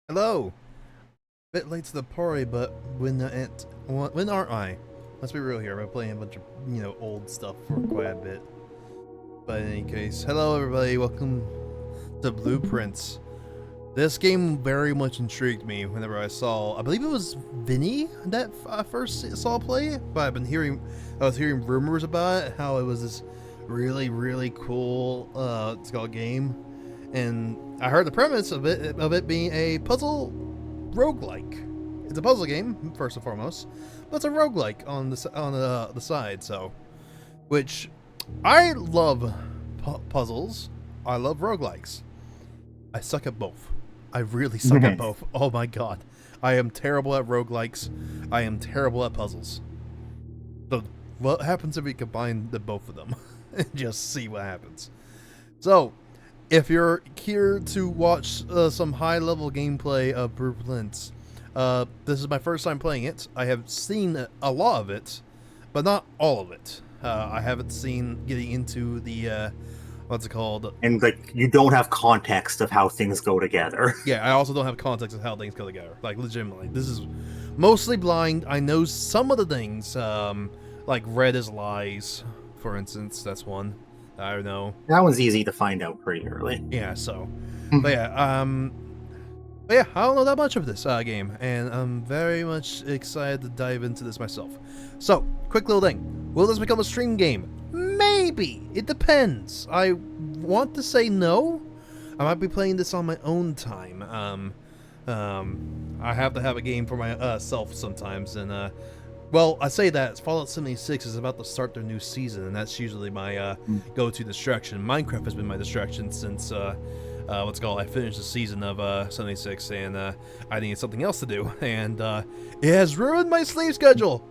Hello! Bit late to the party, but when aren't I? Let's be real here, I've been playing a bunch of, old stuff for quite a bit. But in any case, hello everybody, welcome to Blueprints. This game very much intrigued me whenever I believe it was Vinny that I first saw play, but I was hearing rumors about it, how it was this really, really cool, game. And I heard the premise of it being a puzzle roguelike. It's a puzzle game, first and foremost, but it's a roguelike on the side, so. Which, I love puzzles, I love roguelikes. I suck at both. I really suck at both. Oh my god. I am terrible at roguelikes. I am terrible at puzzles. So, what happens if we combine the both of them? And just see what happens. So, if you're here to watch some high-level gameplay of Blueprints, this is my first time playing it. I have seen a lot of it, but not all of it. I haven't seen getting into the, what's it called? And, you don't have context of how things go together. Yeah, I also don't have context of how things go together. Like, legitimately. This is mostly blind. I know some of the things, like red is lies, for instance. That's one. I don't know. That one's easy to find out pretty early. Yeah, so. But yeah, I don't know that much of this game, and I'm very much excited to dive into this myself. So, quick little thing. Will this become a stream game? Maybe. It depends. I want to say no. I might be playing this on my own time. I have to have a game for myself sometimes, and well, I say that Fallout 76 is about to start their new season, and that's usually my go-to distraction. Minecraft has been my distraction since I finished the season of 76, and I needed something else to do, and it has ruined my sleep schedule.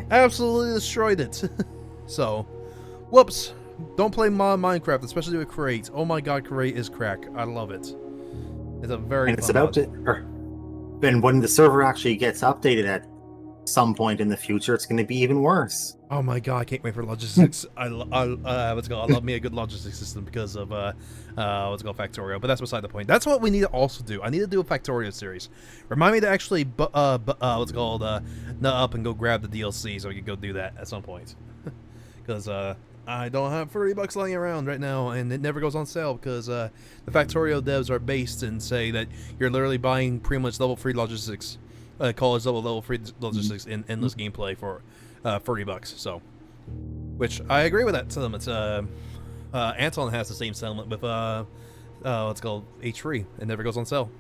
Absolutely destroyed it. So, whoops. Don't play Minecraft, especially with Create. Oh my god, Create is crack. I love it. It's a very and it's about to. And when the server actually gets updated at some point in the future, it's going to be even worse. Oh my god, I can't wait for logistics. I love me a good logistics system because of Factorio, but that's beside the point. That's what we need to also do. I need to do a Factorio series. Remind me to actually nut up and go grab the DLC so we can go do that at some point. Because I don't have $30 lying around right now, and it never goes on sale because the Factorio devs are based and say that you're literally buying pretty much level 3 logistics. College level 3 logistics in endless gameplay for $30. So, which I agree with that sentiment. Anton has the same sentiment with what's called H3. It never goes on sale.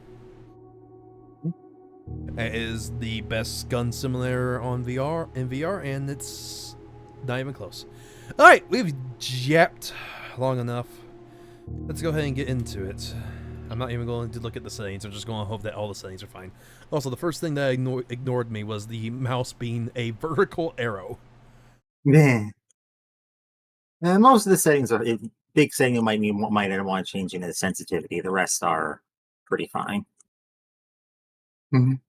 It is the best gun simulator on VR, and it's not even close. All right, we've yapped long enough. Let's go ahead and get into it. I'm not even going to look at the settings. I'm just going to hope that all the settings are fine. Also, the first thing that ignored me was the mouse being a vertical arrow. Yeah. Most of the settings are big setting you might want to change in the sensitivity. The rest are pretty fine. Mhm.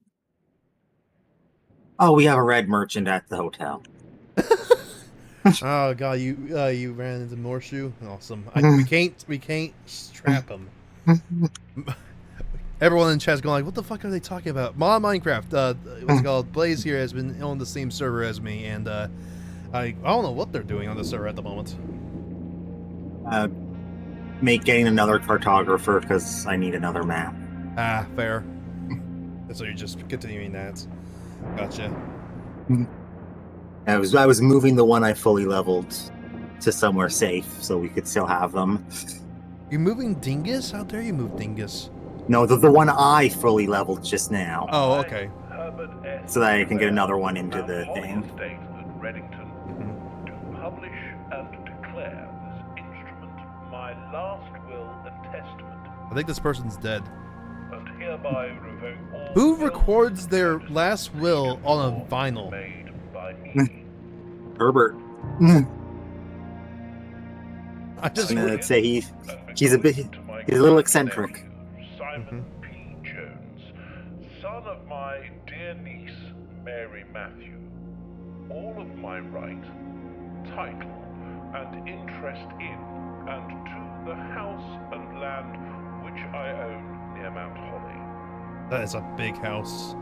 Oh, we have a red merchant at the hotel. Oh god, you ran into Morshu. Awesome. We can't trap him. Everyone in chat's going like, what the fuck are they talking about? Minecraft, what's it called? Blaze here has been on the same server as me, and I don't know what they're doing on the server at the moment. Getting another cartographer because I need another map. Ah, fair. So you're just continuing that. Gotcha. I was moving the one I fully leveled to somewhere safe so we could still have them. You're moving Dingus? How dare you move Dingus? No, the one I fully leveled just now. Oh, okay. So that I can get another one into the thing. Mm-hmm. To publish and declare this instrument my last will and testament, I think this person's dead. and hereby revoke all Who wills records their and last will on a vinyl? made by me. Herbert. I just I'd say he's a little eccentric. Simon P. Jones, son of my dear niece Mary Matthew, all of my right, title, and interest in and to the house and land which I own near Mount Holly. That is a big house.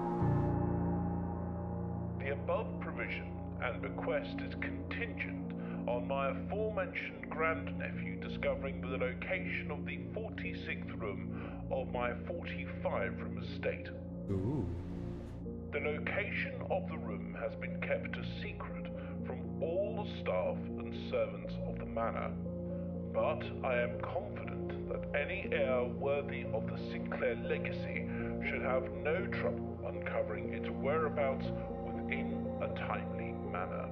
The above provision and bequest is contingent on my aforementioned grandnephew discovering the location of the 46th room of my 45-room estate. Ooh. The location of the room has been kept a secret from all the staff and servants of the manor, but I am confident that any heir worthy of the Sinclair legacy should have no trouble uncovering its whereabouts within a timely manner.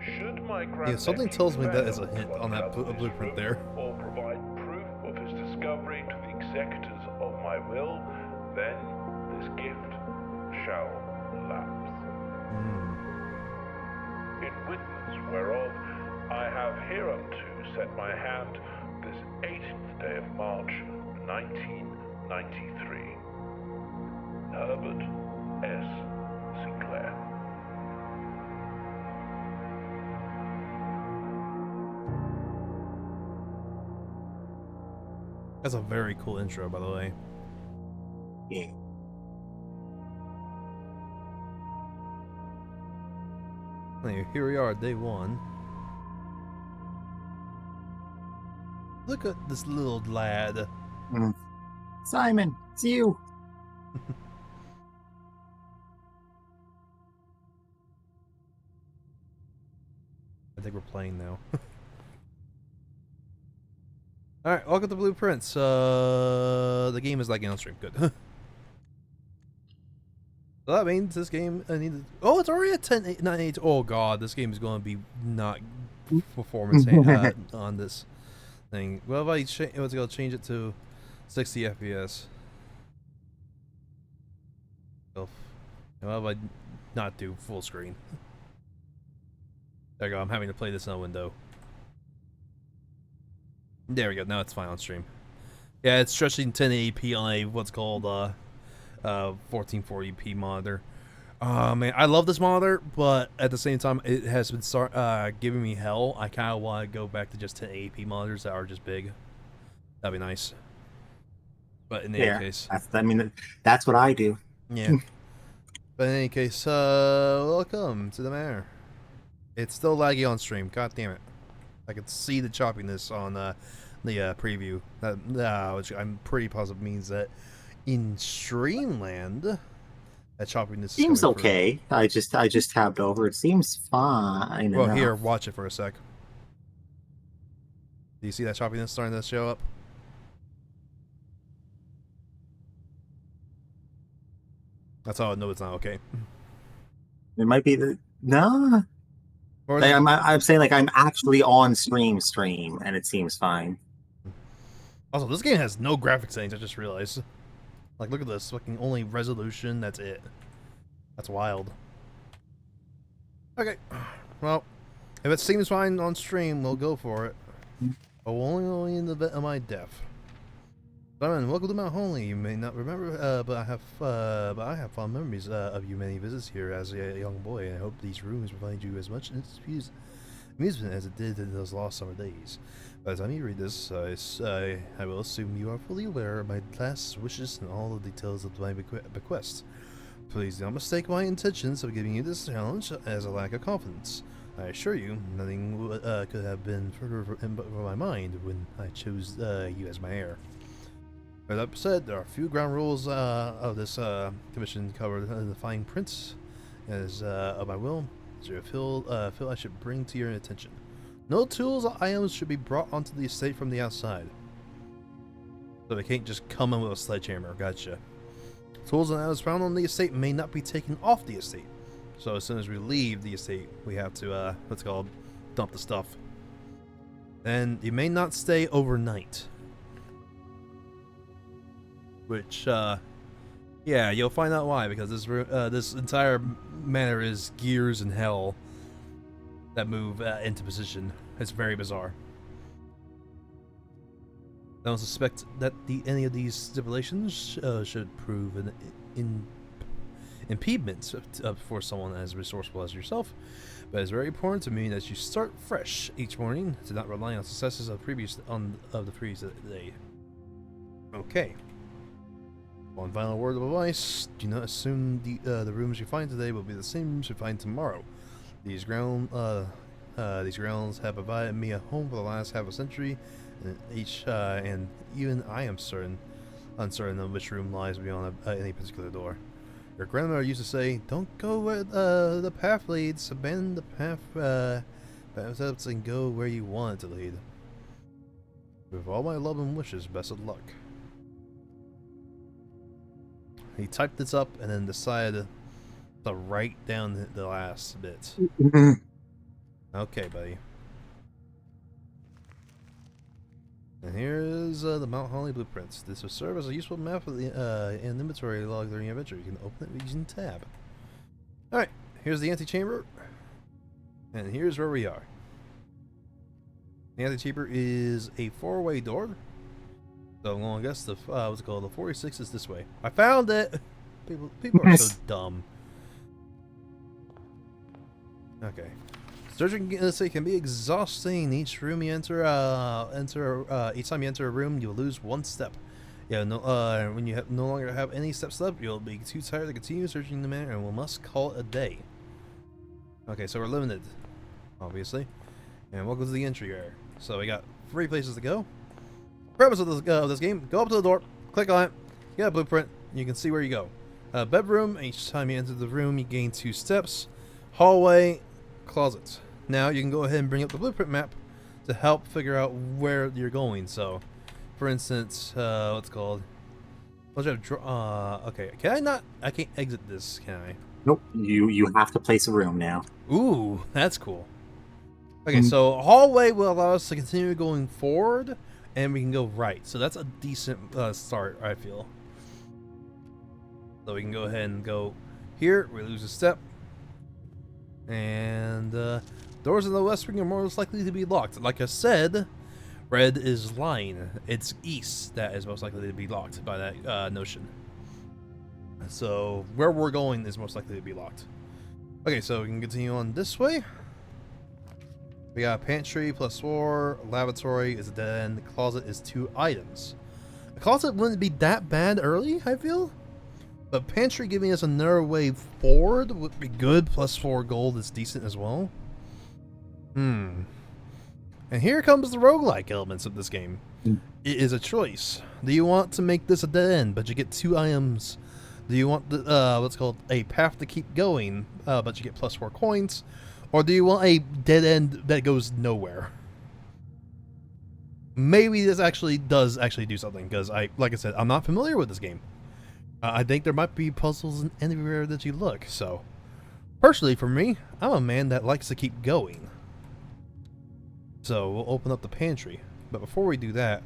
Should my Yeah, something tells me that is a hint on that blueprint there. or provide proof of his discovery to the executors of my will, then this gift shall lapse. In witness whereof I have hereunto set my hand this 18th day of March, 1993. Herbert S. Sinclair. That's a very cool intro, by the way. Yeah. Anyway, here we are, day one. Look at this little lad. Simon, it's you. I think we're playing now. Alright, welcome to Blueprints. The game is lagging on stream. Good. So that means this game needed. Oh, it's already at 10.98. Oh god, this game is going to be not performance on this thing. What if I was going to change it to 60 FPS? So, what if I not do full screen? There you go. I'm having to play this in a window. There we go. Now it's fine on stream. Yeah, it's stretching 1080p on a what's called 1440p monitor. Man, I love this monitor, but at the same time, it has been giving me hell. I kind of want to go back to just 1080p monitors that are just big. That'd be nice. But in any case, that's what I do. Yeah. But in any case, welcome to the manor. It's still laggy on stream. God damn it! I can see the choppiness on the preview. Which I'm pretty positive means that in Streamland, that choppiness Seems okay. I just tabbed over. It seems fine. Well, here, watch it for a sec. Do you see that choppiness starting to show up? That's how I know it's not okay. It might be the no. Or Like, I'm saying like I'm actually on stream, and it seems fine. also, this game has no graphics settings. I just realized. Like, look at this. Fucking only resolution. That's it. That's wild. Okay. Well, if it seems fine on stream, we'll go for it. But only in the event of my death. Simon, welcome to Mount Holy. You may not remember, but I have fond memories of your many visits here as a young boy, and I hope these rooms provide you as much amusement as it did in those lost summer days. By the time you read this, I will assume you are fully aware of my last wishes and all the details of my bequest. Please do not mistake my intentions of giving you this challenge as a lack of confidence. I assure you, nothing could have been further from my mind when I chose you as my heir. As I've said, there are a few ground rules of this commission covered in the fine print as of my will, as you feel I should bring to your attention. No tools or items should be brought onto the estate from the outside. So they can't just come in with a sledgehammer, gotcha. Tools and items found on the estate may not be taken off the estate. So as soon as we leave the estate, we have to, what's it called, dump the stuff. And you may not stay overnight. Which, yeah, you'll find out why, because this entire manor is gears in hell that move into position. It's very bizarre. I don't suspect that any of these stipulations should prove an impediment for someone as resourceful as yourself, but it's very important to me that you start fresh each morning, to not rely on successes of the previous day. Okay. One final word of advice: do not assume the rooms you find today will be the same rooms you find tomorrow. These grounds have provided me a home for the last half a century, and even I am uncertain of which room lies beyond any particular door. Your grandmother used to say, "Don't go where the path leads. Abandon the paths and go where you want it to lead." With all my love and wishes, best of luck. He typed this up and then decided to write down the last bit. Okay, buddy. And here is the Mount Holly blueprints. This will serve as a useful map of the an inventory log during your adventure. You can open it using tab. Alright, here's the antechamber. And here's where we are. The antechamber is a 4-way door. So I'm going to guess the what's it called? The 46 is this way. I found it. People are so dumb. Okay. Searching the city can be exhausting. Each room you enter, each time you enter a room, you'll lose 1 step. Yeah, when you no longer have any steps left, you'll be too tired to continue searching the manor, and we must call it a day. Okay, so we're limited, obviously, and welcome to the entry area. So we got 3 places to go. Purpose of this game: go up to the door, click on it, get a blueprint, and you can see where you go. Bedroom. Each time you enter the room, you gain 2 steps. Hallway, closet. Now you can go ahead and bring up the blueprint map to help figure out where you're going. So, for instance, what's it called? Okay, can I not? I can't exit this, can I? Nope. You have to place a room now. Ooh, that's cool. Okay, so hallway will allow us to continue going forward, and we can go right. So that's a decent start, I feel. So we can go ahead and go here. We lose a step. And doors in the west wing are most likely to be locked. Like I said, red is lying. It's east that is most likely to be locked by that notion. So where we're going is most likely to be locked. Okay, so we can continue on this way. We got a pantry +4, lavatory is a dead end, the closet is 2 items. The closet wouldn't be that bad early, I feel. But pantry giving us another way forward would be good. +4 gold is decent as well. And here comes the roguelike elements of this game. It is a choice. Do you want to make this a dead end, but you get 2 items? Do you want the what's called a path to keep going, but you get +4 coins? Or do you want a dead end that goes nowhere? Maybe this actually does do something, because like I said, I'm not familiar with this game. I think there might be puzzles in anywhere that you look, so... Personally, for me, I'm a man that likes to keep going. So, we'll open up the pantry. But before we do that,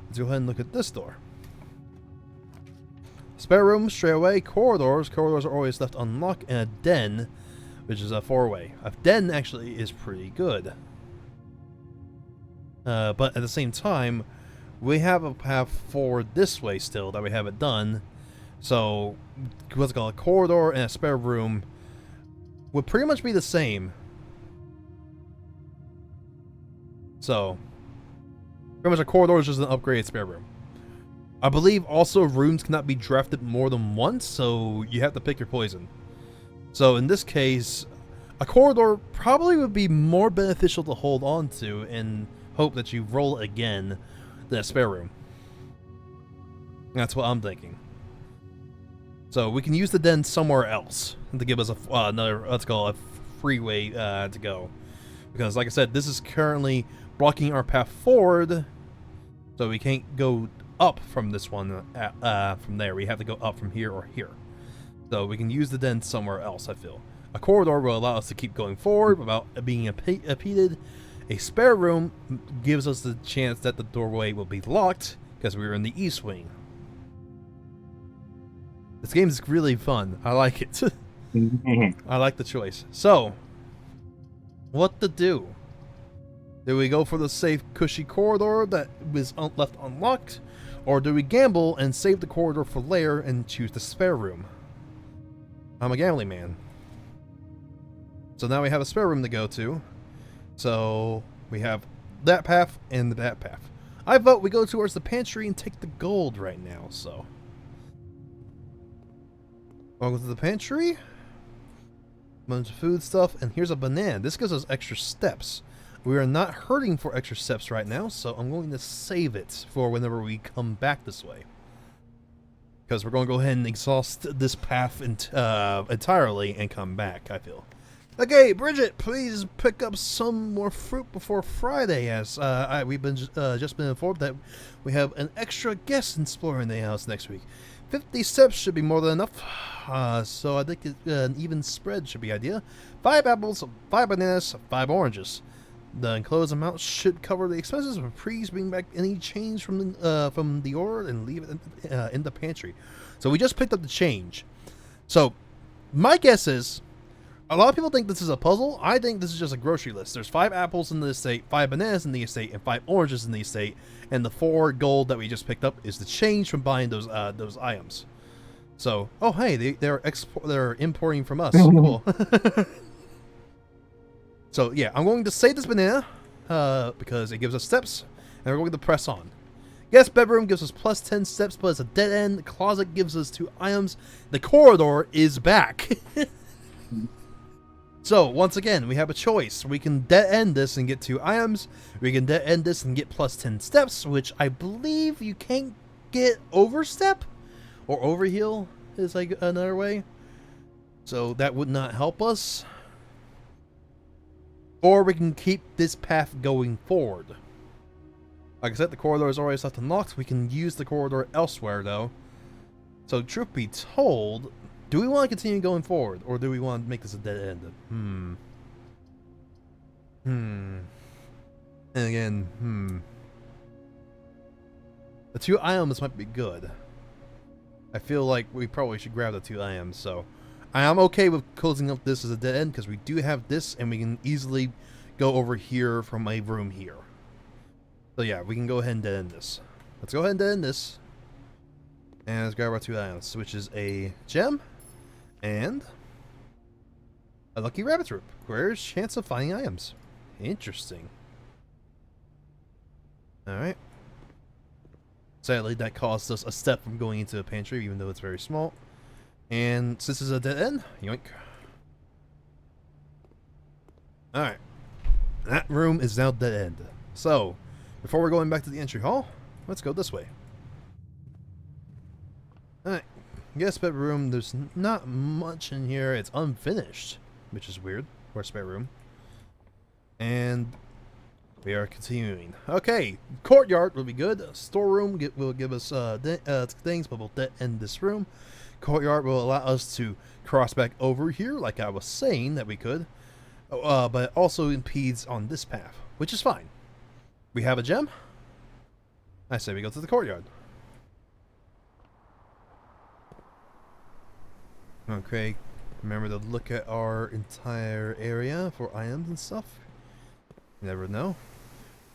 let's go ahead and look at this door. Spare room, straight away, corridors. Corridors are always left unlocked, and a den, which is a 4-way. A den actually is pretty good. But at the same time, we have a path forward this way still that we haven't done. So, what's it called? A corridor and a spare room would pretty much be the same. So, pretty much a corridor is just an upgraded spare room. I believe also rooms cannot be drafted more than once, so you have to pick your poison. So in this case, a corridor probably would be more beneficial to hold on to and hope that you roll again than a spare room. That's what I'm thinking. So we can use the den somewhere else to give us another, let's call it a free way to go. Because like I said, this is currently blocking our path forward, so we can't go up from this one from there. We have to go up from here or here. So we can use the den somewhere else, I feel. A corridor will allow us to keep going forward without being impeded. A spare room gives us the chance that the doorway will be locked because we're in the east wing. This game is really fun. I like it. I like the choice. So, what to do? Do we go for the safe, cushy corridor that was left unlocked? Or do we gamble and save the corridor for later and choose the spare room? I'm a gambling man. So now we have a spare room to go to. So we have that path and that path. I vote we go towards the pantry and take the gold right now, so. Welcome to the pantry. Bunch of food stuff, and here's a banana. This gives us extra steps. We are not hurting for extra steps right now, so I'm going to save it for whenever we come back this way. Because we're going to go ahead and exhaust this path entirely and come back, I feel. Okay, Bridget, please pick up some more fruit before Friday, as we've been just been informed that we have an extra guest exploring the house next week. 50 steps should be more than enough, so I think an even spread should be ideal. 5 apples, 5 bananas, 5 oranges. The enclosed amount should cover the expenses, but please bring back any change from the order and leave it in the pantry. So we just picked up the change. So my guess is, a lot of people think this is a puzzle. I think this is just a grocery list. There's 5 apples in the estate, 5 bananas in the estate, and 5 oranges in the estate. And the 4 gold that we just picked up is the change from buying those items. So, oh hey, they're importing from us. Cool. So yeah, I'm going to save this banana because it gives us steps, and we're going to press on. Guest bedroom gives us plus 10 steps, but it's a dead end. The closet gives us 2 items. The corridor is back. So once again, we have a choice. We can dead end this and get 2 items. We can dead end this and get plus 10 steps, which I believe you can't get overstep or overheal is like another way. So that would not help us. Or we can keep this path going forward. Like I said, the corridor is always left unlocked. We can use the corridor elsewhere, though. So, truth be told, do we want to continue going forward? Or do we want to make this a dead end? And again, The 2 items might be good. I feel like we probably should grab the 2 items, so... I am okay with closing up this as a dead end because we do have this and we can easily go over here from a room here. So yeah, we can go ahead and dead end this. Let's go ahead and dead end this. And let's grab our 2 items, which is a gem and a lucky rabbit's root. Greater chance of finding items. Interesting. Alright. Sadly, that cost us a step from going into the pantry, even though it's very small. And since it's a dead end, yoink. Alright. That room is now dead end. So, before we're going back to the entry hall, let's go this way. Alright. Guest bedroom, there's not much in here. It's unfinished, which is weird. Or spare room. And we are continuing. Okay, courtyard will be good. Storeroom will give us things, but we'll dead end this room. courtyard will allow us to cross back over here, like I was saying that we could. But it also impedes on this path, which is fine. We have a gem. I say we go to the courtyard. Okay, remember to look at our entire area for items and stuff. You never know.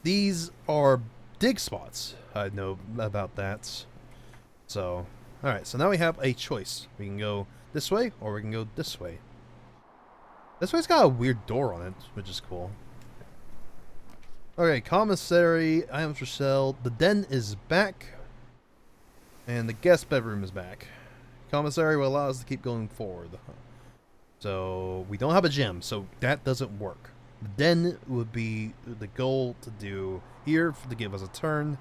These are dig spots. I know about that. So, alright, so now we have a choice. We can go this way, or we can go this way. This way's got a weird door on it, which is cool. Okay, commissary, items for sale. The den is back. And the guest bedroom is back. Commissary will allow us to keep going forward. So, we don't have a gem, so that doesn't work. The den would be the goal to do here to give us a turn,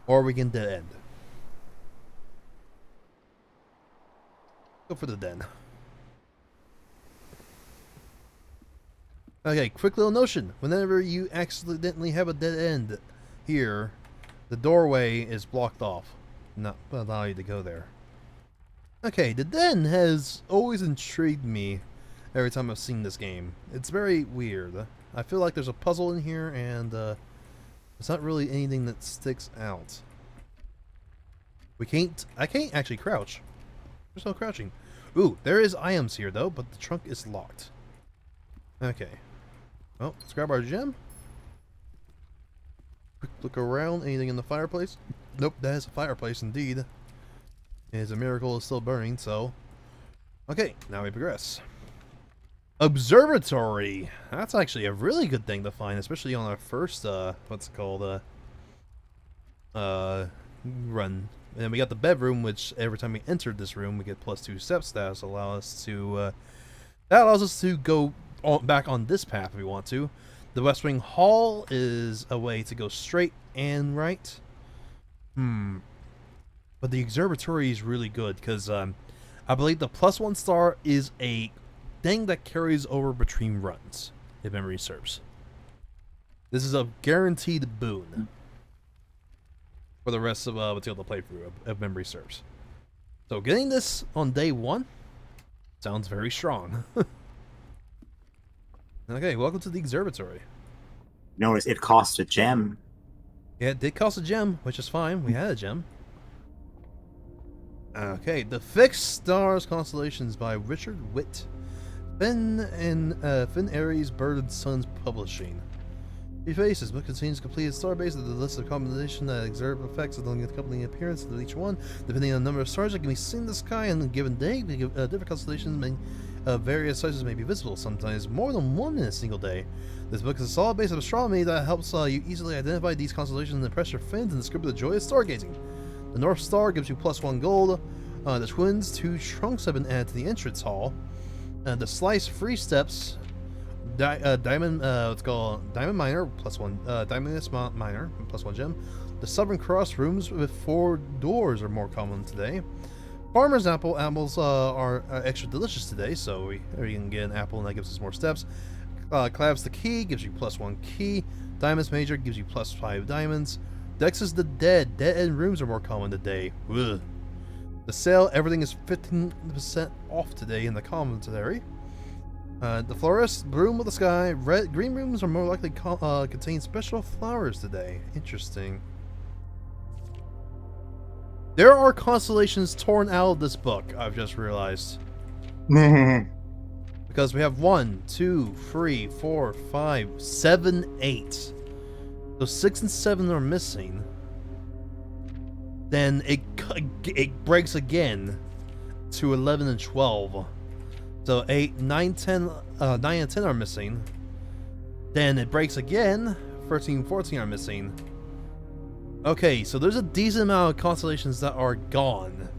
or we can dead end. Go for the den. Okay, quick little notion. Whenever you accidentally have a dead end here, the doorway is blocked off. Not allow you to go there. Okay, the den has always intrigued me every time I've seen this game. It's very weird. I feel like there's a puzzle in here, and it's not really anything that sticks out. I can't actually crouch. There's no crouching. Ooh, there is items here though, but the trunk is locked. Okay. Well, let's grab our gem. Quick look around. Anything in the fireplace? Nope, that is a fireplace indeed. It is a miracle it's still burning, so... Okay, now we progress. Observatory! That's actually a really good thing to find, especially on our first, what's it called, run. And we got the bedroom, which every time we entered this room, we get +2 steps. That allows us to go back on this path if we want to. The West Wing Hall is a way to go straight and right. But the observatory is really good because I believe the +1 star is a thing that carries over between runs, if memory serves. This is a guaranteed boon for the rest of the playthrough, if memory serves. So getting this on day 1 sounds very strong. Okay, welcome to the observatory. Notice it costs a gem. Yeah, it did cost a gem, which is fine. We had a gem. Okay, The Fixed Stars Constellations by Richard Witt. Finn Aries Bird and Sons Publishing. Preface: this book contains a completed starbase with a list of combination that exert effects along the accompanying appearance of each one, depending on the number of stars that can be seen in the sky on a given day. Different constellations may various sizes may be visible, sometimes more than one in a single day. This book is a solid base of astronomy that helps you easily identify these constellations and impress your friends in the scope of the joy of stargazing. The North Star gives you +1 gold. The Twins 2 trunks have been added to the entrance hall. The Slice free steps. Diamond, let's go Diamond Miner +1. Diamond Miner +1 gem. The Southern Cross rooms with 4 doors are more common today. Farmer's apples are extra delicious today, so we can get an apple and that gives us more steps. Clavs the Key gives you +1 key. Diamonds Major gives you +5 diamonds. Dex is the Dead end rooms are more common today. Ugh. The sale, everything is 15% off today in the commentary. The Florist, Bloom of the Sky, green rooms are more likely contain special flowers today. Interesting. There are constellations torn out of this book, I've just realized. Because we have 1, 2, 3, 4, 5, 7, 8. So 6 and 7 are missing. Then it breaks again to 11 and 12. So 8, 9, 10, 9 and 10 are missing. Then it breaks again. 13 and 14 are missing. Okay, so there's a decent amount of constellations that are gone.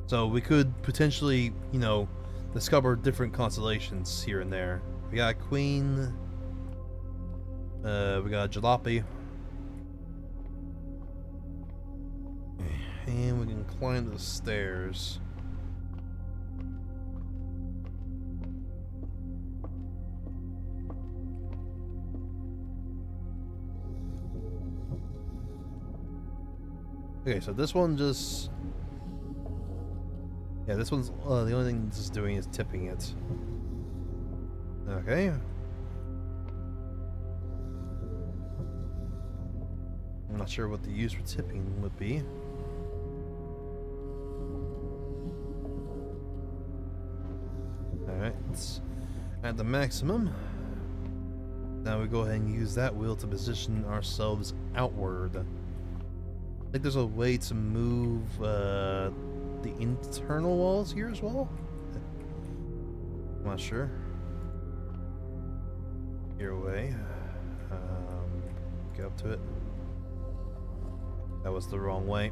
So we could potentially, you know, discover different constellations here and there. We got Queen. We got Jalopy. And we can climb the stairs. Okay, so this one just... Yeah, this one's the only thing this is doing is tipping it. Okay. I'm not sure what the use for tipping would be. Alright, it's at the maximum. Now we go ahead and use that wheel to position ourselves outward. I think there's a way to move the internal walls here as well. I'm not sure. Your way. Get up to it. That was the wrong way.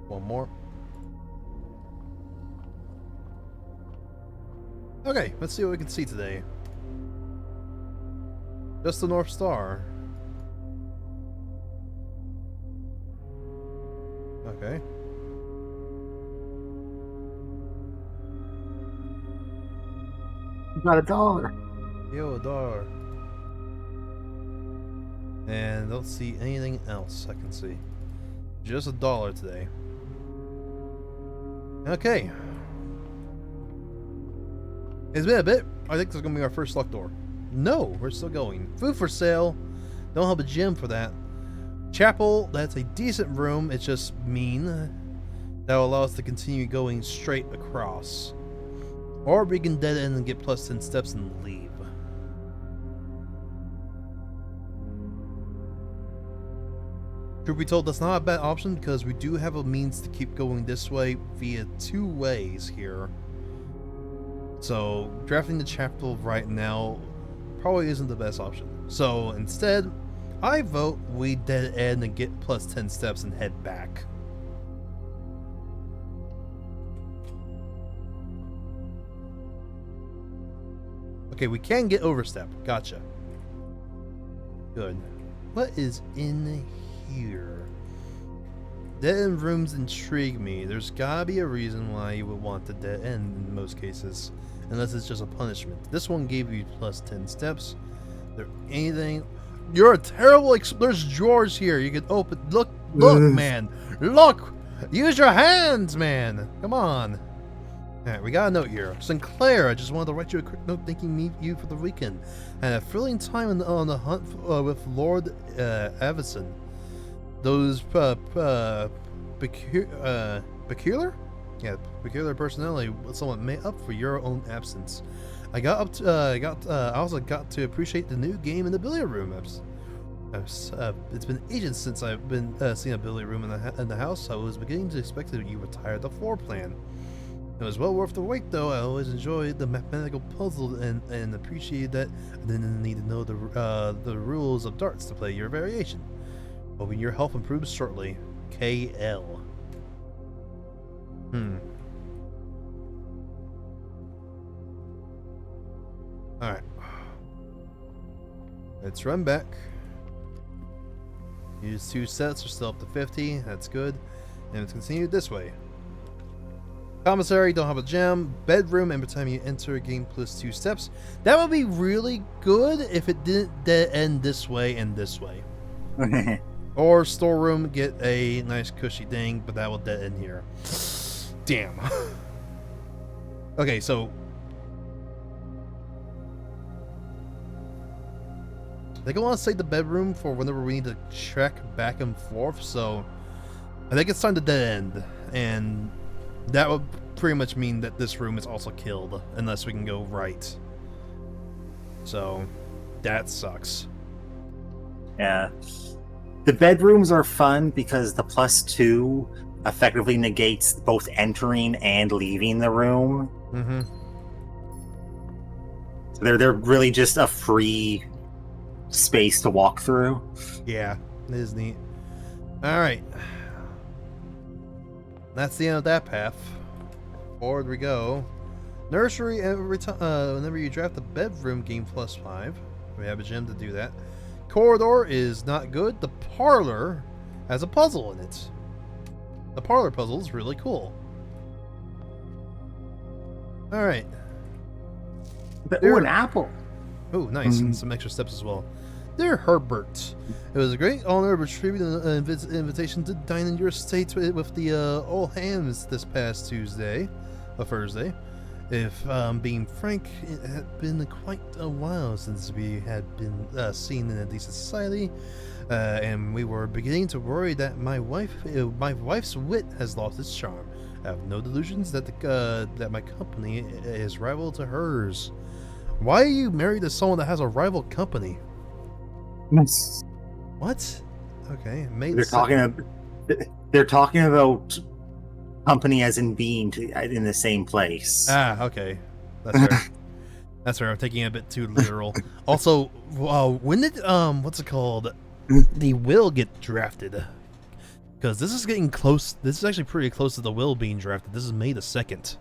One more. Okay, let's see what we can see today. Just the North Star. Okay. You got $1. Yo, $1. And don't see anything else I can see. Just $1 today. Okay. It's been a bit. I think this is going to be our first luck door. No, we're still going. Food for sale. Don't have a gym for that. Chapel, that's a decent room. It's just mean. That will allow us to continue going straight across. Or we can dead end and get plus 10 steps and leave. Truth be told, that's not a bad option because we do have a means to keep going this way via 2 ways here. So, drafting the chapel right now probably isn't the best option. So, instead, I vote we dead end and get plus 10 steps and head back. Okay, we can get overstep. Gotcha. Good. What is in here? Dead end rooms intrigue me. There's gotta be a reason why you would want the dead end in most cases. Unless it's just a punishment. This one gave you plus 10 steps. There anything... You're a terrible there's drawers here. You can open... Look, man. Look! Use your hands, man! Come on. Alright, we got a note here. Sinclair, I just wanted to write you a quick note thanking you for the weekend. I had a thrilling time on the hunt with Lord Avison. Those peculiar? Yeah, peculiar personality somewhat made up for your own absence. I also got to appreciate the new game in the billiard room. It's been ages since I've been seeing a billiard room in the house. I was beginning to expect that you retired the floor plan. It was well worth the wait, though. I always enjoyed the mathematical puzzle and appreciated that I didn't need to know the rules of darts to play your variation. Hoping your health improves shortly. KL. Alright. Let's run back. Use 2 sets, we're still up to 50. That's good. And let's continue this way. Commissary, don't have a gem. Bedroom, every time you enter a game plus 2 steps. That would be really good if it didn't end this way and this way. Or storeroom, get a nice cushy thing, but that will dead end here. Damn. Okay, so I think I want to save the bedroom for whenever we need to trek back and forth, so I think it's time to dead end, and that would pretty much mean that this room is also killed, unless we can go right. So, that sucks. Yeah. The bedrooms are fun because the plus 2 effectively negates both entering and leaving the room. Mm-hmm. So they're really just a free space to walk through. Yeah, it is neat. Alright. That's the end of that path. Forward we go. Nursery, every time, whenever you draft the bedroom, gain plus 5. We have a gem to do that. Corridor is not good. The parlor has a puzzle in it. The parlor puzzle is really cool. Alright. Ooh, an apple. Oh, nice. And some extra steps as well. Dear Herbert, it was a great honor retrieving an invitation to dine in your estate with the all hands this past Thursday. If being frank, it had been quite a while since we had been seen in a decent society, and we were beginning to worry that my wife's wit has lost its charm. I have no delusions that that my company is rival to hers. Why are you married to someone that has a rival company? Yes. What? Okay, They're talking about company as in being in the same place. Ah, okay, that's fair. That's fair. I'm taking it a bit too literal. Also, when did what's it called? The will get drafted? Because this is getting close. This is actually pretty close to the will being drafted. This is May the 2nd.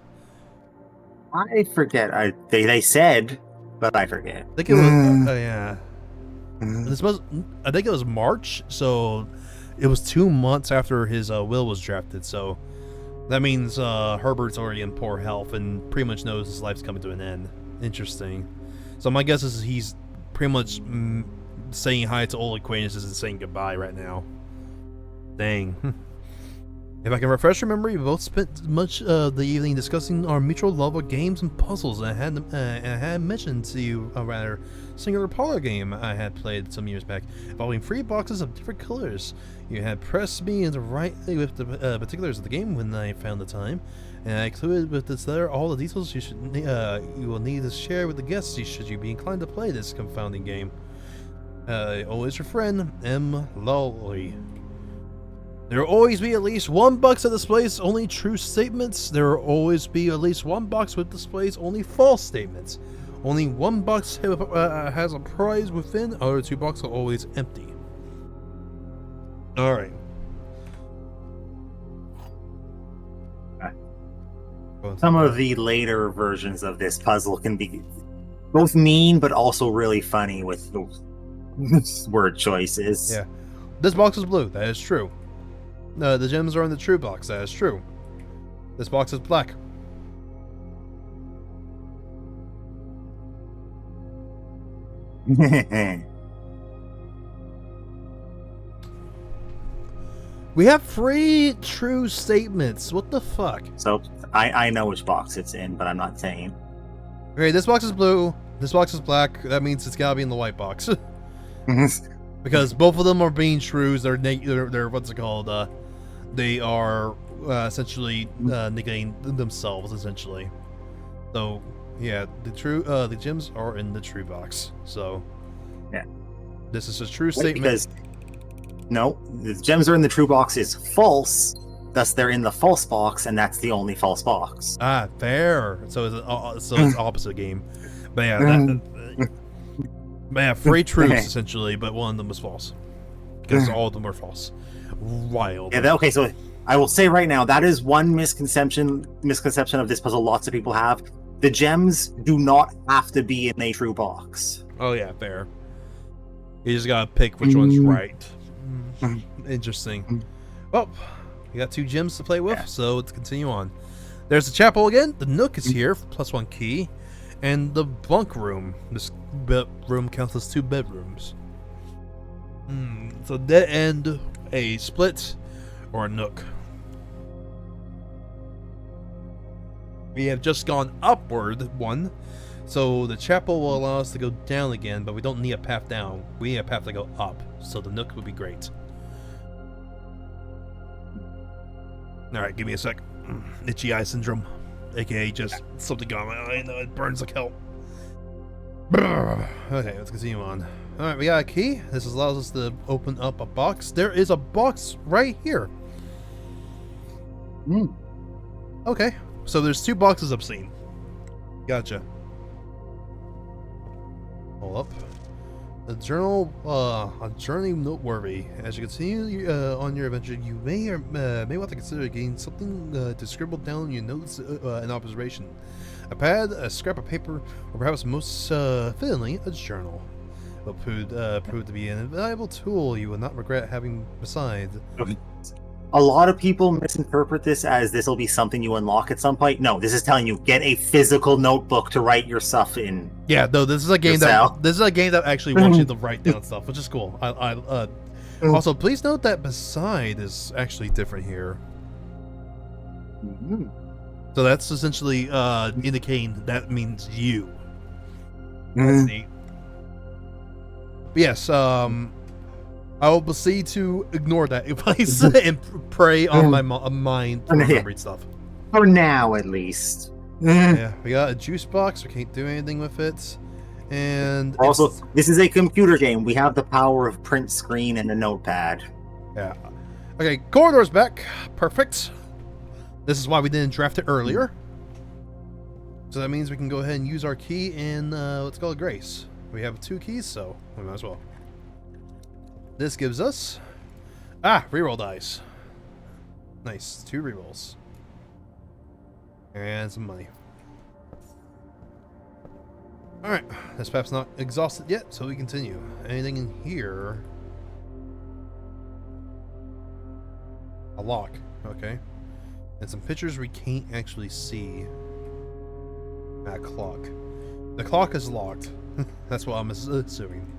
I forget. They said, but I forget. I think it was. Yeah. I think it was March, so it was 2 months after his will was drafted. So that means Herbert's already in poor health and pretty much knows his life's coming to an end. Interesting. So my guess is he's pretty much saying hi to old acquaintances and saying goodbye right now. Dang. If I can refresh your memory, we both spent much of the evening discussing our mutual love of games and puzzles, and I had mentioned to you a rather singular parlor game I had played some years back, involving 3 boxes of different colors. You had pressed me into right with the particulars of the game when I found the time, and I included with this letter all the details you will need to share with the guests should you be inclined to play this confounding game. Always your friend, M. Lawley. There will always be at least 1 box that displays only true statements. There will always be at least 1 box which displays only false statements. Only 1 box has a prize within. Other 2 boxes are always empty. Alright. Some of the later versions of this puzzle can be both mean but also really funny with the word choices. Yeah. This box is blue. That is true. The gems are in the true box. That is true. This box is black. We have 3 true statements. What the fuck? So I know which box it's in, but I'm not saying. Okay, this box is blue. This box is black. That means it's gotta be in the white box. Because both of them are being trues. They're what's it called? They are essentially negating themselves essentially. So yeah, the gems are in the true box. So yeah, this is a true statement. Because no, the gems are in the true box is false. Thus, they're in the false box, and that's the only false box. Ah, fair. So it's opposite game. But yeah, but yeah, 3 truths essentially, but one of them was false because all of them were false. Wild. Yeah. Okay. So I will say right now that is one misconception of this puzzle. Lots of people have. The gems do not have to be in a true box. Oh yeah, fair. You just gotta pick which one's right. Interesting. Well, we got 2 gems to play with, so let's continue on. There's the chapel again. The nook is here, +1 key, and the bunk room. This room counts as 2 bedrooms. So dead end, a split, or a nook. We have just gone upward 1, so the chapel will allow us to go down again, but we don't need a path down. We need a path to go up, so the nook would be great. Alright, give me a sec. Itchy eye syndrome, aka just something on my eye and it burns like hell. Okay, let's continue on. Alright, we got a key. This allows us to open up a box. There is a box right here. Okay, so there's 2 boxes I've seen. Gotcha. Hold up. A journey noteworthy. As you continue on your adventure, you may want to consider getting something to scribble down your notes and observation. A pad, a scrap of paper, or perhaps most fittingly, a journal. It will prove to be an invaluable tool you will not regret having besides. A lot of people misinterpret this as this will be something you unlock at some point. No, this is telling you get a physical notebook to write your stuff in. Yeah, no, this is a game Yourself. that actually wants you to write down stuff, which is cool. Also, please note that beside is actually different here. Mhm. So that's essentially indicating that means you. That's neat. But yes, I will proceed to ignore that advice and pray on my mind to remember stuff. For now, at least. Yeah, we got a juice box. We can't do anything with it. And Also, this is a computer game. We have the power of print screen and a notepad. yeah. Okay, corridor's back. Perfect. This is why we didn't draft it earlier. So that means we can go ahead and use our key in let's call it Grace. We have 2 keys, so we might as well. This gives us reroll dice. Nice, 2 rerolls. And some money. Alright, this map's not exhausted yet, so we continue. Anything in here? A lock, okay. And some pictures we can't actually see. A clock. The clock is locked. That's what I'm assuming.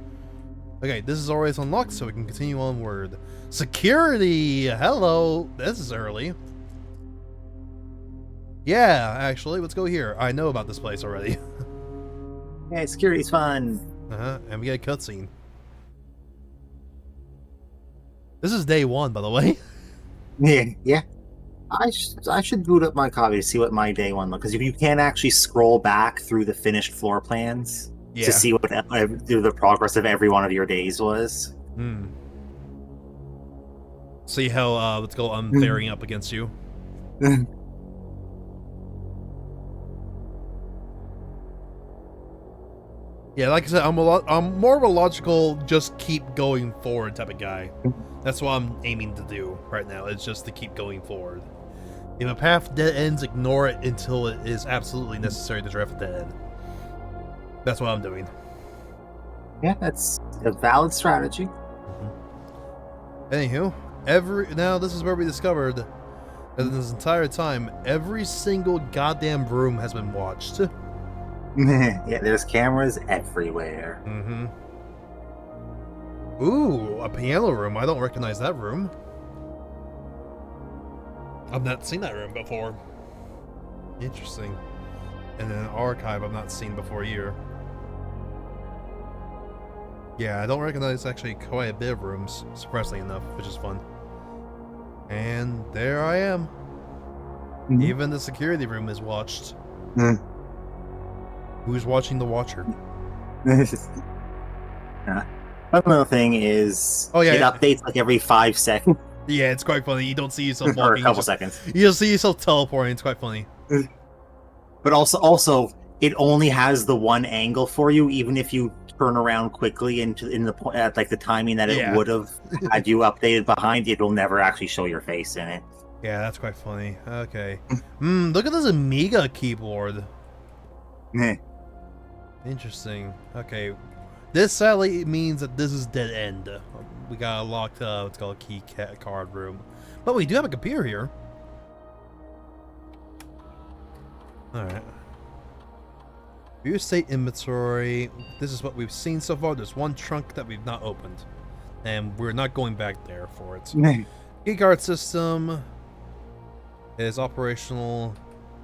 Okay, this is always unlocked, so we can continue onward. Security! Hello! This is early. Yeah, actually, let's go here. I know about this place already. Yeah, security's fun. And we get a cutscene. This is day 1, by the way. Yeah. I should boot up my copy to see what my day 1 looks, because you can actually scroll back through the finished floor plans to see what the progress of every one of your days was. See how let's go. I'm bearing up against you. Yeah, like I said, I'm more of a logical, just keep going forward type of guy. That's what I'm aiming to do right now. It's just to keep going forward. If a path dead ends, ignore it until it is absolutely necessary to draft a dead end. That's what I'm doing. Yeah, that's a valid strategy. Anywho, now this is where we discovered that in this entire time, every single goddamn room has been watched. Yeah, there's cameras everywhere. Ooh, a piano room. I don't recognize that room. I've not seen that room before. Interesting. And then an archive I've not seen before either. Yeah, I don't recognize actually quite a bit of rooms, surprisingly enough, which is fun. And there I am. Even the security room is watched. Who's watching the watcher? Another thing is, it updates like every 5 seconds. Yeah, it's quite funny. You don't see yourself Or walking. a couple seconds. You just see yourself teleporting. It's quite funny. But also, it only has the one angle for you, even if you turn around quickly at the timing that it would have had you updated behind. It will never actually show your face in it. Yeah, that's quite funny. Okay. Look at this Amiga keyboard. Interesting. Okay. This sadly means that this is dead end. We got a locked, what's called a key card room. But we do have a computer here. Alright. View state inventory. This is what we've seen so far. There's one trunk that we've not opened. And we're not going back there for it. Keycard system is operational.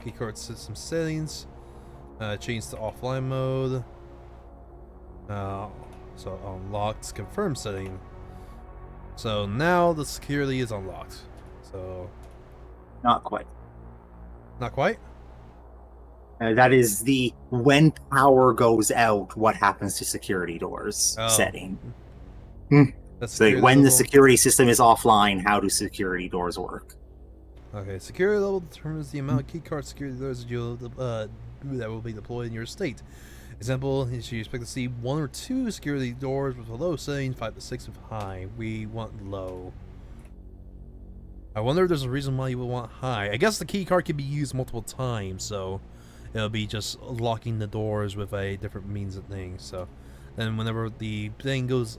Keycard system settings. Change to offline mode. So unlocked confirm setting. So now the security is unlocked. So not quite. Not quite? That is the when power goes out, what happens to security doors setting. So when the security system is offline, how do security doors work? Okay, security level determines the amount of keycard security doors that will be deployed in your state. Example, you expect to see 1 or 2 security doors with a low setting, 5 to 6 with high. We want low. I wonder if there's a reason why you would want high. I guess the keycard can be used multiple times, so it'll be just locking the doors with a different means of things. So then whenever the thing goes,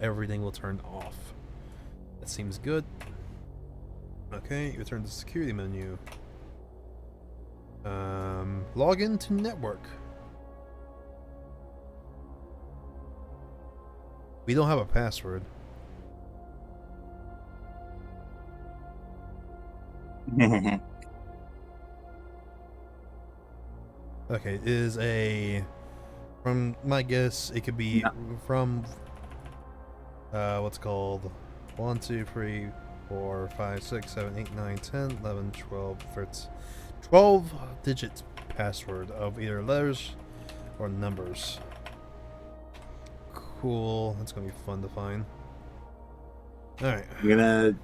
everything will turn off. That seems good. Okay, return to the security menu. Log into network. We don't have a password. Okay, it is a... From my guess, it could be from... what's called... 1, 2, 3, 4, 5, 6, 7, 8, 9, 10, 11, 12, 13... 12-digit password of either letters or numbers. Cool. That's gonna be fun to find. Alright. I'm gonna...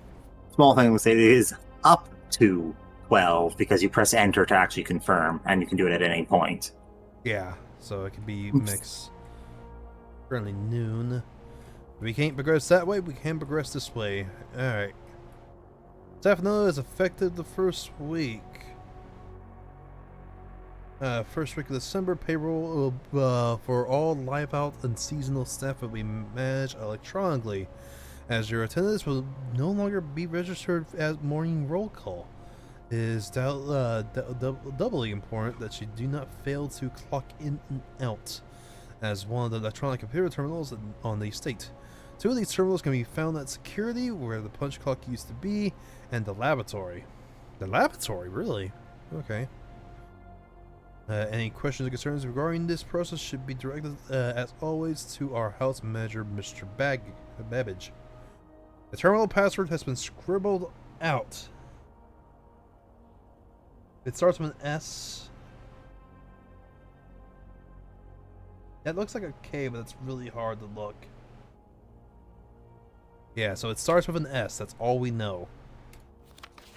Small thing to say, it is up to 12 because you press enter to actually confirm, and you can do it at any point. Yeah, so it could be mixed. Currently noon. We can't progress that way, we can progress this way. Alright. Staff note is effective the first week. First week of December, payroll for all live out and seasonal staff will be managed electronically, as your attendance will no longer be registered as morning roll call. It is doubly important that you do not fail to clock in and out, as one of the electronic computer terminals on the estate. 2 of these terminals can be found at security, where the punch clock used to be, and the laboratory. The laboratory, really? Okay. Any questions or concerns regarding this process should be directed, as always, to our house manager, Mr. Babbage. The terminal password has been scribbled out. It starts with an S. It looks like a K, but it's really hard to look. Yeah, so it starts with an S. That's all we know.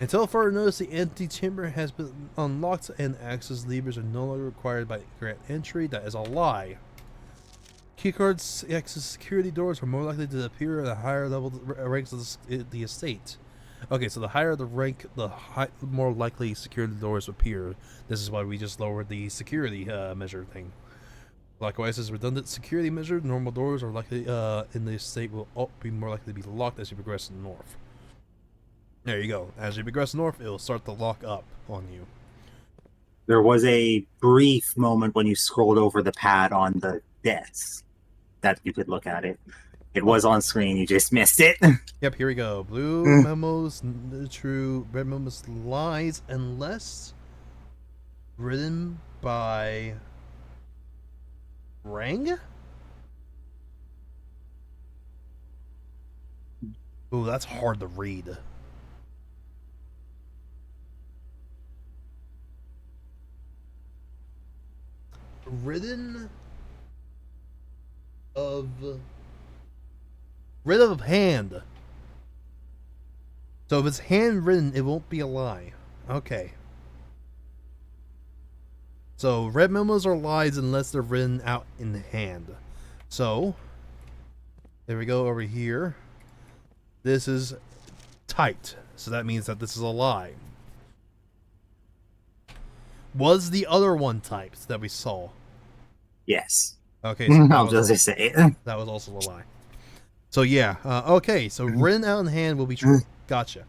Until further notice, the antechamber has been unlocked and access levers are no longer required by grant entry. That is a lie. Keycards access security doors are more likely to appear at a higher level ranks of the estate. Okay, so the higher the rank, the more likely security doors appear. This is why we just lowered the security measure thing. Likewise, as redundant security measure, normal doors are likely in the estate will be more likely to be locked as you progress north. There you go. As you progress north, it will start to lock up on you. There was a brief moment when you scrolled over the pad on the desk that you could look at it. It was on screen, you just missed it. Yep, here we go. Blue memos, true. Red memos, lies, unless written by Rang? Ooh, that's hard to read. Written of hand. So if it's handwritten, it won't be a lie. Okay. So red memos are lies unless they're written out in hand. So there we go over here. This is typed. So that means that this is a lie. Was the other one typed that we saw? Yes. Okay, so I'll just say it. that was also a lie. So yeah, okay, so written out in hand will be true. Gotcha.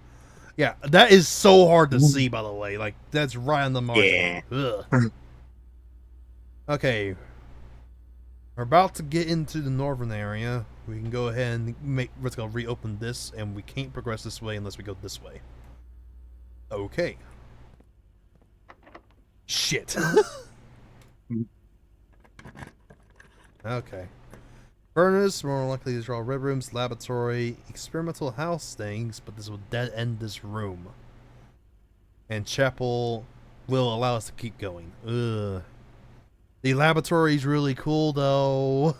Yeah, that is so hard to see, by the way. Like, that's right on the margin. Yeah. Ugh. Okay. We're about to get into the northern area. We can go ahead and let's go reopen this, and we can't progress this way unless we go this way. Okay. Shit. Okay. Furnace, more likely to draw red rooms, laboratory, experimental house things, but this will dead end this room. And chapel will allow us to keep going. Ugh. The laboratory's really cool though.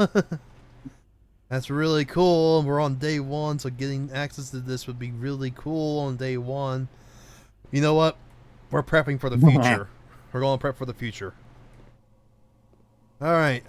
That's really cool. We're on day 1, so getting access to this would be really cool on day 1. You know what? We're prepping for the future. We're going to prep for the future. Alright.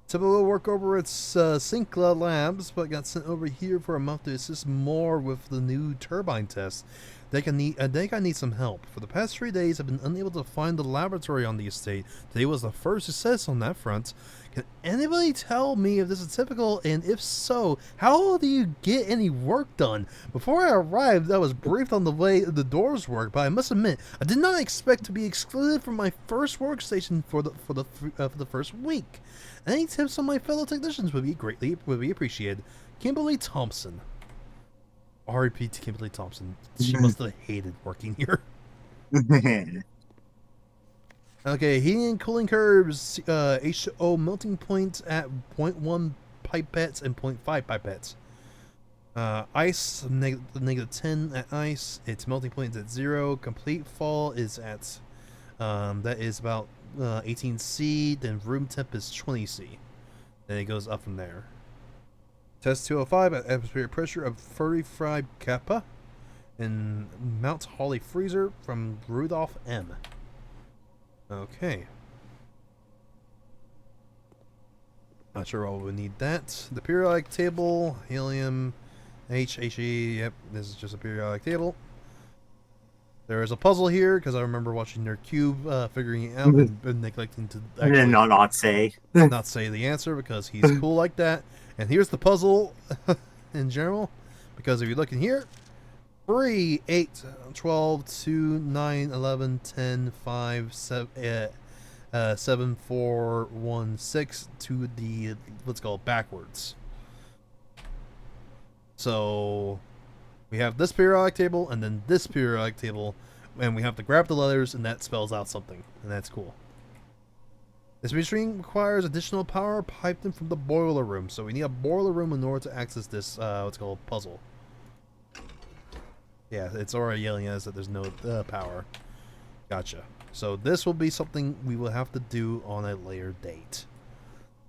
Typical work over at Syncla Labs, but got sent over here for a month to assist more with the new turbine test. They need some help. For the past 3 days, I've been unable to find the laboratory on the estate. Today was the first success on that front. Can anybody tell me if this is typical, and if so, how do you get any work done? Before I arrived, I was briefed on the way the doors work, but I must admit, I did not expect to be excluded from my first workstation for the first week. Any tips on my fellow technicians would be appreciated. Kimberly Thompson. R.I.P. to Kimberly Thompson. She must have hated working here. Okay, heating and cooling curves, H2O melting points at 0.1 pipettes and 0.5 pipettes. Ice, negative 10 at ice, its melting point is at 0. Complete fall is at, that is about 18 C, then room temp is 20 C. Then it goes up from there. Test 205 at atmospheric pressure of 35 kappa. And Mount Holly freezer from Rudolph M. Okay. Not sure why we need that. The periodic table, helium, HE, yep, this is just a periodic table. There is a puzzle here, because I remember watching their cube, figuring it out, and neglecting to actually not say the answer, because he's cool like that. And here's the puzzle in general, because if you look in here, 3, 8, 12, 2, 9, 11, 10, 5, 7, 4, 1, 6 to the, let's go backwards. So we have this periodic table and then this periodic table, and we have to grab the letters, and that spells out something, and that's cool. This machine requires additional power piped in from the boiler room, so we need a boiler room in order to access this, what's called puzzle. Yeah, it's already yelling at us that there's no power. Gotcha. So this will be something we will have to do on a later date.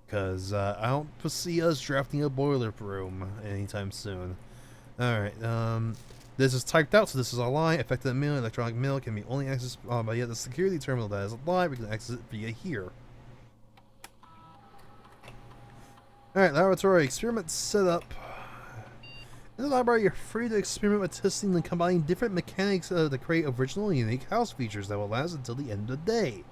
Because I don't foresee us drafting a boiler room anytime soon. Alright, this is typed out, so this is a lie. Affected mail, electronic mail can be only accessed by the security terminal. That is a lie. We can access it via here. Alright, laboratory experiment set up. In the library, you're free to experiment with testing and combining different mechanics to create original and unique house features that will last until the end of the day.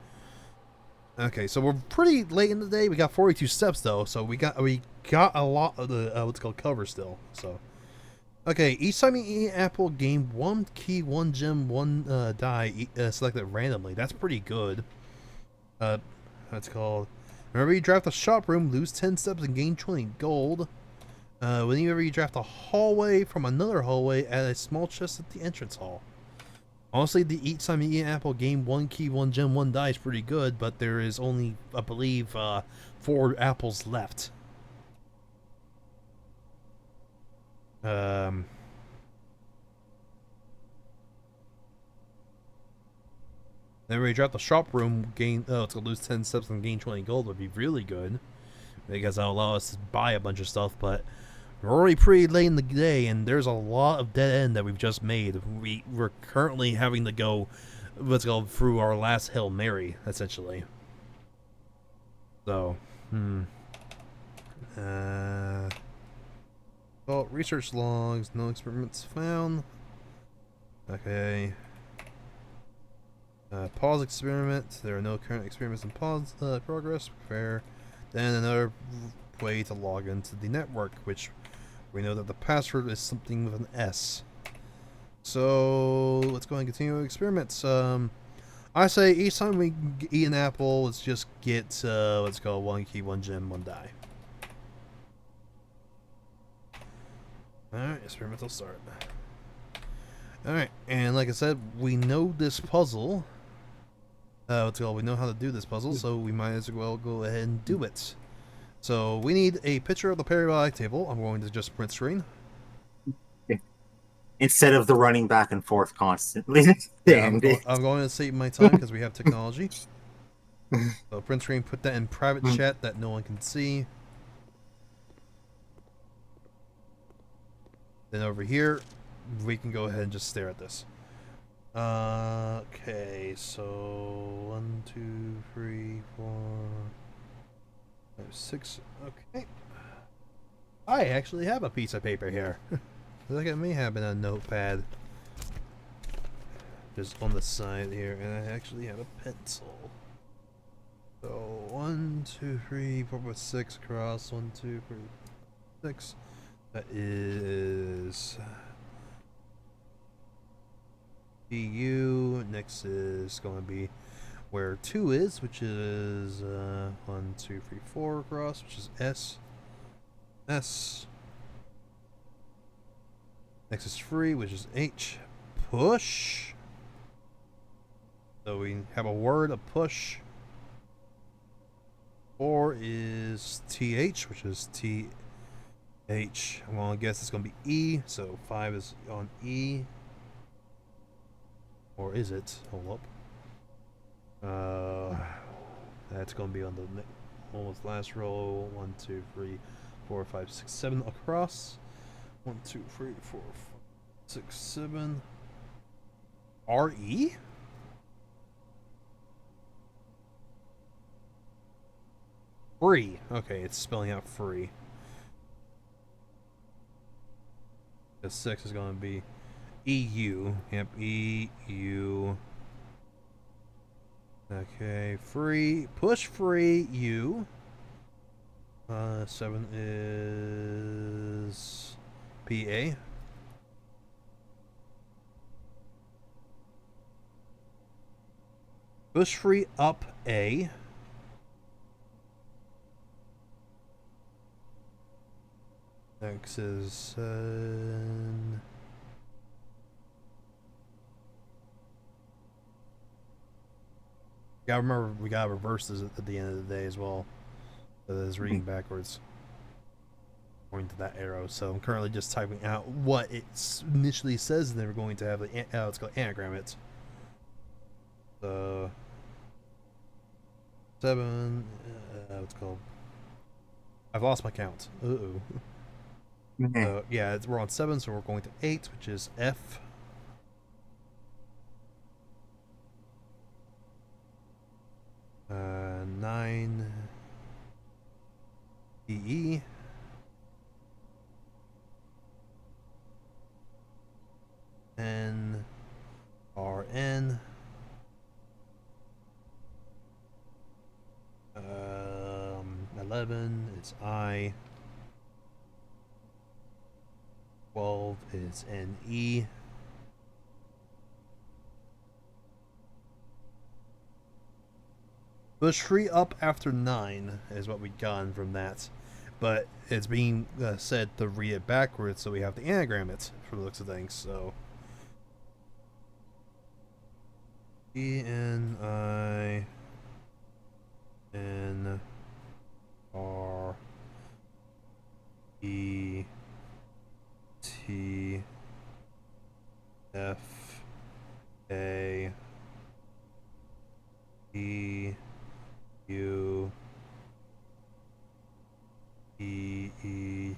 Okay, so we're pretty late in the day. We got 42 steps though, so we got a lot of the what's called cover still. So, okay, each time you eat an apple, gain 1 key, 1 gem, 1 die selected randomly. That's pretty good. That's called. Whenever you draft a shop room, lose 10 steps and gain 20 gold. Whenever you draft a hallway from another hallway, add a small chest at the entrance hall. Honestly, each time you eat an apple, gain 1 key, 1 gem, 1 die is pretty good, but there is only, I believe, 4 apples left. Whenever you draft the shop room, it's gonna lose 10 steps and gain 20 gold would be really good, because that'll allow us to buy a bunch of stuff, but we're already pretty late in the day, and there's a lot of dead end that we've just made. We're currently having to go, let's go through our last Hail Mary, essentially. So, well, research logs, no experiments found. Okay. Pause experiment. There are no current experiments in progress. Fair. Then another way to log into the network, which we know that the password is something with an S. So let's go and continue experiments. I say each time we eat an apple, let's just get let's go 1 key, 1 gem, 1 die. Alright, experimental start. Alright, and like I said, we know this puzzle. We know how to do this puzzle, so we might as well go ahead and do it. So we need a picture of the periodic table. I'm going to just print screen. Instead of the running back and forth constantly. Yeah, I'm going to save my time because we have technology. So print screen, put that in private chat that no one can see. Then over here, we can go ahead and just stare at this. Okay, so 1, 2, 3, 4, 5, 6. Okay, I actually have a piece of paper here. Look at me having a notepad just on the side here, and I actually have a pencil. So 1, 2, 3, 4, 5, 6 across. 1, 2, 3, 6. That is EU. Next is going to be where 2 is, which is 1, 2, 3, 4 across, which is S. S. Next is 3, which is H. Push. So we have a word, a push. 4 is TH, which is TH. Well, I guess it's going to be E, so 5 is on E. Or is it? Hold up. That's going to be on the almost last row. 1, 2, 3, 4, 5, 6, 7 across. 1, 2, 3, 4, 5, 6, 7. RE? Free. Okay, it's spelling out free. The 6 is going to be EU. Yep, EU. Okay, free. Push free U. 7 is PA. Push free up A. Next is gotta remember we gotta reverse this at the end of the day as well. So that is reading backwards. According to that arrow. So I'm currently just typing out what it initially says, and then we're going to have the it's called anagram it. So 7 what's it called? I've lost my count. Uh-oh. So yeah, we're on 7, so we're going to 8, which is F. Uh, 9 EE. N RN. 11 is I. 12 is NE. Push free up after 9 is what we gotten from that. But it's being said to read it backwards, so we have to anagram it for the looks of things. So ENI N R E T F A E U E E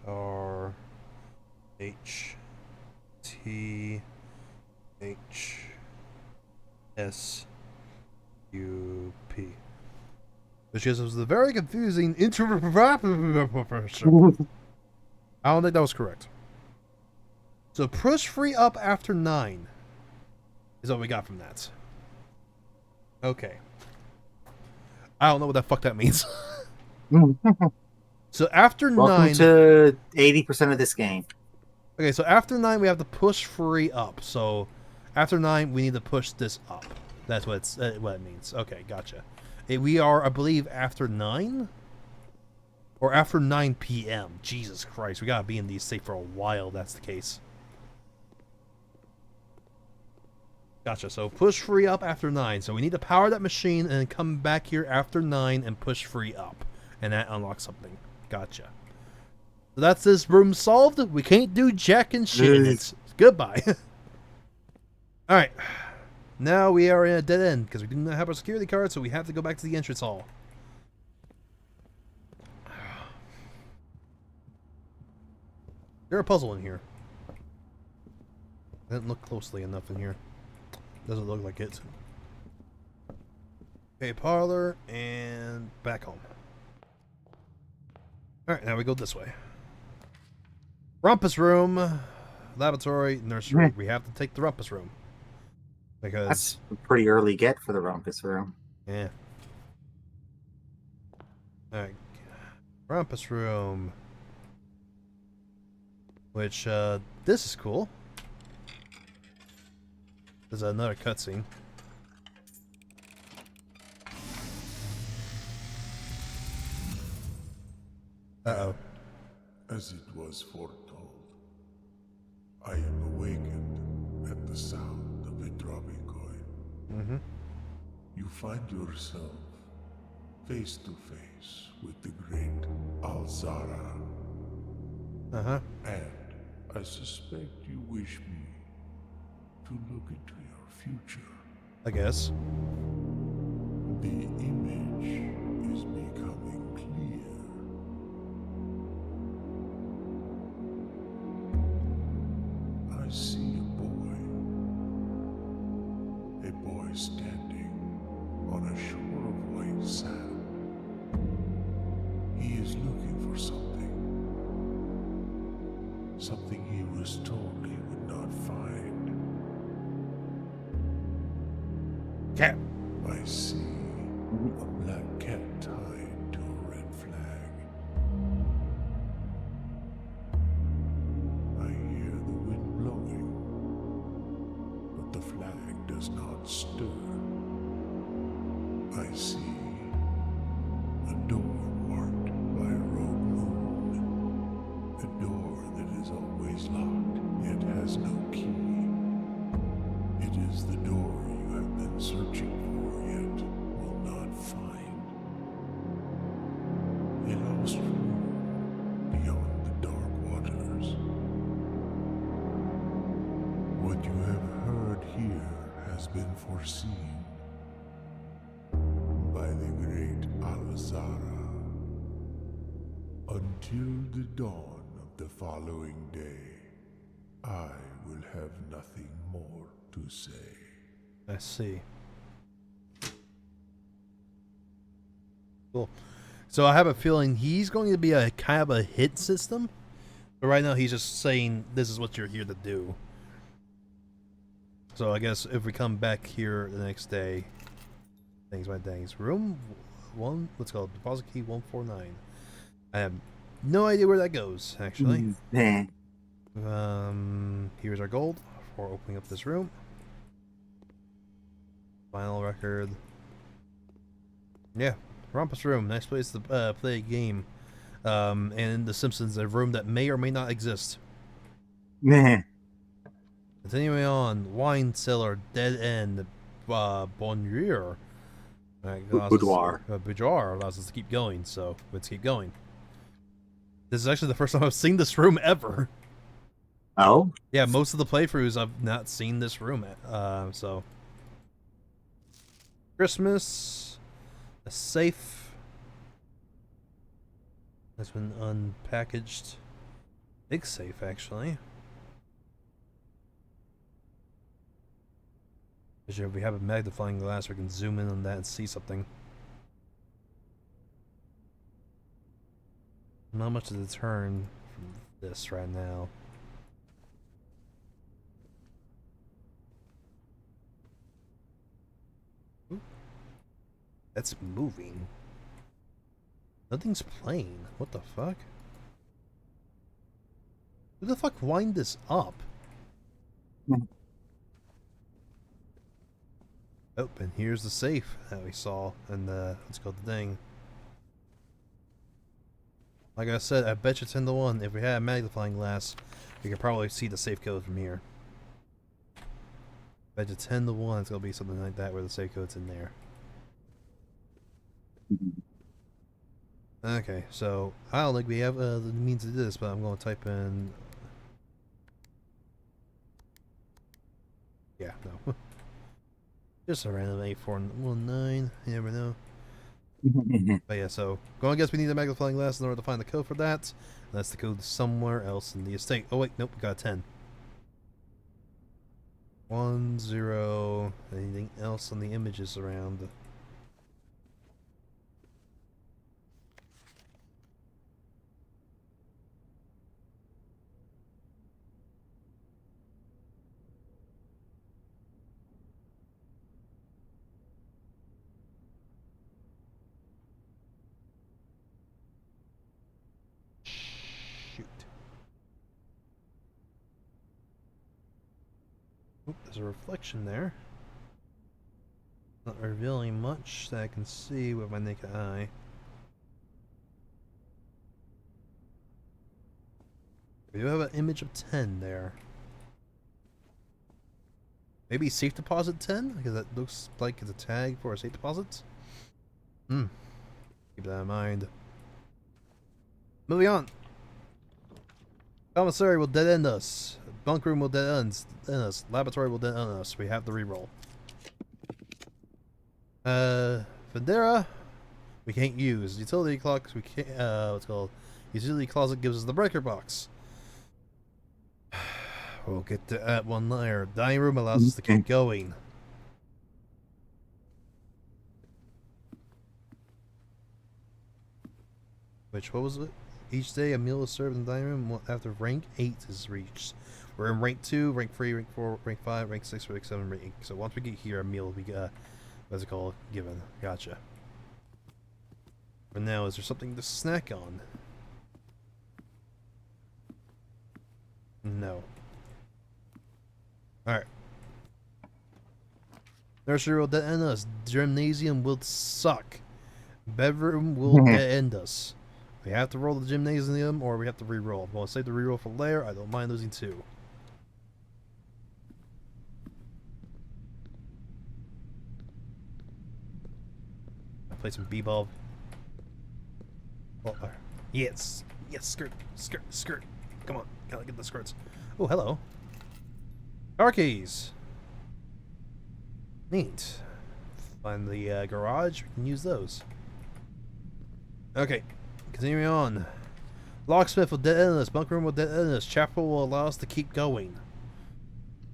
R H T H S U P. Which is the very confusing intro. I don't think that was correct. So push free up after 9 is what we got from that. Okay. I don't know what the fuck that means. So after Welcome 9 to 80% of this game. Okay, so after 9 we have to push free up. So after 9 we need to push this up. That's what it means. Okay, gotcha. We are, I believe, after 9? Or after 9 p.m. Jesus Christ, we gotta be in these safe for a while if that's the case. Gotcha, so push free up after 9. So we need to power that machine and then come back here after 9 and push free up. And that unlocks something. Gotcha. So that's this room solved. We can't do jack and shit in it. Goodbye. Alright. Now we are in a dead end because we do not have our security card, so we have to go back to the entrance hall. There's a puzzle in here. I didn't look closely enough in here. Doesn't look like it. Okay, parlor and back home. Alright, now we go this way. Rumpus room, laboratory, nursery. We have to take the rumpus room. Because That's a pretty early get for the rumpus room. yeah. Alright. Rumpus Room. Which, this is cool. There's another cutscene. Uh-oh. As it was foretold, I am awakened at the sound of a dropping coin. Mm-hmm. You find yourself face to face with the great Alzara, Uh-huh. and I suspect you wish me to look into your future. I guess. The image is becoming clear. I see a boy standing on a shore of white sand. He is looking for something he was told he would not find. Cat. I see a black cat tied to a red flag. I hear the wind blowing, but the flag does not stir. I see a door marked by a rogue moon. A door that is always locked, yet has no key. It is the door you have been searching for, yet will not find. A lost room beyond the dark waters. What you have heard here has been foreseen by the great Alzara. Until the dawn of the following day, I will have nothing more to say. I see. Cool. So I have a feeling he's going to be a kind of a hit system. But right now he's just saying this is what you're here to do. So I guess if we come back here the next day, things by things. Room 1, let's go. Deposit key 149. I have no idea where that goes, actually. Here's our gold for opening up this room. Final record. Yeah, Rumpus Room. Nice place to play a game. And The Simpsons, a room that may or may not exist. Continuing on, Wine Cellar, Dead End, Bonjour. Boudoir. Boudoir allows us to keep going, so let's keep going. This is actually the first time I've seen this room ever. Oh? Yeah, most of the playthroughs I've not seen this room so. Christmas, a safe has been unpackaged. Big safe, actually. If we have a magnifying glass, we can zoom in on that and see something. Not much to deter from this right now. Ooh. That's moving. Nothing's playing. What the fuck? Who the fuck wind this up? Oh, and here's the safe that we saw, and let's go the thing. Like I said, I bet you 10 to 1, if we had a magnifying glass, we could probably see the safe code from here. Bet you 10 to 1 it's gonna be something like that where the safe code's in there. Okay, so I don't think we have the means to do this, but I'm gonna type in. Yeah, no. Just a random 8419, you never know. But yeah, so going to guess we need a magnifying glass in order to find the code for that. That's the code somewhere else in the estate. Oh wait, nope, we got a 10. 1, 0. Anything else on the images around? Oop, there's a reflection there. Not revealing much that I can see with my naked eye. We do have an image of 10 there. Maybe safe deposit 10? Because that looks like it's a tag for a safe deposit. Keep that in mind. Moving on. Commissary will dead end us. Bunk room will dead end us. Laboratory will dead end us. We have to reroll. Fendera, we can't use. Utility clocks, we can't. What's it called? Utility closet gives us the breaker box. We'll get to that one later. Dining room allows us to keep going. Which, what was it? Each day a meal is served in the dining room after rank 8 is reached. We're in rank 2, rank 3, rank 4, rank 5, rank 6, rank 7, rank 8. So once we get here, a meal will be, what's it called? Given. Gotcha. For now, is there something to snack on? No. Alright. Nursery will dead end us. Gymnasium will suck. Bedroom will dead end us. We have to roll the gymnasium or we have to re-roll. Well, save the re-roll for later. I don't mind losing 2. I'll play some b-ball. Oh, yes. Yes, skirt. Skirt. Skirt. Come on. Gotta get the skirts. Oh, hello. Car keys. Neat. Find the garage. We can use those. Okay. Continuing on. Locksmith will dead end us. Bunk room will dead end us. Chapel will allow us to keep going.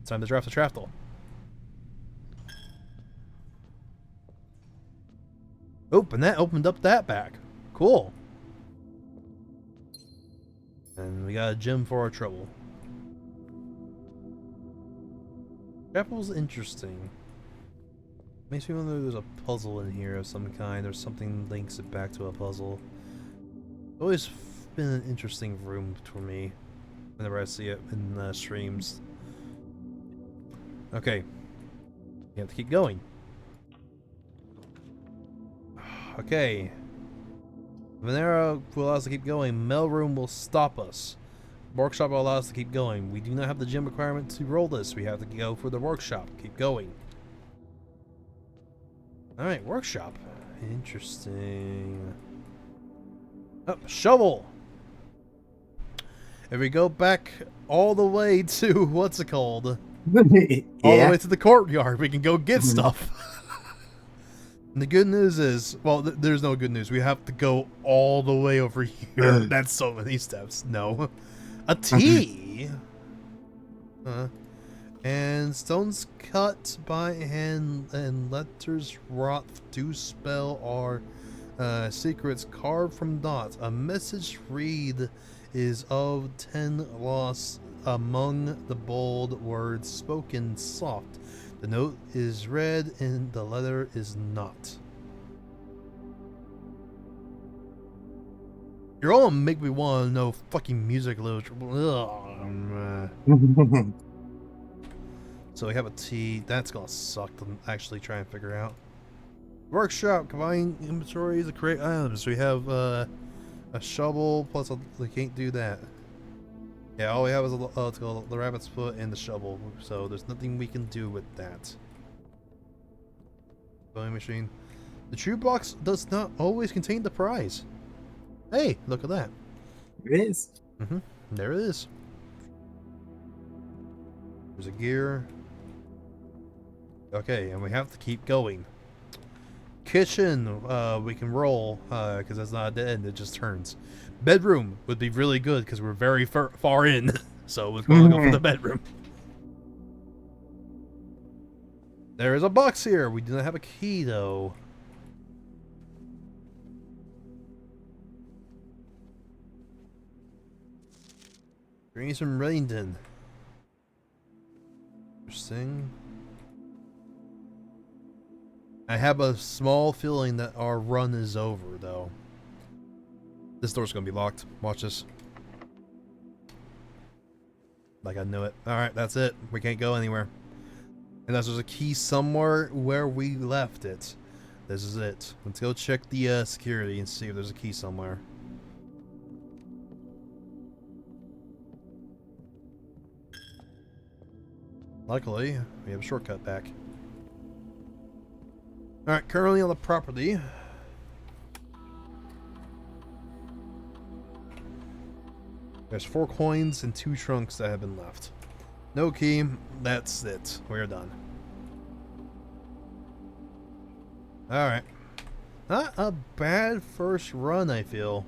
Time to draft the trapdoor. Oh, and that opened up that back. Cool. And we got a gem for our trouble. Chapel's interesting. Makes me wonder if there's a puzzle in here of some kind or something links it back to a puzzle. It's always been an interesting room for me whenever I see it in streams. Okay. You have to keep going. Okay. Venera will allow us to keep going. Mail room will stop us. Workshop will allow us to keep going. We do not have the gym requirement to roll this. We have to go for the workshop. Keep going. Alright, workshop. Interesting. Oh, shovel! If we go back all the way to, what's it called? All the way to the courtyard, we can go get stuff. And the good news is, well, there's no good news. We have to go all the way over here. That's so many steps. No. A T? And stones cut by hand and letters wrought to spell our secrets carved from dots. A message read is of 10 lost among the bold words spoken soft. The note is read and the letter is not. You're all gonna make me want to know fucking music literature. So we have a T. That's gonna suck to actually try and figure out. Workshop. Combine inventories to create items. We have a shovel plus we can't do that. Yeah, all we have is the rabbit's foot and the shovel, so there's nothing we can do with that. Bowling machine. The true box does not always contain the prize. Hey, look at that. It is. There it is. There's a gear. Okay, and we have to keep going. Kitchen, we can roll, because that's not a dead end, it just turns. Bedroom would be really good, because we're very far in, so we're going to go for the bedroom. There is a box here, we do not have a key, though. Greenies from Reddington. Interesting. I have a small feeling that our run is over, though. This door's gonna be locked. Watch this. Like I knew it. Alright, that's it. We can't go anywhere. Unless there's a key somewhere where we left it. This is it. Let's go check the security and see if there's a key somewhere. Luckily, we have a shortcut back. Alright, currently on the property. There's 4 coins and 2 trunks that have been left. No key, that's it. We're done. Alright. Not a bad first run, I feel.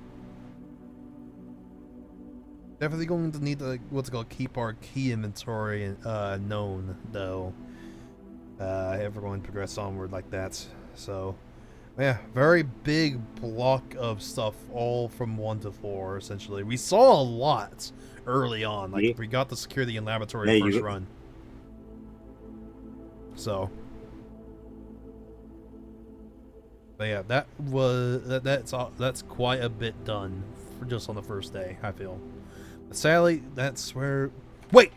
Definitely going to need to, what's it called, keep our key inventory known, though. If we're going to progress onward like that. So, yeah, very big block of stuff, all from 1 to 4, essentially. We saw a lot early on. Like, we got the security and laboratory first run. So. But yeah, that was that's quite a bit done for just on the first day, I feel. But sadly, that's where. Wait,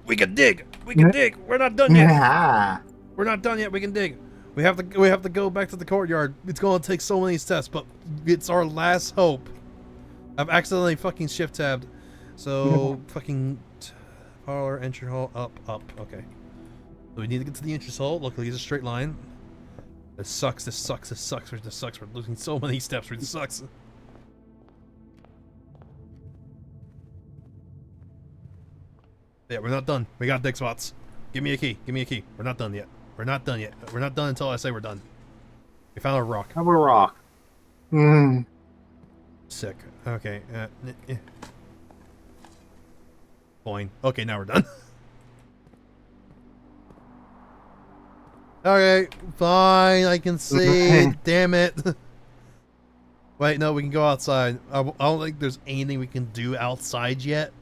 we can dig. We can dig. We're not done yet. Yeah. We're not done yet. We can dig. We have to go back to the courtyard. It's gonna take so many steps, but it's our last hope. I've accidentally fucking shift tabbed. So fucking parlor, entry hall, up. Okay. So we need to get to the entrance hall. Luckily, it's a straight line. This sucks. This sucks. We're losing so many steps. This sucks. Yeah, we're not done. We got dig spots. Give me a key. We're not done yet. We're not done until I say we're done. We found a rock. Have a rock. Sick. Okay. Coin. Okay, now we're done. Okay, fine. I can see. Damn it. Wait, no, we can go outside. I don't think there's anything we can do outside yet.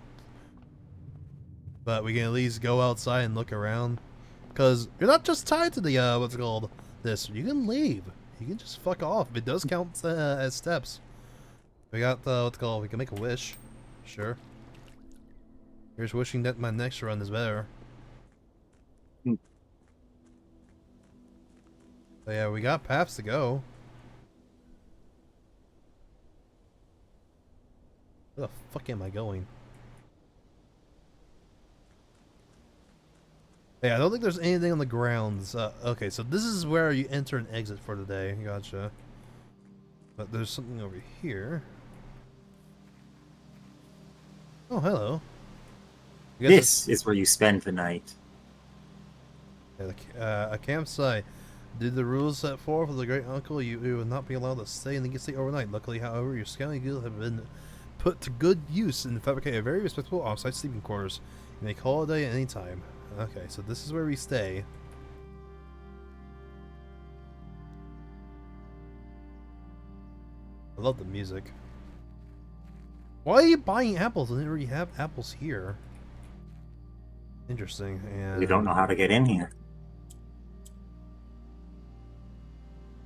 But we can at least go outside and look around. Because you're not just tied to the, what's it called? This. You can leave. You can just fuck off. It does count as steps. We got, what's it called? We can make a wish. Sure. Here's wishing that my next run is better. So yeah, we got paths to go. Where the fuck am I going? Yeah, I don't think there's anything on the grounds. Okay, so this is where you enter and exit for the day. Gotcha. But there's something over here. Oh, hello. This is where you spend the night. Yeah, a campsite. Did the rules set forth of the great uncle, you would not be allowed to stay in the city overnight. Luckily, however, your scouting skills have been put to good use and fabricate a very respectable off-site sleeping quarters. You may call it a day at any time. Okay, so this is where we stay. I love the music. Why are you buying apples? I didn't already have apples here. Interesting. And You don't know how to get in here.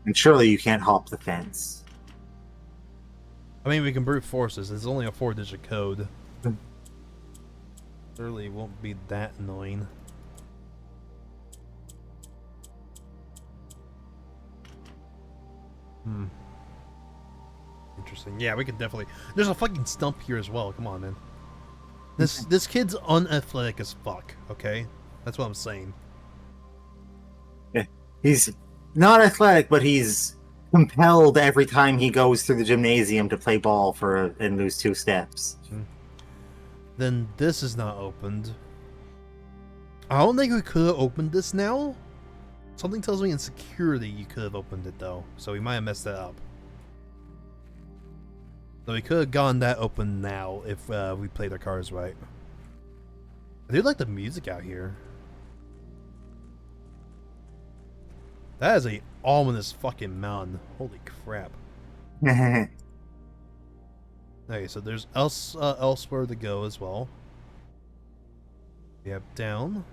And surely you can't hop the fence. I mean, we can brute forces. It's only a 4-digit code. Surely won't be that annoying. Interesting. Yeah, we can definitely. There's a fucking stump here as well. Come on, man. This kid's unathletic as fuck. Okay, that's what I'm saying. Yeah, he's not athletic, but he's compelled every time he goes through the gymnasium to play ball and lose 2 steps. Then this is not opened. I don't think we could have opened this now. Something tells me in security you could have opened it though, so we might have messed that up. So we could have gotten that open now if we played our cards right. I do like the music out here. That is a ominous fucking mountain. Holy crap. Okay, so there's elsewhere to go as well. We have down.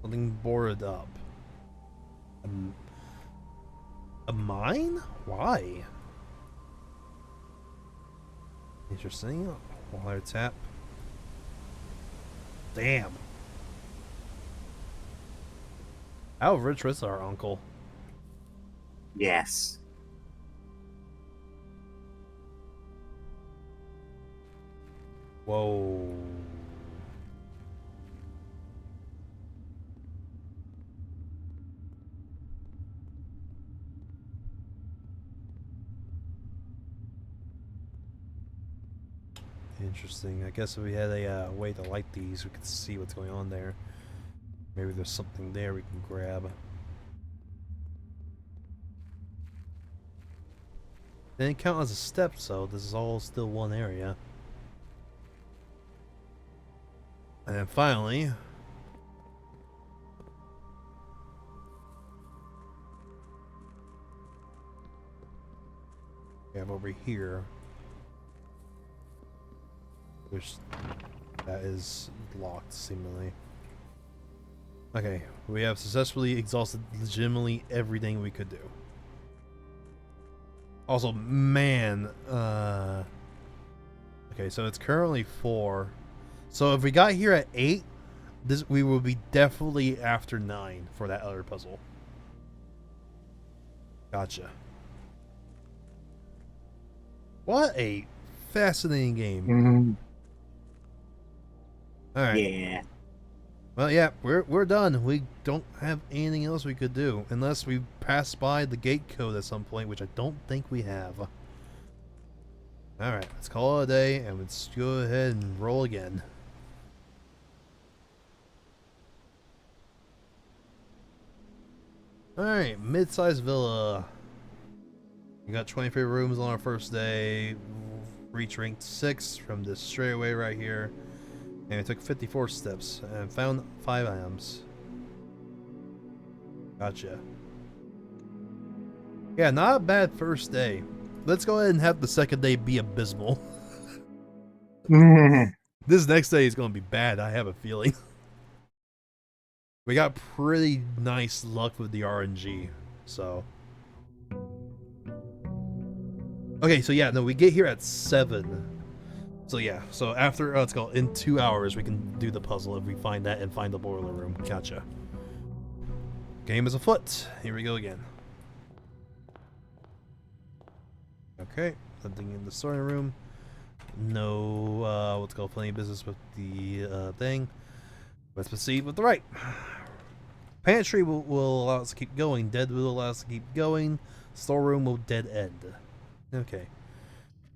Something boarded up. A mine? Why? Interesting. Water tap. Damn. How rich was our uncle? Yes. Whoa. Interesting. I guess if we had a way to light these, we could see what's going on there. Maybe there's something there we can grab. Didn't count as a step, so this is all still one area. And then finally, we have over here, which that is locked seemingly. Okay, we have successfully exhausted legitimately everything we could do. Also, man, okay, so it's currently 4. So if we got here at 8, we will be definitely after 9 for that other puzzle. Gotcha. What a fascinating game. Mm-hmm. All right. Yeah. Well, yeah, we're done. We don't have anything else we could do unless we pass by the gate code at some point, which I don't think we have. All right, let's call it a day and let's go ahead and roll again. All right, mid-sized villa. We got 23 rooms on our first day. Reach ranked 6 from this straightaway right here. And we took 54 steps and found 5 items. Gotcha. Yeah, not a bad first day. Let's go ahead and have the second day be abysmal. This next day is going to be bad, I have a feeling. We got pretty nice luck with the RNG, so. Okay, so yeah, no, we get here at 7. So yeah, so after, let's go, in 2 hours we can do the puzzle if we find that and find the boiler room. Gotcha. Game is afoot. Here we go again. Okay, nothing in the story room. No, let's go, plenty of business with the thing. Let's proceed with the right. Pantry will allow us to keep going. Dead will allow us to keep going. Storeroom will dead end. Okay.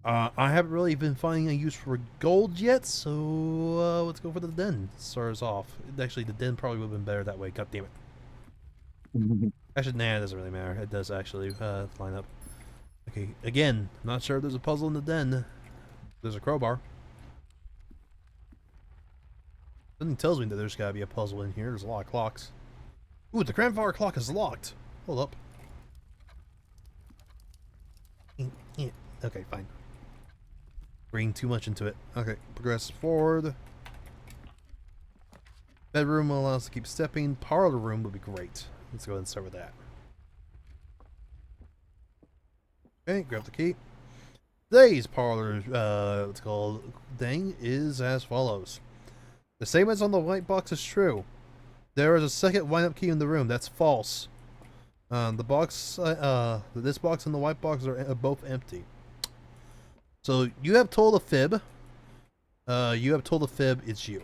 I haven't really been finding a use for gold yet, so let's go for the den. Start us off. Actually, the den probably would have been better that way. God damn it. Actually, nah, it doesn't really matter. It does actually line up. Okay, again, not sure if there's a puzzle in the den. There's a crowbar. Something tells me that there's gotta be a puzzle in here. There's a lot of clocks. Ooh, the grandfather clock is locked. Hold up. Okay, fine. Bring too much into it. Okay, progress forward. Bedroom will allow us to keep stepping. Parlor room would be great. Let's go ahead and start with that. Okay, grab the key. Today's parlor, what's called thing is as follows. The statements on the white box is true. There is a second wind-up key in the room. That's false. The box, this box and the white box are both empty. So you have told a fib. You have told a fib. It's you.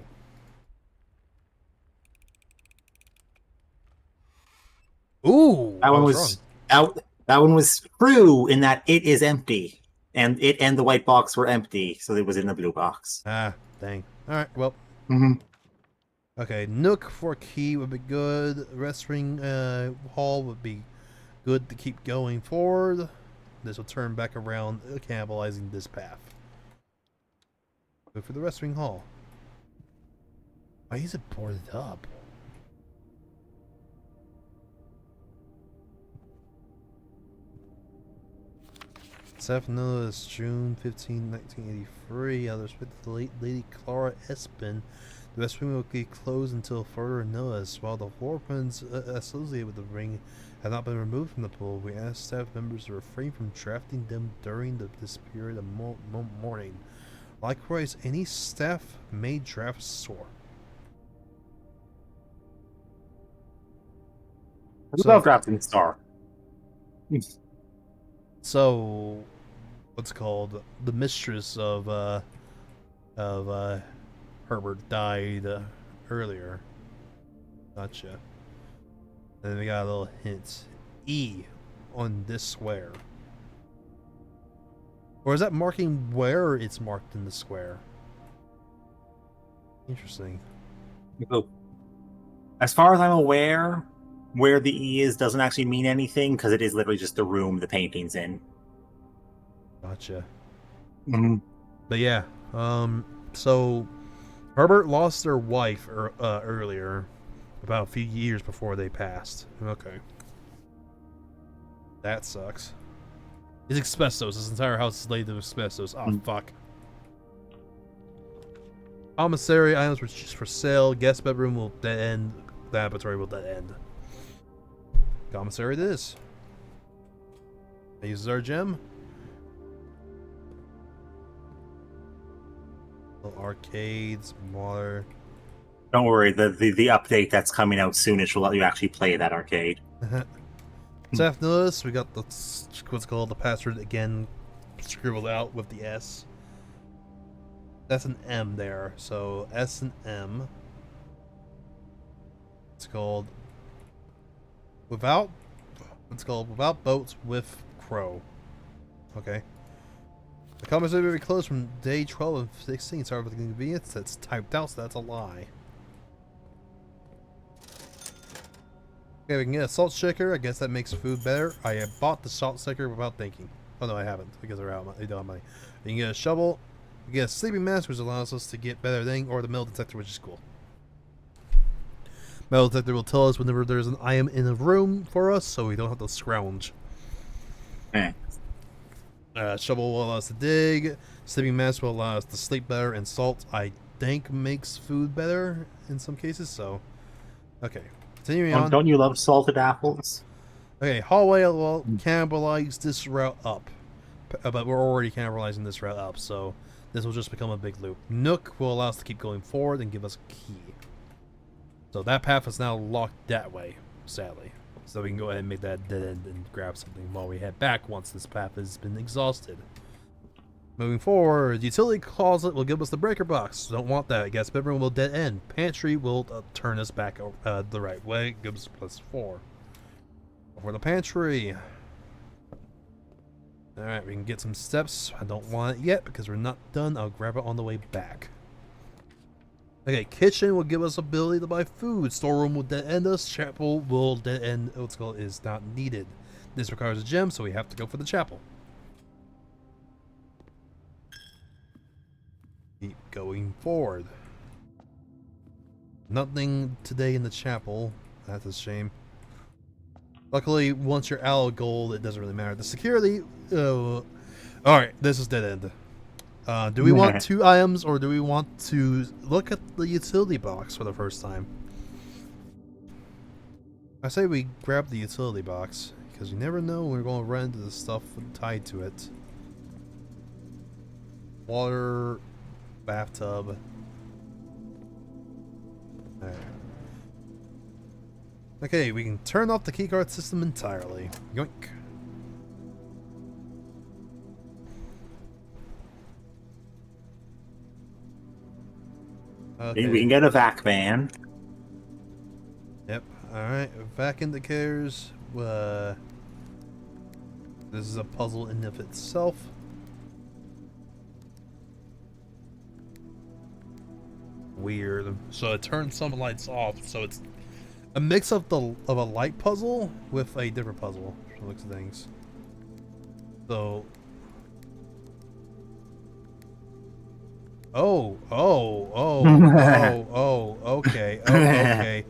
Ooh, That one was out. That one was true in that it is empty, and it and the white box were empty, so it was in the blue box. Ah, dang. All right. Well. Mm-hmm. Okay, nook for key would be good. Resting hall would be good to keep going forward. This will turn back around, cannibalizing this path. Go for the resting hall. Why is it boarded up? Seth Notice, June 15, 1983. Others with the late Lady Clara Espin. The restroom will be closed until further notice. While the floor plans associated with the ring have not been removed from the pool, we ask staff members to refrain from drafting them during this period of morning. Likewise, any staff may draft store. Without dropping the star. So, what's it called? The mistress of Herbert died earlier. Gotcha. And then we got a little hint. E on this square. Or is that marking where it's marked in the square? Interesting. As far as I'm aware, where the E is doesn't actually mean anything because it is literally just the room the painting's in. Gotcha. Mm-hmm. But yeah, so Herbert lost their wife earlier, about a few years before they passed. Okay. That sucks. It's asbestos. This entire house is laid with asbestos. Oh, fuck. Commissary items were just for sale. Guest bedroom will dead end. The laboratory will dead end. Commissary it is. Uses our gem. Little arcades, water. Don't worry, the update that's coming out soonish will let you actually play that arcade. Staff notice, we got the what's called the password again scribbled out with the S. That's an M there, so S and M. It's called without boats with crow. Okay. The comments will be closed from day 12 and 16. Sorry for the inconvenience. That's typed out, so that's a lie. Okay, we can get a salt shaker. I guess that makes food better. I have bought the salt shaker without thinking. Oh no, I haven't because they're out. They don't have money. You can get a shovel. You get a sleeping mask, which allows us to get better thing, or the metal detector, which is cool. Metal detector will tell us whenever there's an item in a room for us, so we don't have to scrounge. Shovel will allow us to dig. Sleeping mask will allow us to sleep better, and salt, I think, makes food better in some cases. So, okay. Continuing on. Don't you love salted apples? Okay, hallway will cannibalize this route up. But we're already cannibalizing this route up, so this will just become a big loop. Nook will allow us to keep going forward and give us a key. So that path is now locked that way, sadly. So we can go ahead and make that dead end and grab something while we head back once this path has been exhausted. Moving forward, utility closet will give us the breaker box. Don't want that. Guest bedroom will dead end. Pantry will turn us back the right way. Gives us +4. For the pantry. Alright, we can get some steps. I don't want it yet because we're not done. I'll grab it on the way back. Okay, kitchen will give us ability to buy food. Storeroom will dead end us. Chapel will dead end. What's called is not needed. This requires a gem, so we have to go for the chapel. Keep going forward. Nothing today in the chapel. That's a shame. Luckily, once you're out of gold, it doesn't really matter. The security... Alright, this is dead end. Do we want 2 items, or do we want to look at the utility box for the first time? I say we grab the utility box, because you never know when we're going to run into the stuff tied to it. Water... bathtub. Alright. Okay, we can turn off the keycard system entirely. Yoink. Okay. We can get a vac van. Yep. Alright, vac indicators. This is a puzzle in of itself. Weird. So it turns some lights off, so it's a mix of a light puzzle with a different puzzle from the looks of things. So okay. Okay.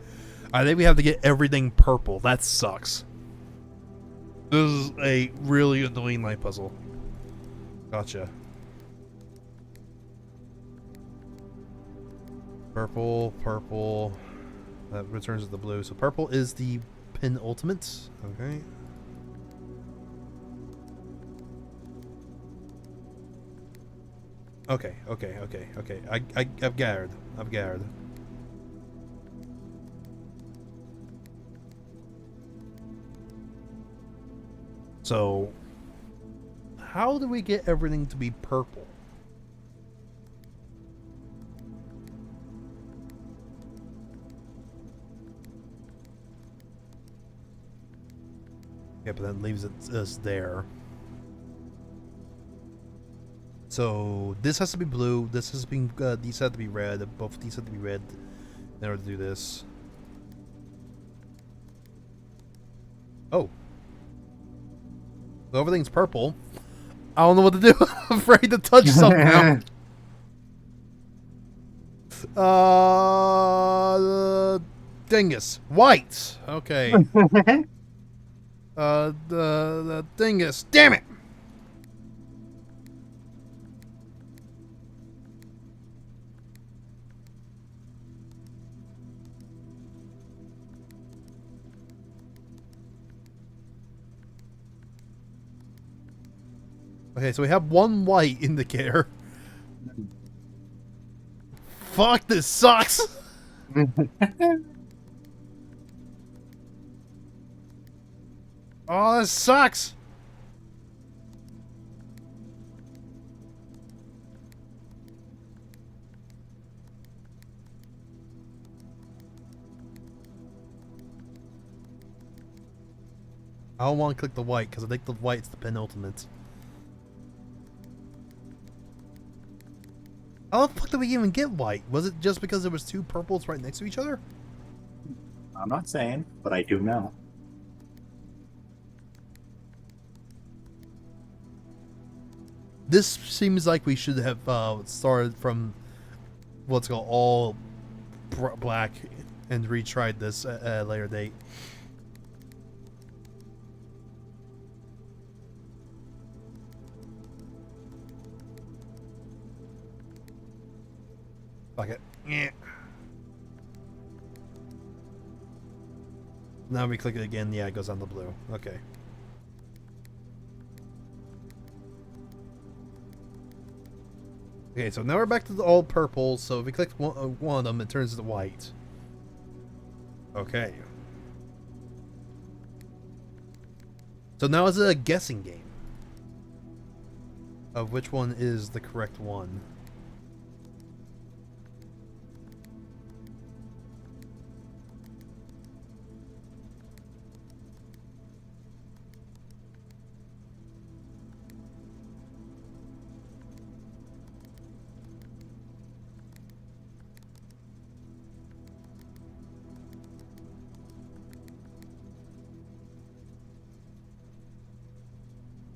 I think we have to get everything purple. That sucks. This is a really annoying light puzzle. Gotcha. Purple. That returns to the blue. So purple is the penultimate. Okay. Okay. I've gathered. So, how do we get everything to be purple? Yeah, but that leaves us there. So this has to be blue. This has been. These have to be red. Both of these have to be red in order to do this. Oh, so everything's purple. I don't know what to do. I'm afraid to touch something now. Dingus. White. Okay. The dingus. Damn it! Okay, so we have one white indicator. Fuck, this sucks! Oh, this sucks! I don't want to click the white, because I think the white's the penultimate. How the fuck did we even get white? Was it just because there was two purples right next to each other? I'm not saying, but I do know. This seems like we should have started from what's called all black and retried this at a later date. Fuck it. Yeah. Now we click it again. Yeah, it goes on the blue. Okay. Okay, so now we're back to the all purple. So if we click one of them, it turns to white. Okay. So now is it a guessing game of which one is the correct one?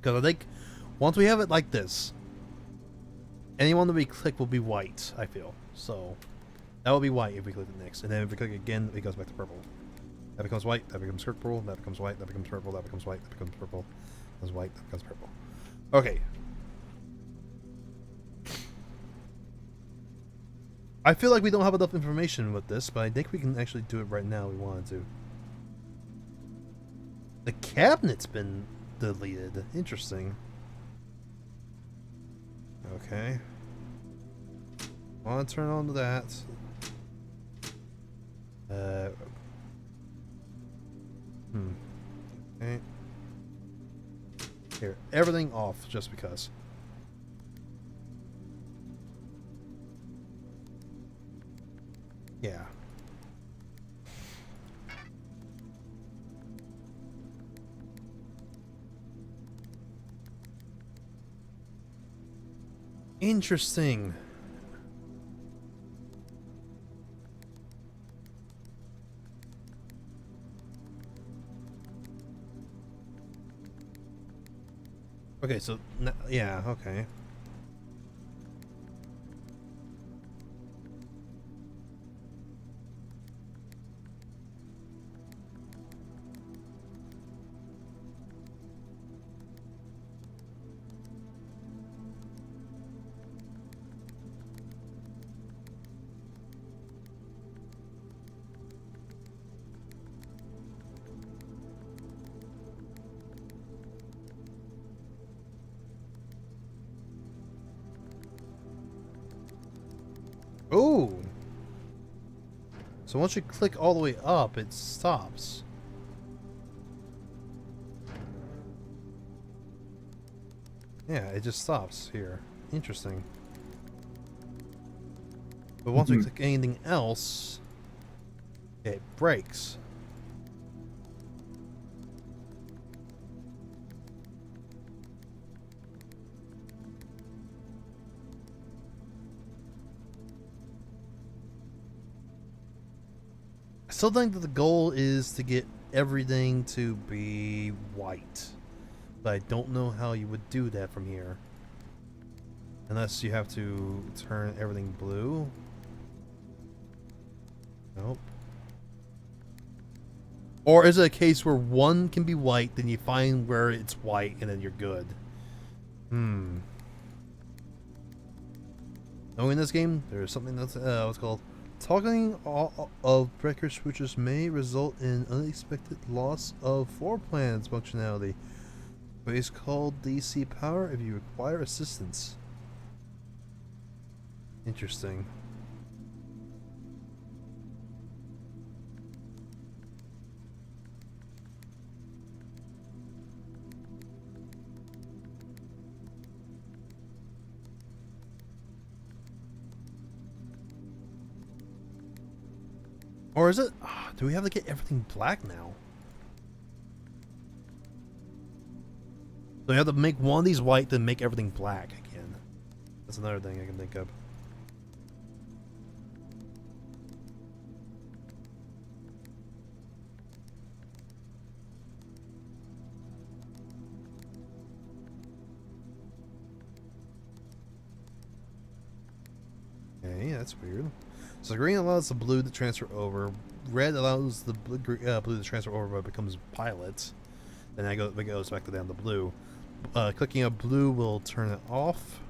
Because I think once we have it like this, anyone that we click will be white, I feel. So that will be white if we click it next. And then if we click again, it goes back to purple. That becomes white, that becomes purple, that becomes white, that becomes purple, that becomes white, that becomes purple, that becomes white, that becomes purple. Okay. I feel like we don't have enough information with this, but I think we can actually do it right now if we wanted to. The cabinet's been deleted. Interesting. Okay. Want to turn on to that. Okay. Here, everything off just because. Yeah. Interesting. Okay, so yeah, okay. Ooh. So once you click all the way up, it stops. Yeah, it just stops here. Interesting. But once we click anything else, it breaks. I still think that the goal is to get everything to be white. But I don't know how you would do that from here. Unless you have to turn everything blue. Nope. Or is it a case where one can be white, then you find where it's white, and then you're good? Knowing this game, there's something that's what's called toggling of breaker switches may result in unexpected loss of floor plans functionality. But it's called DC power if you require assistance. Interesting. Or is it? Do we have to get everything black now? So we have to make one of these white, then make everything black again. That's another thing I can think of. Okay, that's weird. So green allows the blue to transfer over. Red allows the blue to transfer over, but it becomes violet. Then it goes back to down to blue. Clicking on blue will turn it off.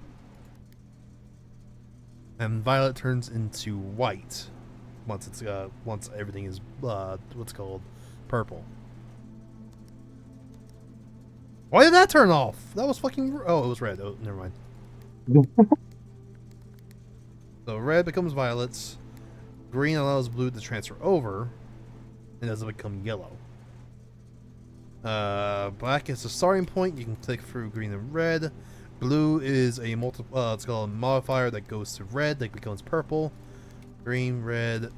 And violet turns into white once it's once everything is what's called purple. Why did that turn off? That was fucking. Oh, it was red. Oh, never mind. So red becomes violet. Green allows blue to transfer over, and doesn't become yellow. Black is the starting point. You can click through green and red. Blue is a it's called a modifier that goes to red, that becomes purple. Green, red.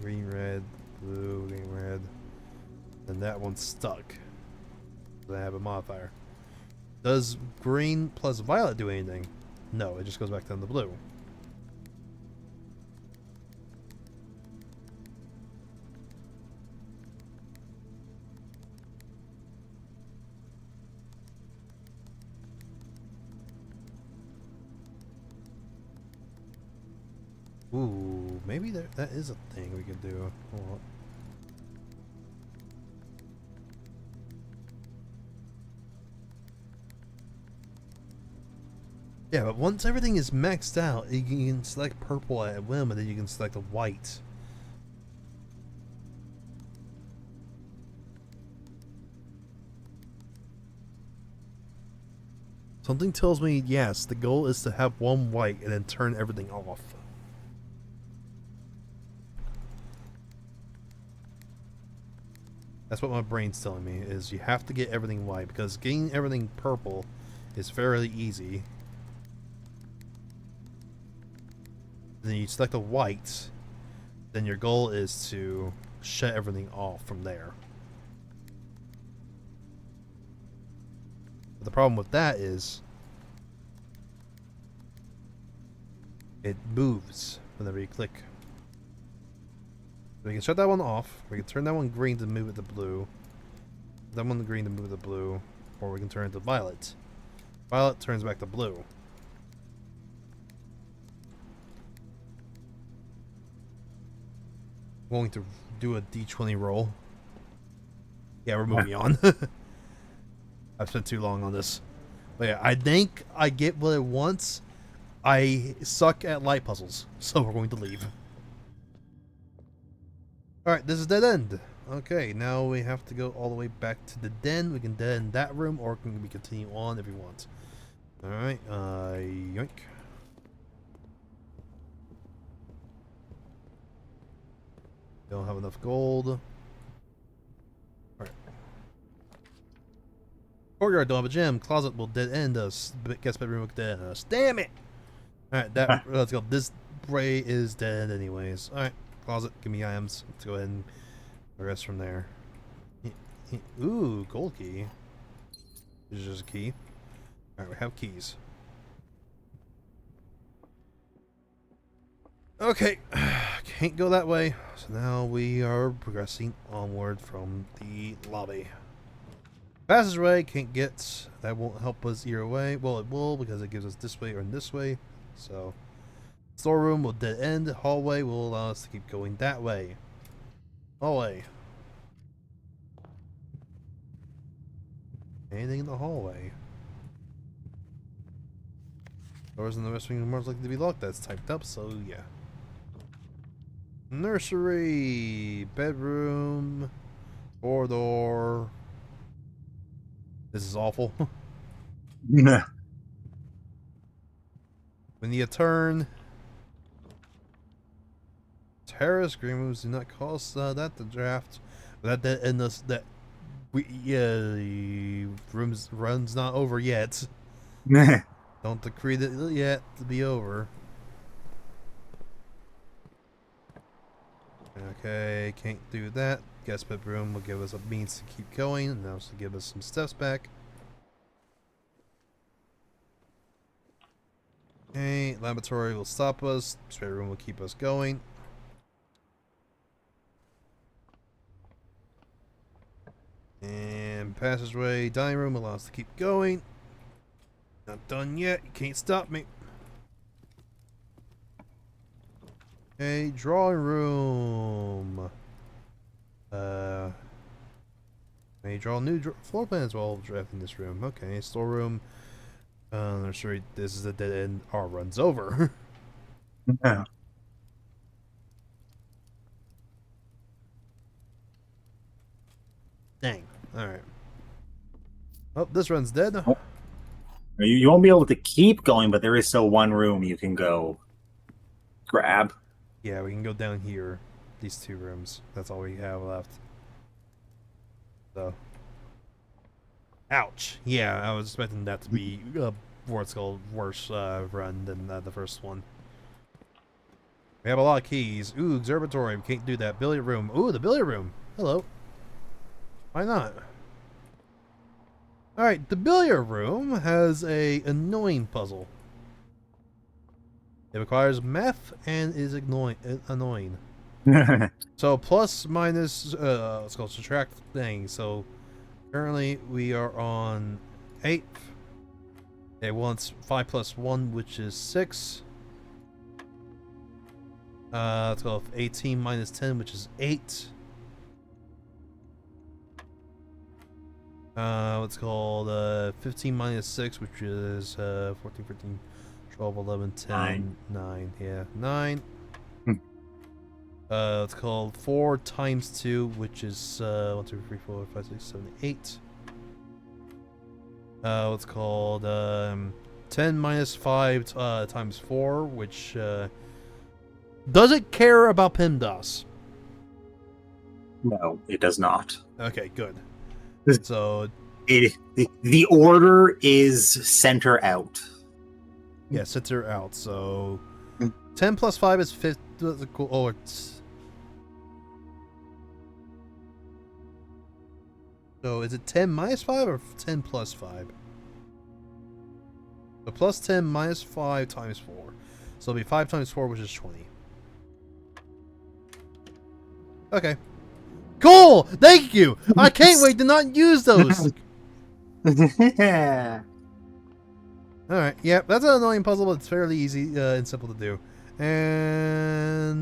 Green, red, blue, green, red. And that one's stuck. Then I have a modifier. Does green plus violet do anything? No, it just goes back down to blue. Ooh, maybe that is a thing we could do. Hold on. Yeah, but once everything is maxed out, you can select purple at whim, and then you can select a white. Something tells me, yes, the goal is to have one white and then turn everything off. That's what my brain's telling me, is you have to get everything white, because getting everything purple is fairly easy. And then you select a white, then your goal is to shut everything off from there. But the problem with that is it moves whenever you click. So we can shut that one off. We can turn that one green to move it to blue. That one green to move it to blue. Or we can turn it to violet. Violet turns back to blue. Going to do a D20 roll. Yeah, we're moving on. I've spent too long on this. But yeah, I think I get what it wants. I suck at light puzzles, so we're going to leave. Alright, this is dead end. Okay, now we have to go all the way back to the den. We can dead end that room, or we can continue on if we want. Alright, yoink. Don't have enough gold. Alright. Courtyard don't have a gym. Closet will dead end us. Guest bedroom will dead end us. Damn it! Alright, that let's go. This Bray is dead end anyways. Alright, closet, give me items. Let's go ahead and progress from there. Ooh, gold key. This is just a key. Alright, we have keys. Okay, can't go that way. So now we are progressing onward from the lobby. Passageway can't get. That won't help us either way. Well, it will because it gives us this way or this way. So, storeroom will dead end. Hallway will allow us to keep going that way. Hallway. Anything in the hallway? Doors in the restroom are more likely to be locked. That's typed up, so yeah. Nursery, bedroom, corridor. This is awful. Nah. When you turn, terrace green moves do not cost that the draft. But that in us that we the run's not over yet. Nah. Don't decree that yet to be over. Okay, can't do that. Guest bedroom will give us a means to keep going, and also give us some steps back. Okay, laboratory will stop us. Spare room will keep us going. And passageway, dining room allows us to keep going. Not done yet. You can't stop me. Okay, drawing room. May draw new floor plans while drafting this room. Okay, storeroom. Nursery. This is a dead end. Our run's over. Yeah. Dang. All right. Oh, this run's dead. Oh. You won't be able to keep going, but there is still one room you can go grab. Yeah, we can go down here. These two rooms. That's all we have left. So. Ouch. Yeah, I was expecting that to be what's called worse run than the first one. We have a lot of keys. Ooh, observatory. We can't do that. Billiard room. Ooh, the billiard room. Hello. Why not? Alright, the billiard room has a annoying puzzle. It requires math and is annoying. So plus minus let's go subtract thing. So currently we are on 8. It wants 5 plus 1, which is 6. Let's go 18 minus 10, which is 8. What's called 15 minus 6, which is 14, 15, 12, 11, 10, 9. Yeah, 9. It's called 4 times 2, which is 1, 2, 3, 4, 5, 6, 7, 8. What's called 10 minus 5 times 4, which doesn't care about PEMDAS. No, it does not. Okay, good. So the order is center out. yeah, center out. So 10 plus 5 is 50. Oh, it's so is it 10 minus 5 or 10 plus 5? So plus 10 minus 5 times 4. So it'll be 5 times 4, which is 20. Okay. Cool! Thank you! I can't wait to not use those! Yeah. Alright, yep, that's an annoying puzzle, but it's fairly easy and simple to do. And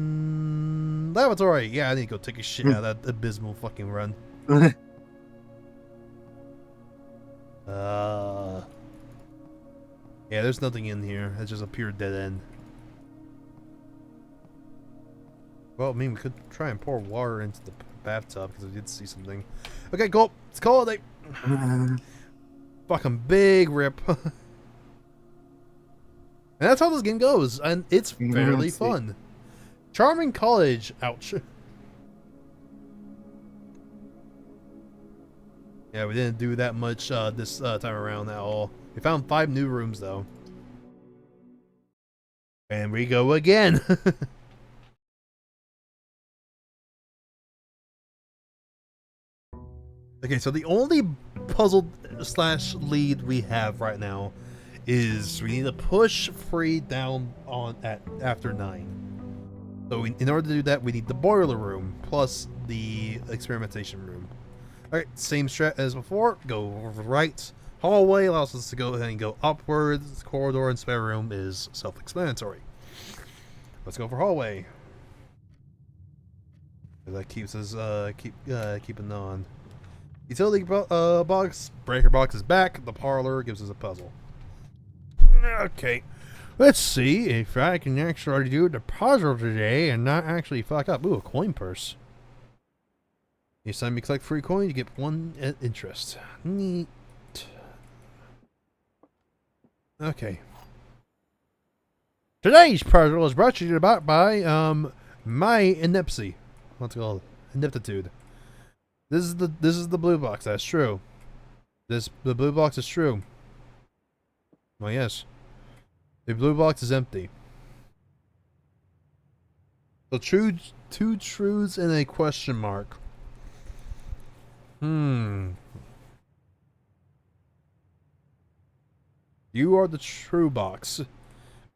laboratory. Yeah, I need to go take a shit out of that abysmal fucking run. Yeah, there's nothing in here. It's just a pure dead end. Well, I mean, we could try and pour water into the bathtub because I did see something. Okay, cool. Let's call it a fucking big rip. And that's how this game goes, and it's fairly fun. Charming college. Ouch. Yeah, we didn't do that much this time around at all. We found 5 new rooms though. And we go again. Okay, so the only puzzle slash lead we have right now is we need to push free down on at after 9. So in order to do that, we need the boiler room plus the experimentation room. Alright, same strat as before. Go right. Hallway allows us to go ahead and go upwards. Corridor and spare room is self-explanatory. Let's go for hallway. That keeps us keeping on. Utility box, breaker box is back. The parlor gives us a puzzle. Okay, let's see if I can actually do the puzzle today and not actually fuck up. Ooh, a coin purse. Each time you collect free coin, you get 1 interest. Neat. Okay. Today's puzzle is brought to you about by my ineptity. What's it called? Ineptitude. This is the blue box. That's true. The blue box is true. Well, yes. The blue box is empty. So two truths and a question mark. You are the true box.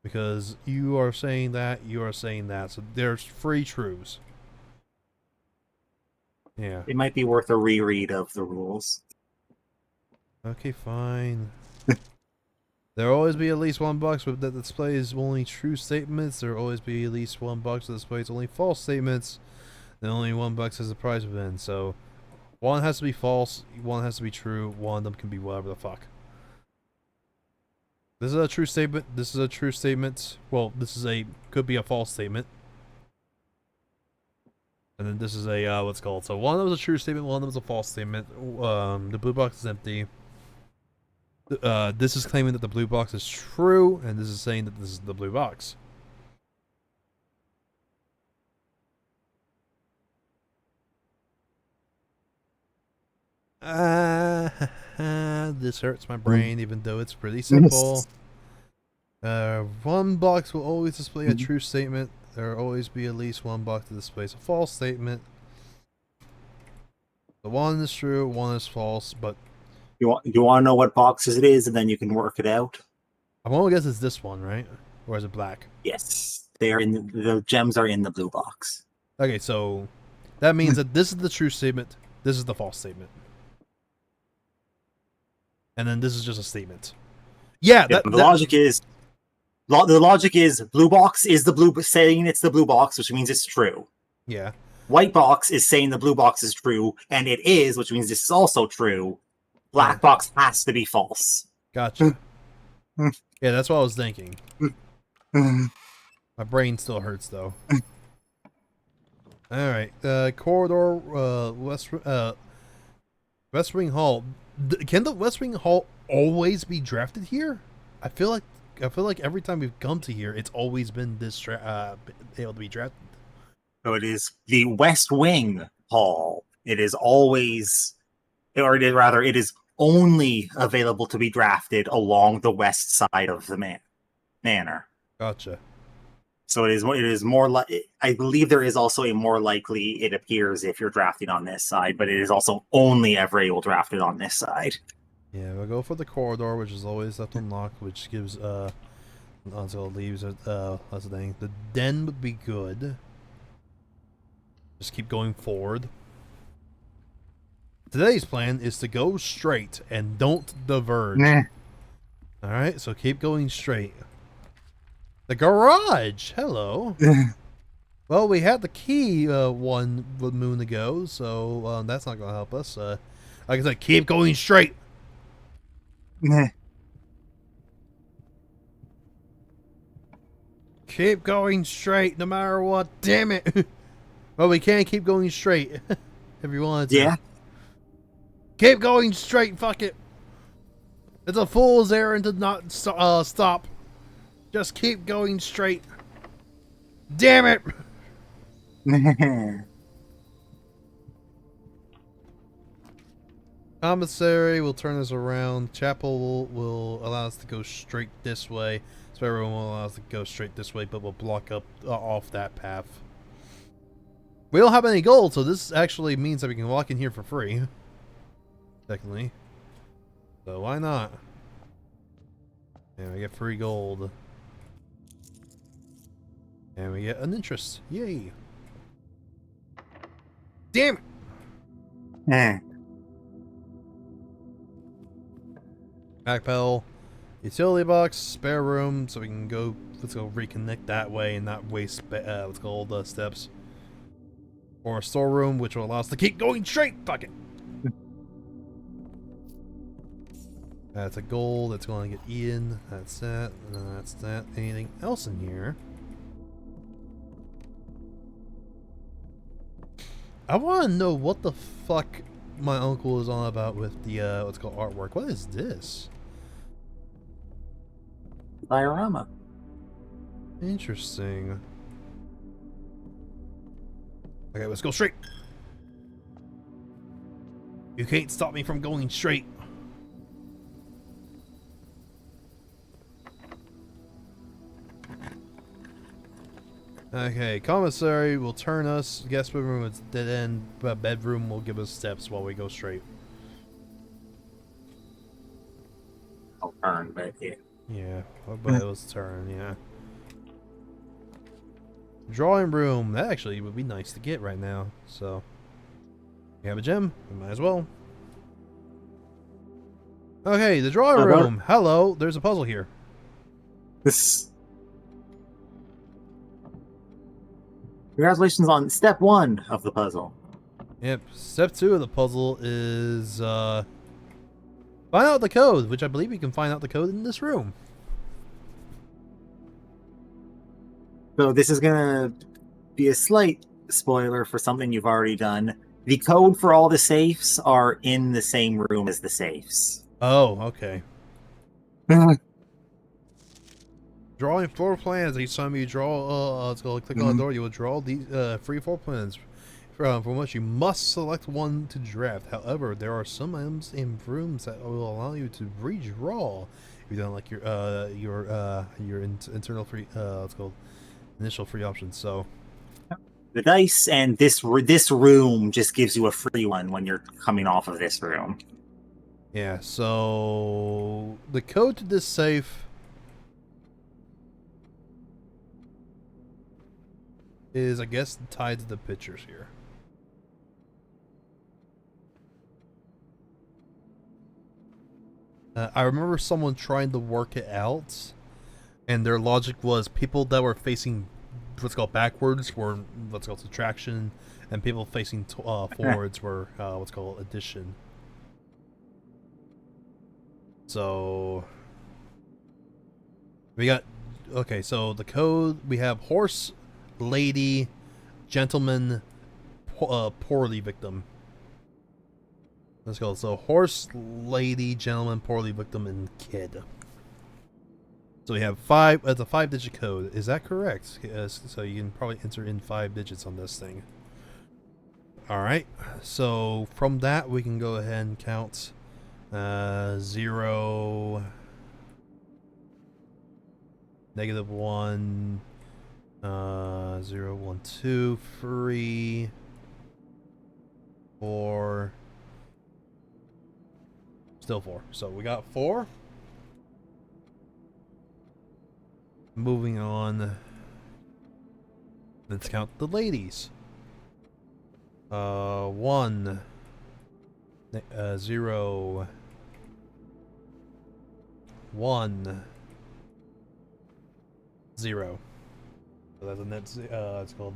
Because you are saying that, you are saying that. So there's 3 truths. Yeah. It might be worth a reread of the rules. Okay, fine. There will always be at least 1 box that displays only true statements. There will always be at least 1 box that displays only false statements. And only 1 box has a prize within. So 1 has to be false, 1 has to be true, 1 of them can be whatever the fuck. This is a true statement. This is a true statement. Well, this is could be a false statement. And then this is a what's it called. So 1 of them is a true statement, 1 of them is a false statement. The blue box is empty. This is claiming that the blue box is true, and this is saying that this is the blue box. This hurts my brain, even though it's pretty simple. 1 box will always display a true statement. There will always be at least 1 box that displays a false statement. The 1 is true, 1 is false, but You want to know what boxes it is, and then you can work it out. I'm gonna guess it's this one, right? Or is it black? Yes, they are in the gems are in the blue box. Okay, so that means that this is the true statement, this is the false statement, and then this is just a statement. Yeah, The logic is blue box is the blue saying it's the blue box, which means it's true. Yeah. White box is saying the blue box is true, and it is, which means this is also true. Black box has to be false. Gotcha. Yeah, that's what I was thinking. My brain still hurts though. All right, corridor, West Wing Hall. Can the West Wing Hall always be drafted here? I feel like every time we've come to here, it's always been this able to be drafted. So it is the West Wing Hall. It is always, or it is rather, it is only available to be drafted along the west side of the manor. Gotcha. So it is more like, I believe there is also a more likely it appears if you're drafting on this side, but it is also only ever able drafted on this side. Yeah, we'll go for the corridor, which is always left unlocked, which gives until it leaves that's the thing. The den would be good. Just keep going forward. Today's plan is to go straight and don't diverge. Nah. Alright, so keep going straight. The garage! Hello. Well, we had the key 1 moon ago, so that's not going to help us. Like I said, keep going straight! Nah. Keep going straight no matter what, damn it! Well, we can keep going straight if you wanted to. Yeah. Keep going straight, fuck it. It's a fool's errand to not stop. Just keep going straight. Damn it! Commissary will turn us around. Chapel will allow us to go straight this way. Spare room will allow us to go straight this way, but we'll block up off that path. We don't have any gold, so this actually means that we can walk in here for free. Technically. So why not? And we get free gold. And we get an interest. Yay! Damn it! Eh. Back pedal. Utility box, spare room, so we can go. Let's go reconnect that way and not waste. Let's go all the steps. Or a storeroom, which will allow us to keep going straight. Fuck it. That's a gold. That's going to get eaten. That's that. And that's that. Anything else in here? I want to know what the fuck my uncle is on about with the what's called artwork. What is this? Diorama. Interesting. Okay, let's go straight. You can't stop me from going straight. Okay, commissary will turn us. Guest bedroom is dead end, but bedroom will give us steps while we go straight. I'll turn, but yeah. Yeah, but it was turn, yeah. Drawing room, that actually would be nice to get right now, so. We have a gem, we might as well. Okay, the drawing room. Hello, there's a puzzle here. This. Congratulations on step 1 of the puzzle. Yep, step 2 of the puzzle is find out the code, which I believe you can find out the code in this room. So this is gonna be a slight spoiler for something you've already done. The code for all the safes are in the same room as the safes. Oh, okay. Drawing floor plans. Each time you draw, let's go click on the door. You will draw these free floor plans, from which you must select one to draft. However, there are some items in rooms that will allow you to redraw if you don't like your internal free. Let's go initial free options. So The dice and this room just gives you a free one when you're coming off of this room. yeah. So the code to this safe is, I guess, tied to the pictures here. I remember someone trying to work it out, and their logic was people that were facing what's called backwards were what's called subtraction, and people facing forwards were what's called addition. So we got, okay, so the code, we have horse, lady, gentleman, poorly victim. Let's go. So horse, lady, gentleman, poorly victim, and kid. So we have 5. That's a 5-digit code. Is that correct? So you can probably enter in 5 digits on this thing. All right. So from that we can go ahead and count 0, -1. 0, 1, 2, 3, 4, still 4. So we got 4. Moving on. Let's count the ladies. 1, 0, 1, 0. So that's a net. It's called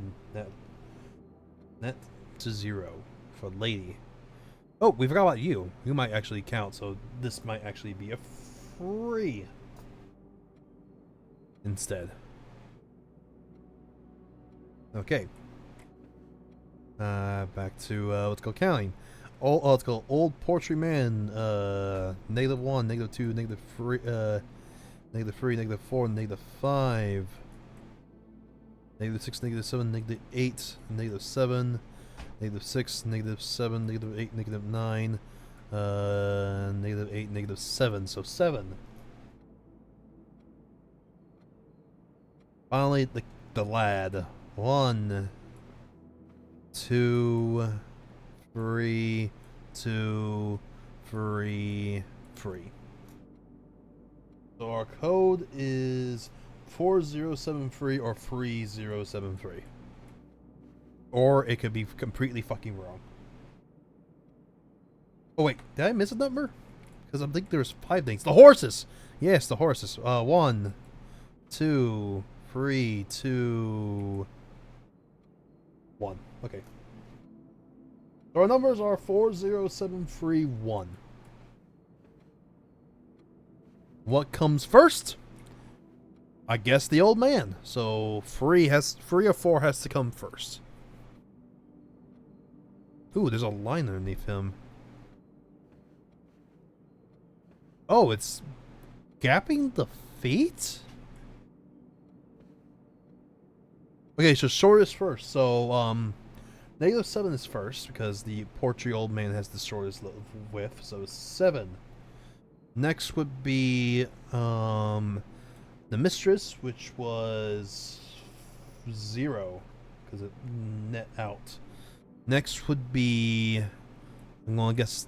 net to 0 for lady. Oh, we forgot about you. You might actually count, so this might actually be a free instead. Okay. Back to let's go counting. Let's go old poultry man. -1, -2, -3, -3, -4, -5. -6, -7, -8, -7, -6, -7, -8, -9, -8, -7, so 7. Finally, the lad. 1, 2, 3, 2, 3, 3. So our code is 4073 or 3073. Or it could be completely fucking wrong. Oh wait, did I miss a number? Because I think there's 5 things. The horses! Yes, the horses. 1, 2, 3, 2, 1. Okay. So our numbers are 40731. What comes first? I guess the old man. So 3 or 4 has to come first. Ooh, there's a line underneath him. Oh, it's gapping the feet? Okay, so shortest first. So, -7 is first because the portrait old man has the shortest width, so 7. Next would be the mistress, which was 0 because it net out. Next would be, I'm gonna guess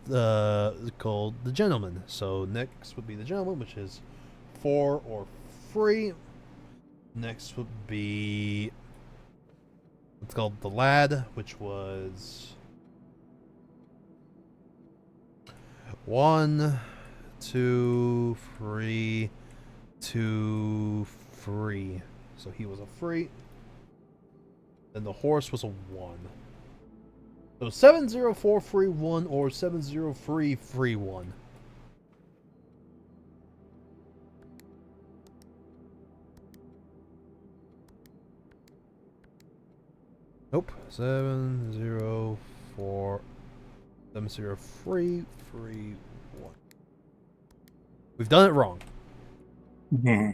called the gentleman. So next would be the gentleman, which is 4 or 3. Next would be, it's called the lad, which was 1, 2, 3, 2, 3. So he was a 3. Then the horse was a 1. So 70431 or 70331. Nope. 704 70331. We've done it wrong. Yeah.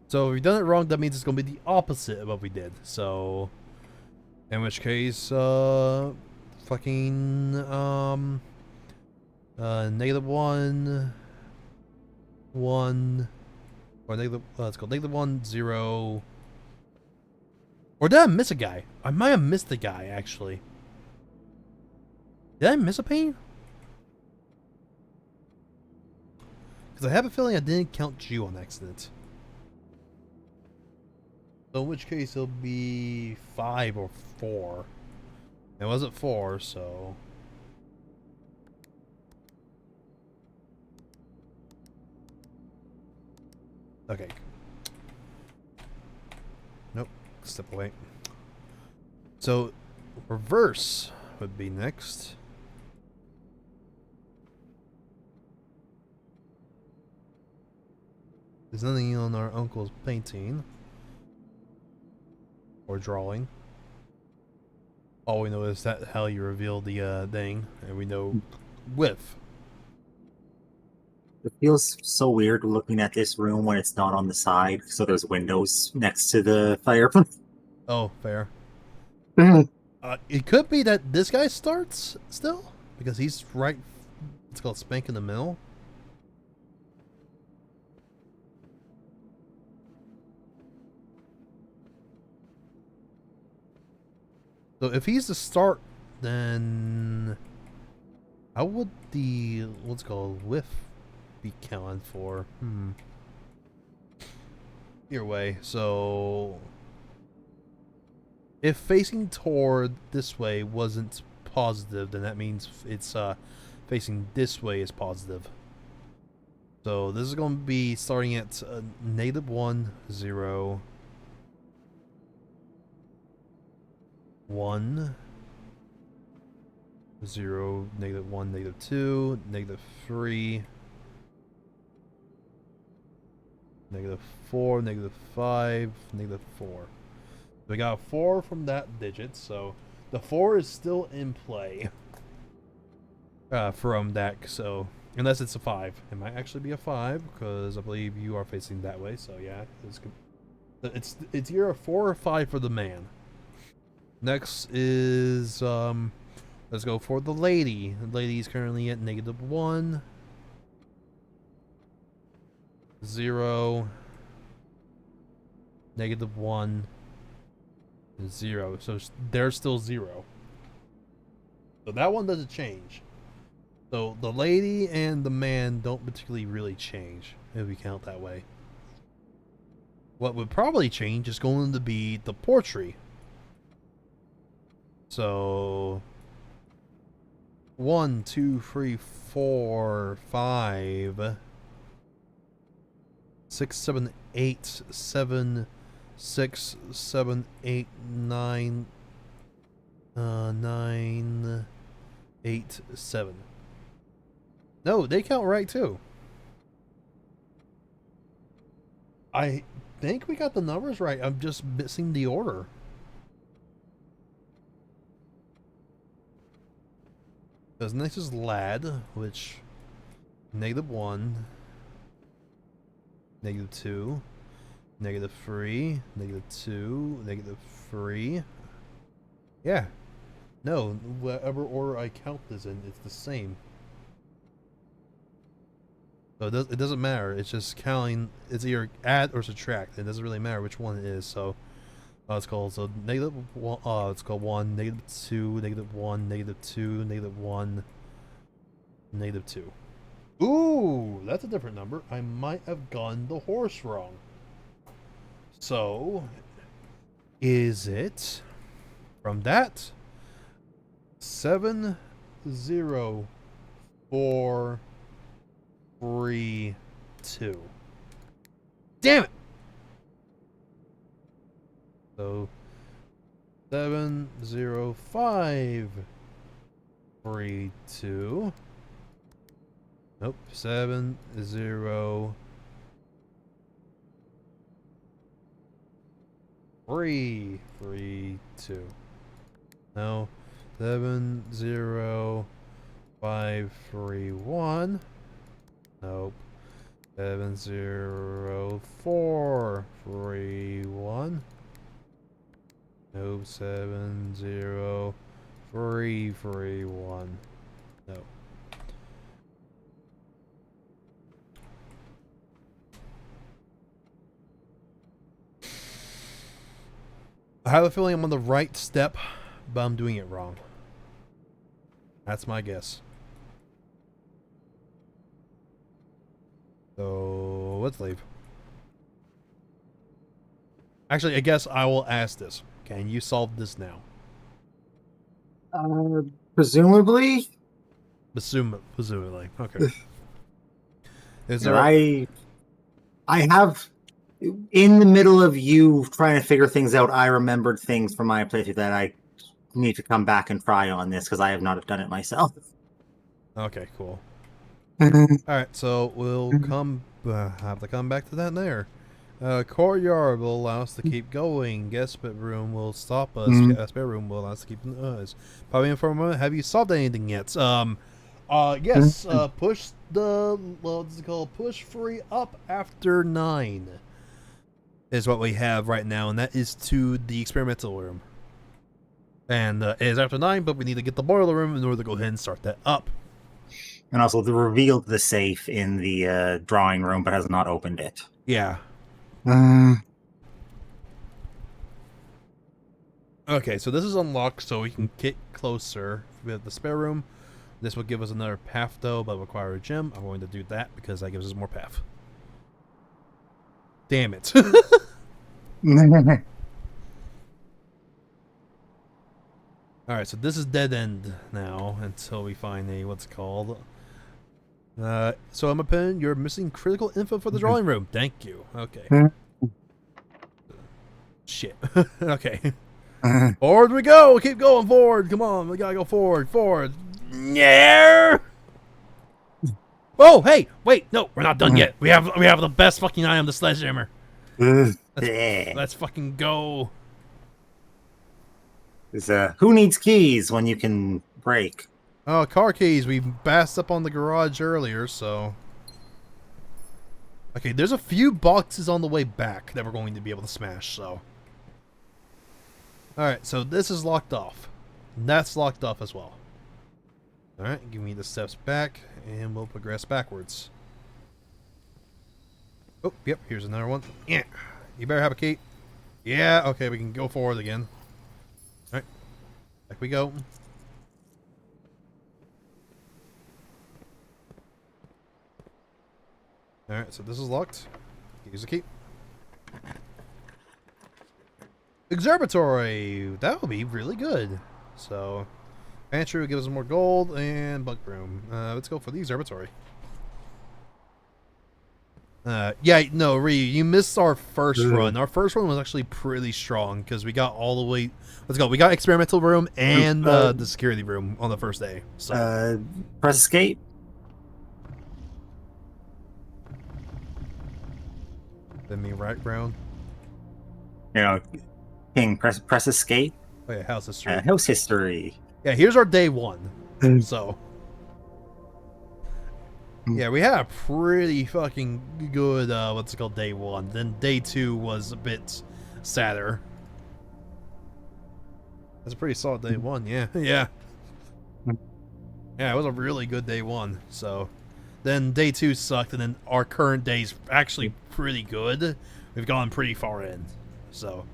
So if we've done it wrong, that means it's gonna be the opposite of what we did. So in which case, fucking -1, 1, or negative. Let's go -1, 0. Or did I miss a guy? I might have missed the guy actually. Did I miss a pain? Because I have a feeling I didn't count you on accident. So in which case it'll be 5 or 4. It wasn't 4, so... Okay. Nope. Step away. So, reverse would be next. There's nothing on our uncle's painting. Or drawing. All we know is that how you reveal the thing, and we know width. It feels so weird looking at this room when it's not on the side, so there's windows next to the fireplace. Oh, fair. It could be that this guy starts still, because he's right. It's called spank in the middle. So if he's the start, then how would the what's called width be counted for? Either way, so if facing toward this way wasn't positive, then that means it's facing this way is positive. So this is going to be starting at -1, 0, 1, 0, -1, -2, -3, -4, -5, -4. We got a 4 from that digit, so the 4 is still in play from that. So unless it's a 5, it might actually be a 5 because I believe you are facing that way. So yeah, it's either a 4 or 5 for the man. Next is Let's go for the lady. The lady's currently at -1, 0, -1, 0. So they're still 0. So that one doesn't change. So the lady and the man don't particularly really change, if we count that way. What would probably change is going to be the portrait. So 1, 2, 3, 4, 5, 6, 7, 8, 7, 6, 7, 8, 9, 9, 8, 7. No, they count right too. I think we got the numbers right. I'm just missing the order. Because next is lad, which -1, -2, -3, -2, -3. Yeah. No, whatever order I count this in, it's the same. So it doesn't matter. It's just counting. It's either add or subtract. It doesn't really matter which one it is. So it's called -1. It's called 1, -2, -1, -2, -1, -2. Ooh, that's a different number. I might have gotten the horse wrong. So is it from that 7, 0, 4, 3, 2. Damn it! So 7, 0, 5, 3, 2. Nope. 7, 0, 3, 3, 2. No. 7, 0, 5, 3, 1. Nope. 7, 0, 4, 3, 1. Nope. 7, 0, 3, 3, 1. Nope. I have a feeling I'm on the right step, but I'm doing it wrong. That's my guess. So let's leave. Actually, I guess I will ask this. Can you solve this now? Presumably. Presumably. Okay. Is there? I have, in the middle of you trying to figure things out, I remembered things from my playthrough that I need to come back and try on this because I have not done it myself. Okay, cool. Alright, so we'll have to come back to that later. Courtyard will allow us to keep going. Guest bedroom will stop us. Guest bedroom will allow us to keep us. Probably inform a moment. Have you solved anything yet? Yes. Push the what's it called? Push free up after 9 is what we have right now, and that is to the experimental room. And it is after 9, but we need to get the boiler room in order to go ahead and start that up. And also the revealed the safe in the drawing room, but has not opened it. Yeah. Okay, so this is unlocked, so we can get closer with the spare room. This will give us another path, though, but require a gem. I'm going to do that because that gives us more path. Damn it. Alright, so this is dead end now until we find a, what's it called? So I'm appending you're missing critical info for the drawing room. Thank you. Okay. Shit. Okay. Forward we go. Keep going forward. Come on. We gotta go forward. Forward. Yeah. Oh, hey. Wait. No, we're not done yet. We have the best fucking item, the sledgehammer. Let's fucking go. Who needs keys when you can break? Oh, car keys. We passed up on the garage earlier, so. Okay, there's a few boxes on the way back that we're going to be able to smash, so. Alright, so this is locked off. And that's locked off as well. Alright, give me the steps back, and we'll progress backwards. Oh, yep, here's another one. Yeah, you better have a key. Yeah, okay, we can go forward again. Alright, back we go. Alright, so this is locked. Use the key. Observatory! That would be really good. So, Pantry will give us more gold, and Bug Room. Let's go for the observatory. Yeah, no, Ryu, you missed our first run. Our first run was actually pretty strong, because we got all the way... Let's go. We got experimental room and the security room on the first day. So. Press escape. Then me right round. You know, King, press escape. Oh yeah, house history. House history. Yeah, here's our day one. So. Yeah, we had a pretty fucking good, what's it called, day one. Then day two was a bit sadder. That's a pretty solid day one, yeah. Yeah. Yeah, it was a really good day one, so. Then day two sucked, and then our current day's actually pretty good. We've gone pretty far in, so.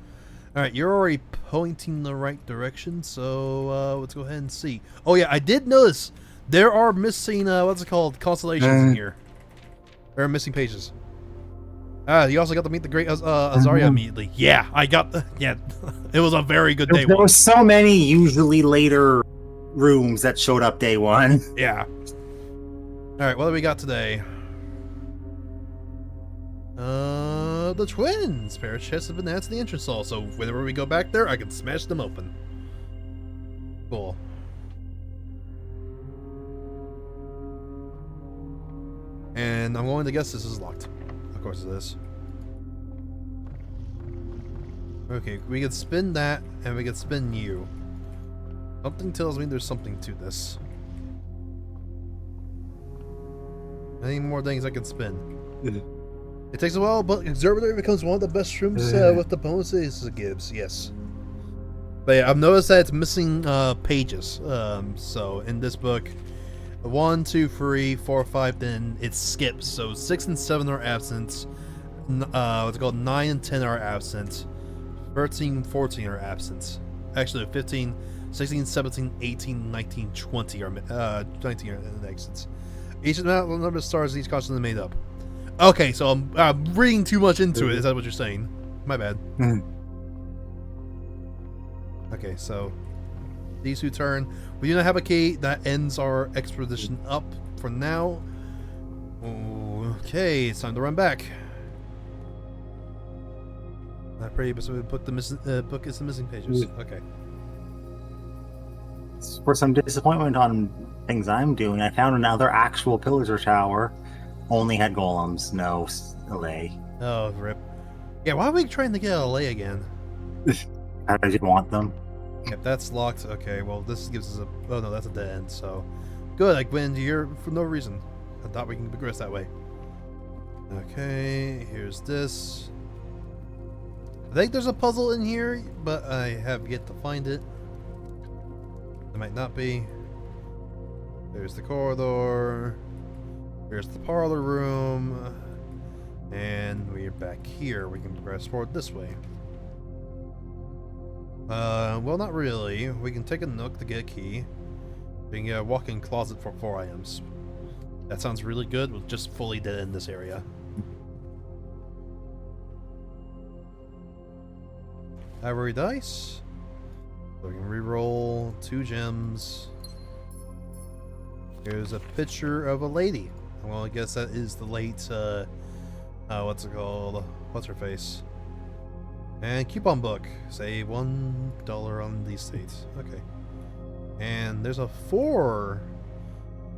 Alright, you're already pointing the right direction, so let's go ahead and see. Oh yeah, I did notice there are missing, what's it called, constellations in here. There are missing pages. You also got to meet the great Azaria immediately. Yeah, I got, yeah, it was a very good day one. There were so many usually later rooms that showed up day one. Yeah. Alright, what do we got today? The twins! Pair of chests have been added to the entrance hall, so whenever we go back there, I can smash them open. Cool. And I'm going to guess this is locked. Of course it is. Okay, we can spin that, and we can spin you. Something tells me there's something to this. Any more things I can spin? It takes a while, but Observatory becomes one of the best rooms with the bonuses it gives, yes. But yeah, I've noticed that it's missing pages. So in this book, 1, 2, 3, 4, 5, then it skips. So 6 and 7 are absent. What's it called? 9 and 10 are absent. 13, 14 are absent. Actually, 15, 16, 17, 18, 19, 20 are 19 are absent. Each amount of number of stars each constantly made up. Okay, so I'm reading too much into it. Is that what you're saying? My bad. Okay, so these two turn. We do not have a key. That ends our expedition up for now. Okay, it's time to run back. Not pretty, but so we put the missing book is the missing pages. Okay. For some disappointment on things I'm doing, I found another actual pillager tower. Only had golems, no LA. Oh, rip. Yeah, why are we trying to get LA again? I didn't want them. Yep, that's locked. Okay, well, this gives us a... Oh, no, that's a dead end, so... Good, I went into here for no reason. I thought we can progress that way. Okay, here's this. I think there's a puzzle in here, but I have yet to find it. There might not be. There's the corridor. Here's the parlor room. And we're back here. We can progress forward this way. Well, not really. We can take a nook to get a key. We can get a walk-in closet for 4 items. That sounds really good. We'll just fully dead end this area. Ivory dice. So we can reroll 2 gems. Here's a picture of a lady. Well, I guess that is the late, what's it called? What's her face? And coupon book. Save $1 on these states. Okay. And there's a 4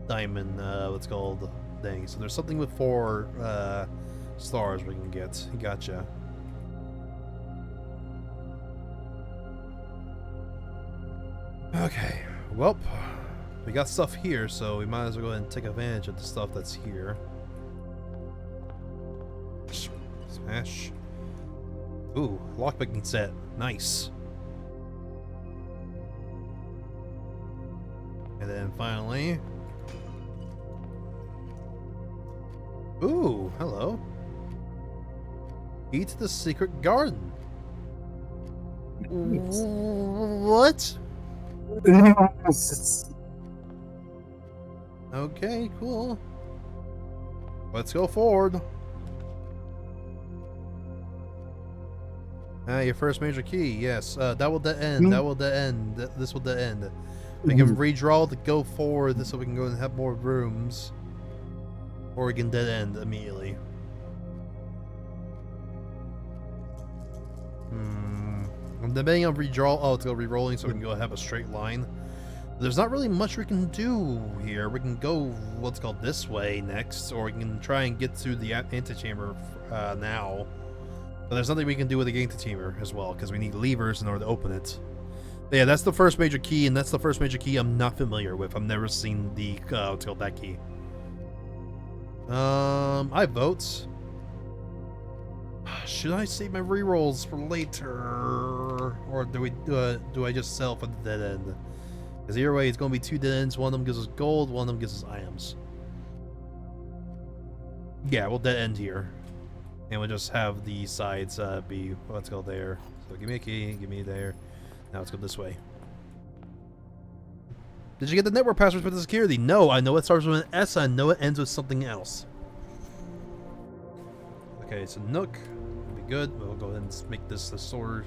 diamond, what's called, thing. So there's something with 4, stars we can get. Gotcha. Okay. Well, we got stuff here, so we might as well go ahead and take advantage of the stuff that's here. Smash. Ooh, lockpicking set. Nice. And then finally... Ooh, hello. Eat the secret garden. What? Okay, cool. Let's go forward. Your first major key, yes. That will dead end. That will dead end. This will dead end. We can redraw to go forward so we can go and have more rooms. Or we can dead end immediately. Depending on redraw, oh, it's gonna be rolling, so we can go and have a straight line. There's not really much we can do here. We can go what's called this way next, or we can try and get to the antechamber now. But there's nothing we can do with the antechamber as well, because we need levers in order to open it. But yeah, that's the first major key, and that's the first major key I'm not familiar with. I've never seen the what's called that key. I vote. Should I save my rerolls for later, or do I just sell for the dead end? Because either way, it's going to be 2 dead ends. One of them gives us gold, one of them gives us items. Yeah, we'll dead end here, and we'll just have the sides be let's go there. So give me a key, give me there. Now let's go this way. Did you get the network password for the security? No, I know it starts with an S. I know it ends with something else. Okay, so Nook. Good. We'll go ahead and make this the store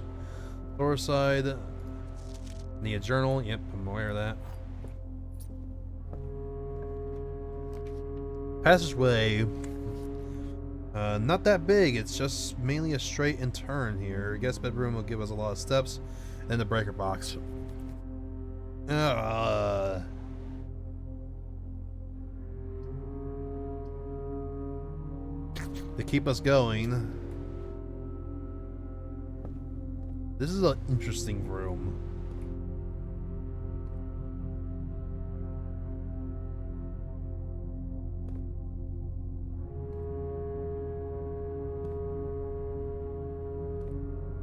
side. Need a journal. Yep, I'm aware of that. Passageway. Not that big. It's just mainly a straight and turn here. Guest bedroom will give us a lot of steps, and the breaker box. To keep us going. This is an interesting room.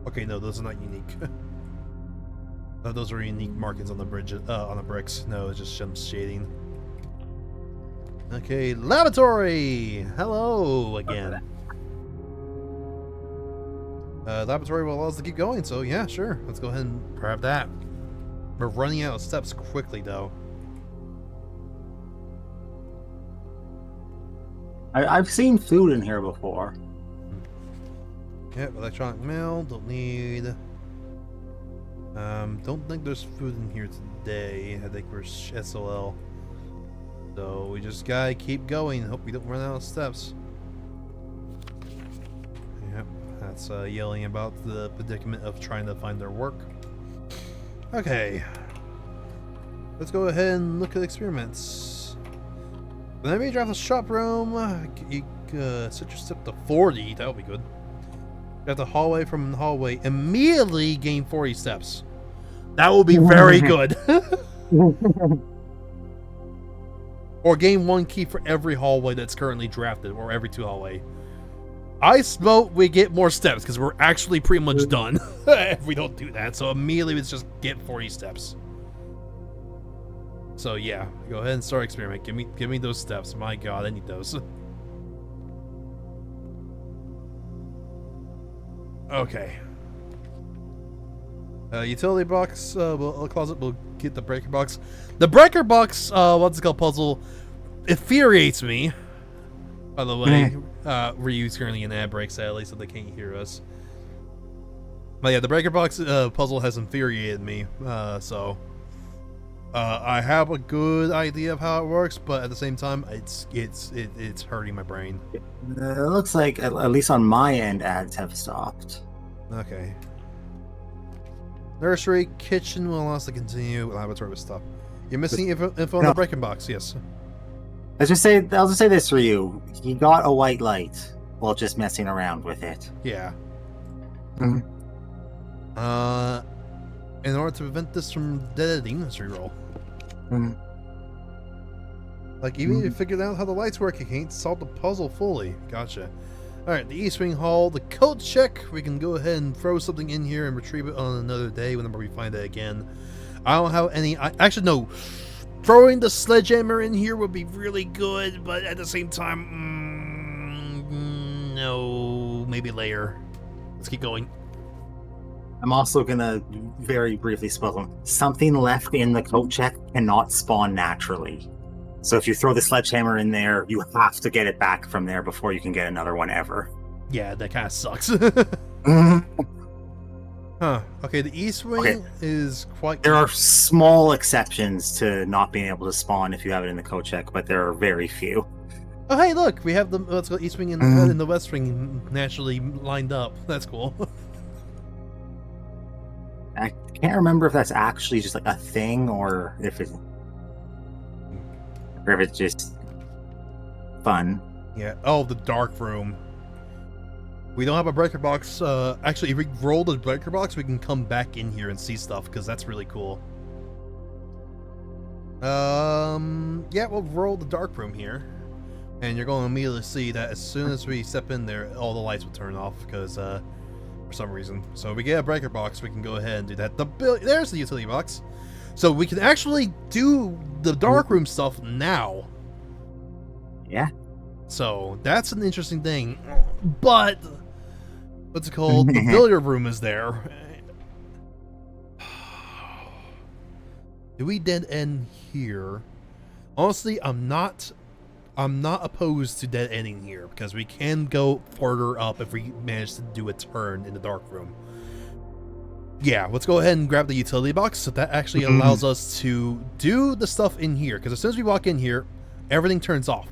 Okay, no, those are not unique. Those are unique markings on the bridge, on the bricks. No, it's just some shading. Okay, lavatory! Hello again. Laboratory will allow us to keep going, so yeah, sure. Let's go ahead and grab that. We're running out of steps quickly, though. I've seen food in here before. Yep, electronic mail, don't need. Don't think there's food in here today. I think we're SOL. So we just gotta keep going. Hope we don't run out of steps. Yep. That's yelling about the predicament of trying to find their work. Okay. Let's go ahead and look at experiments. Whenever you drive the shop room, you set your step to 40. That would be good. Got the hallway from the hallway. Immediately gain 40 steps. That will be very good. Or gain 1 key for every hallway that's currently drafted, or every 2 hallway. I vote we get more steps, because we're actually pretty much done if we don't do that. So immediately let's just get 40 steps. So yeah, go ahead and start experiment. Give me those steps. My god, I need those. Okay. Utility box, closet will get the breaker box. The breaker box, what's it called, puzzle, infuriates me. By the way, Ryu's currently in ad break, sadly, so they can't hear us. But yeah, the breaker box puzzle has infuriated me, so I have a good idea of how it works, but at the same time, it's hurting my brain. It looks like at least on my end, ads have stopped. Okay. Nursery, kitchen will allow us to continue. Laboratory will stop. You're missing info on the breaking box. Yes. I'll just say this for you. He got a white light while just messing around with it. Yeah. Mm-hmm. In order to prevent this from dead-ending, let's reroll. Mm-hmm. Like, even if you figured out how the lights work, you can't solve the puzzle fully. Gotcha. Alright, the East Wing Hall, the code check. We can go ahead and throw something in here and retrieve it on another day whenever we find it again. I don't have any... Actually, no. throwing the sledgehammer in here would be really good, but at the same time, no, maybe later. Let's keep going. I'm also gonna very briefly spell something left in the coat check cannot spawn naturally. So if you throw the sledgehammer in there, you have to get it back from there before you can get another one ever. Yeah, that kind of sucks. Huh. Okay, the east wing is quite... There are small exceptions to not being able to spawn if you have it in the coat check, but there are very few. Oh, hey, look, we have the let's go east wing and the west wing naturally lined up. That's cool. I can't remember if that's actually just like a thing or if it's just fun. Yeah. Oh, the dark room. We don't have a breaker box. Actually, if we roll the breaker box, we can come back in here and see stuff because that's really cool. Yeah, we'll roll the dark room here, and you're going to immediately see that as soon as we step in there, all the lights will turn off because for some reason. So if we get a breaker box, we can go ahead and do that. There's the utility box, so we can actually do the dark room stuff now. Yeah. So that's an interesting thing, but what's it called? The billiard room is there. Do we dead end here? Honestly, I'm not opposed to dead ending here because we can go further up if we manage to do a turn in the dark room. Yeah, let's go ahead and grab the utility box. So that actually allows us to do the stuff in here because as soon as we walk in here, everything turns off.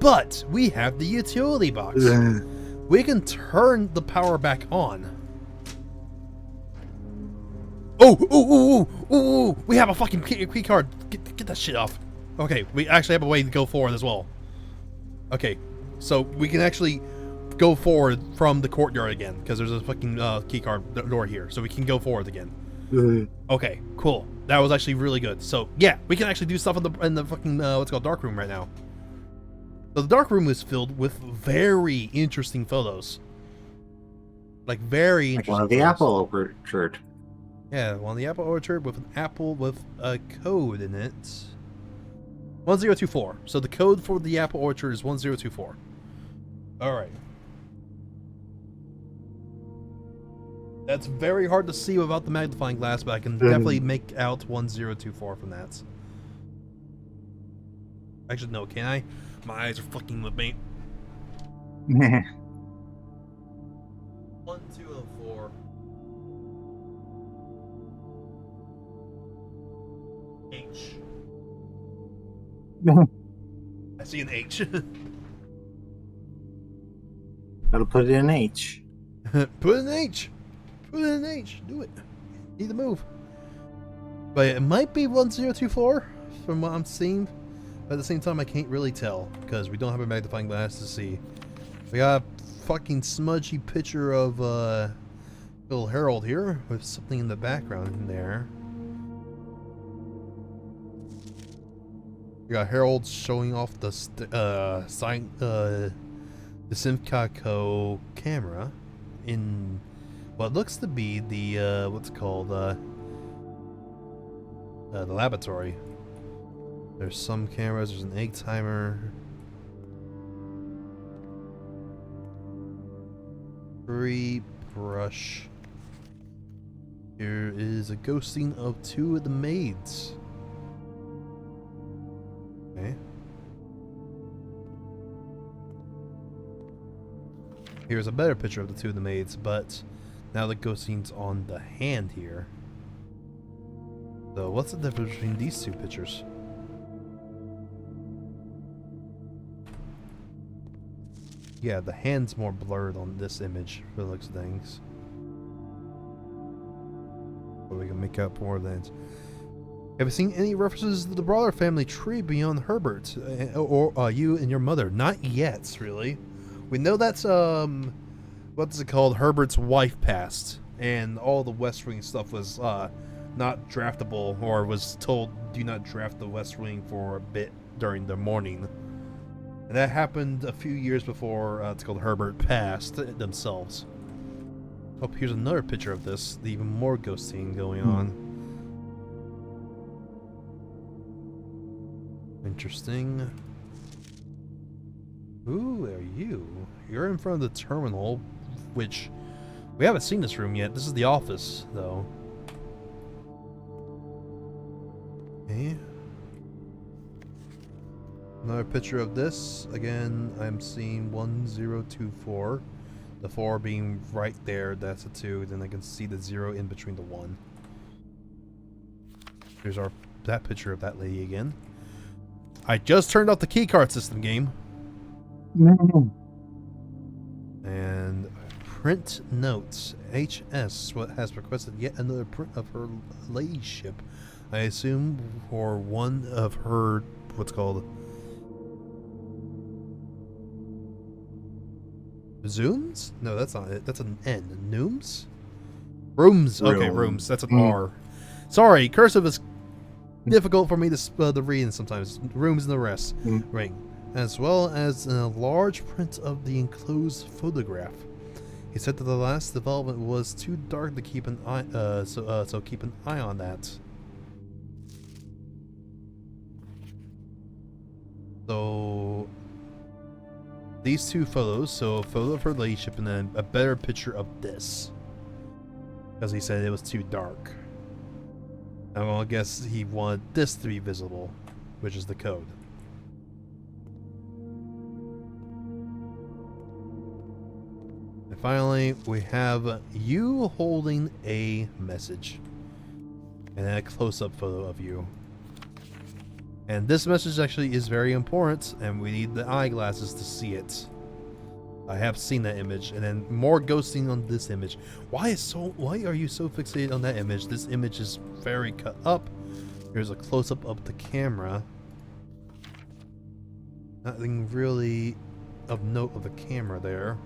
But we have the utility box. We can turn the power back on. Oh, we have a fucking key card. Get that shit off. Okay, we actually have a way to go forward as well. Okay, so we can actually go forward from the courtyard again because there's a fucking key card door here, so we can go forward again. Okay, cool. That was actually really good. So yeah, we can actually do stuff in the fucking what's called dark room right now. So the dark room is filled with very interesting photos. Like very interesting. Like one of the apple orchard. Yeah, one of the apple orchard with an apple with a code in it. 1024. So the code for the apple orchard is 1024. Alright. That's very hard to see without the magnifying glass, but I can definitely make out 1024 from that. Actually, no, can I? My eyes are fucking with me. 1204. H. I see an H. Gotta put it in H. Put it in H. Put it in H. Do it. Need to move. But it might be 1024 from what I'm seeing. But at the same time, I can't really tell because we don't have a magnifying glass to see. We got a fucking smudgy picture of little Harold here with something in the background in there. We got Harold showing off the Simcaco camera in what looks to be the what's it called the laboratory. There's some cameras. There's an egg timer. Free brush. Here is a ghosting of 2 of the maids. Okay. Here's a better picture of the 2 of the maids, but now the ghosting's on the hand here. So what's the difference between these 2 pictures? Yeah, the hand's more blurred on this image for the looks of things. But we can make out more of that. Have you seen any references to the broader family tree beyond Herbert? Or you and your mother? Not yet, really. We know that's, what's it called? Herbert's wife passed. And all the West Wing stuff was not draftable, or was told, do not draft the West Wing for a bit during the morning. And that happened a few years before it's called Herbert passed themselves. Oh, here's another picture of this. Even more ghosting going on. Interesting. Who are you? You're in front of the terminal, which we haven't seen this room yet. This is the office, though. Okay. Another picture of this. Again, I'm seeing 1024. The 4 being right there, that's a 2. Then I can see the 0 in between the 1. Here's that picture of that lady again. I just turned off the keycard system game. And print notes. HS has requested yet another print of her ladyship. I assume for one of her, what's called, Zooms? No, that's not it. That's an N. Nooms? Rooms. Okay, rooms. That's an R. Sorry, cursive is difficult for me to read sometimes. Rooms and the rest. Ring. As well as a large print of the enclosed photograph. He said that the last development was too dark to keep an eye. So keep an eye on that. So these 2 photos. So a photo of her ladyship and then a better picture of this, because he said it was too dark. I guess he wanted this to be visible, which is the code. And finally, we have you holding a message. And then a close-up photo of you. And this message actually is very important, and we need the eyeglasses to see it. I have seen that image, and then more ghosting on this image. Why are you so fixated on that image? This image is very cut up. Here's a close-up of the camera. Nothing really of note of the camera there.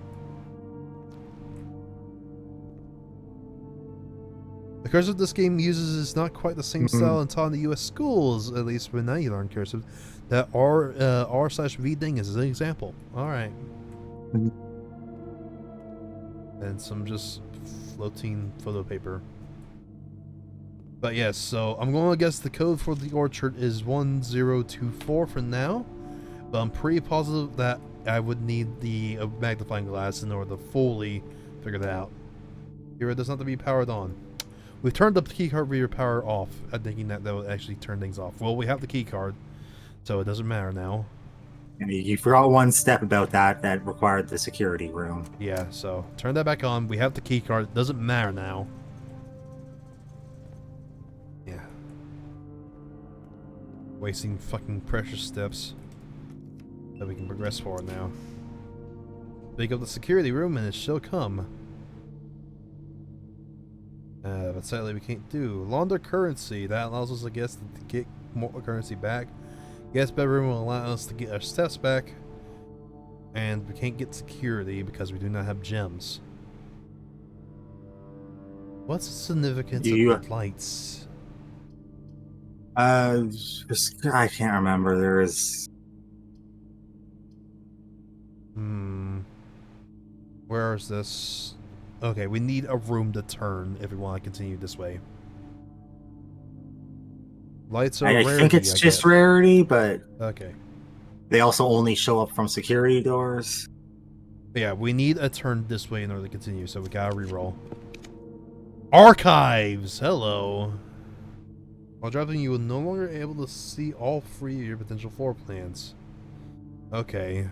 The cursive this game uses is not quite the same style and taught in the U.S. schools, at least when I learned cursive. That R/V thing is an example. Alright. And some just floating photo paper. But yes, so I'm going to guess the code for the orchard is 1024 for now. But I'm pretty positive that I would need the magnifying glass in order to fully figure that out. Here, it does not have to be powered on. We've turned the keycard reader power off, thinking that would actually turn things off. Well, we have the keycard, so it doesn't matter now. You forgot one step about that required the security room. Yeah, so turn that back on. We have the keycard. It doesn't matter now. Yeah. Wasting fucking precious steps that we can progress forward now. Pick up the security room and it shall come. But sadly we can't do. Launder currency. That allows us, I guess, to get more currency back. Guest bedroom will allow us to get our steps back. And we can't get security because we do not have gems. What's the significance of the lights? I can't remember. There is... Where is this? Okay, we need a room to turn if we want to continue this way. Lights are rarity, I think it's just rarity, but... Okay. They also only show up from security doors. Yeah, we need a turn this way in order to continue, so we gotta reroll. Archives! Hello! While driving, you will no longer be able to see all 3 of your potential floor plans. Okay.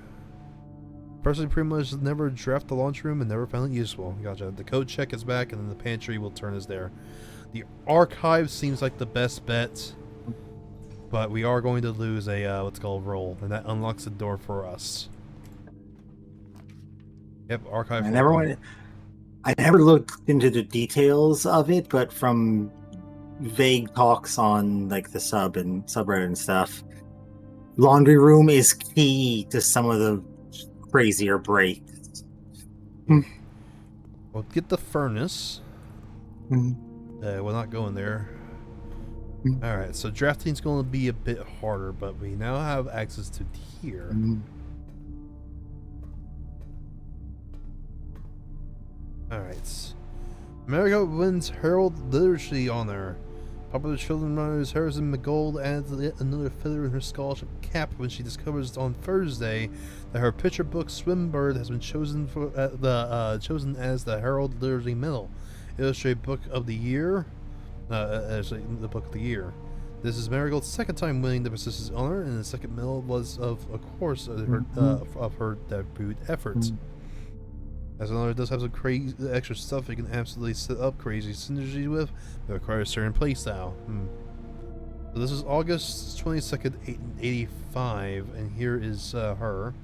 Personally, pretty much never draft the launch room and never found it useful. Gotcha. The code check is back, and then the pantry will turn us there. The archive seems like the best bet, but we are going to lose a what's called roll, and that unlocks the door for us. Yep, archive. I never looked into the details of it, but from vague talks on like the subreddit and stuff, laundry room is key to some of the crazier breaks. We'll get the furnace. We're not going there. Alright, so drafting's going to be a bit harder, but we now have access to here. Alright. America wins Herald Literacy Honor. Popular children's writers Harrison McGold adds yet another feather in her scholarship cap when she discovers on Thursday that her picture book Swimbird has been chosen chosen as the Herald Literary Medal, Illustrated Book of the Year. Actually, the Book of the Year. This is Marigold's second time winning the prestigious honor, and the second medal was of course, of her debut efforts. As another does have some crazy extra stuff you can absolutely set up crazy synergy with, but requires a certain playstyle. So this is August 22nd, 85, and here is her.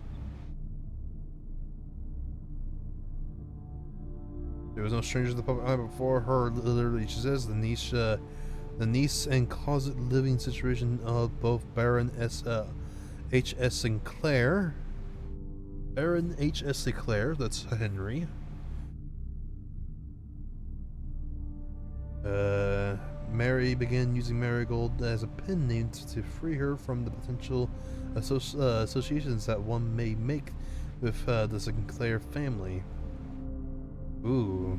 There was no stranger to the public eye before her. Literally, she says the niece and closet living situation of both Baron H.S. Sinclair. Baron H.S. Sinclair, that's Henry. Mary began using Marigold as a pen name to free her from the potential associations that one may make with the Sinclair family. Ooh.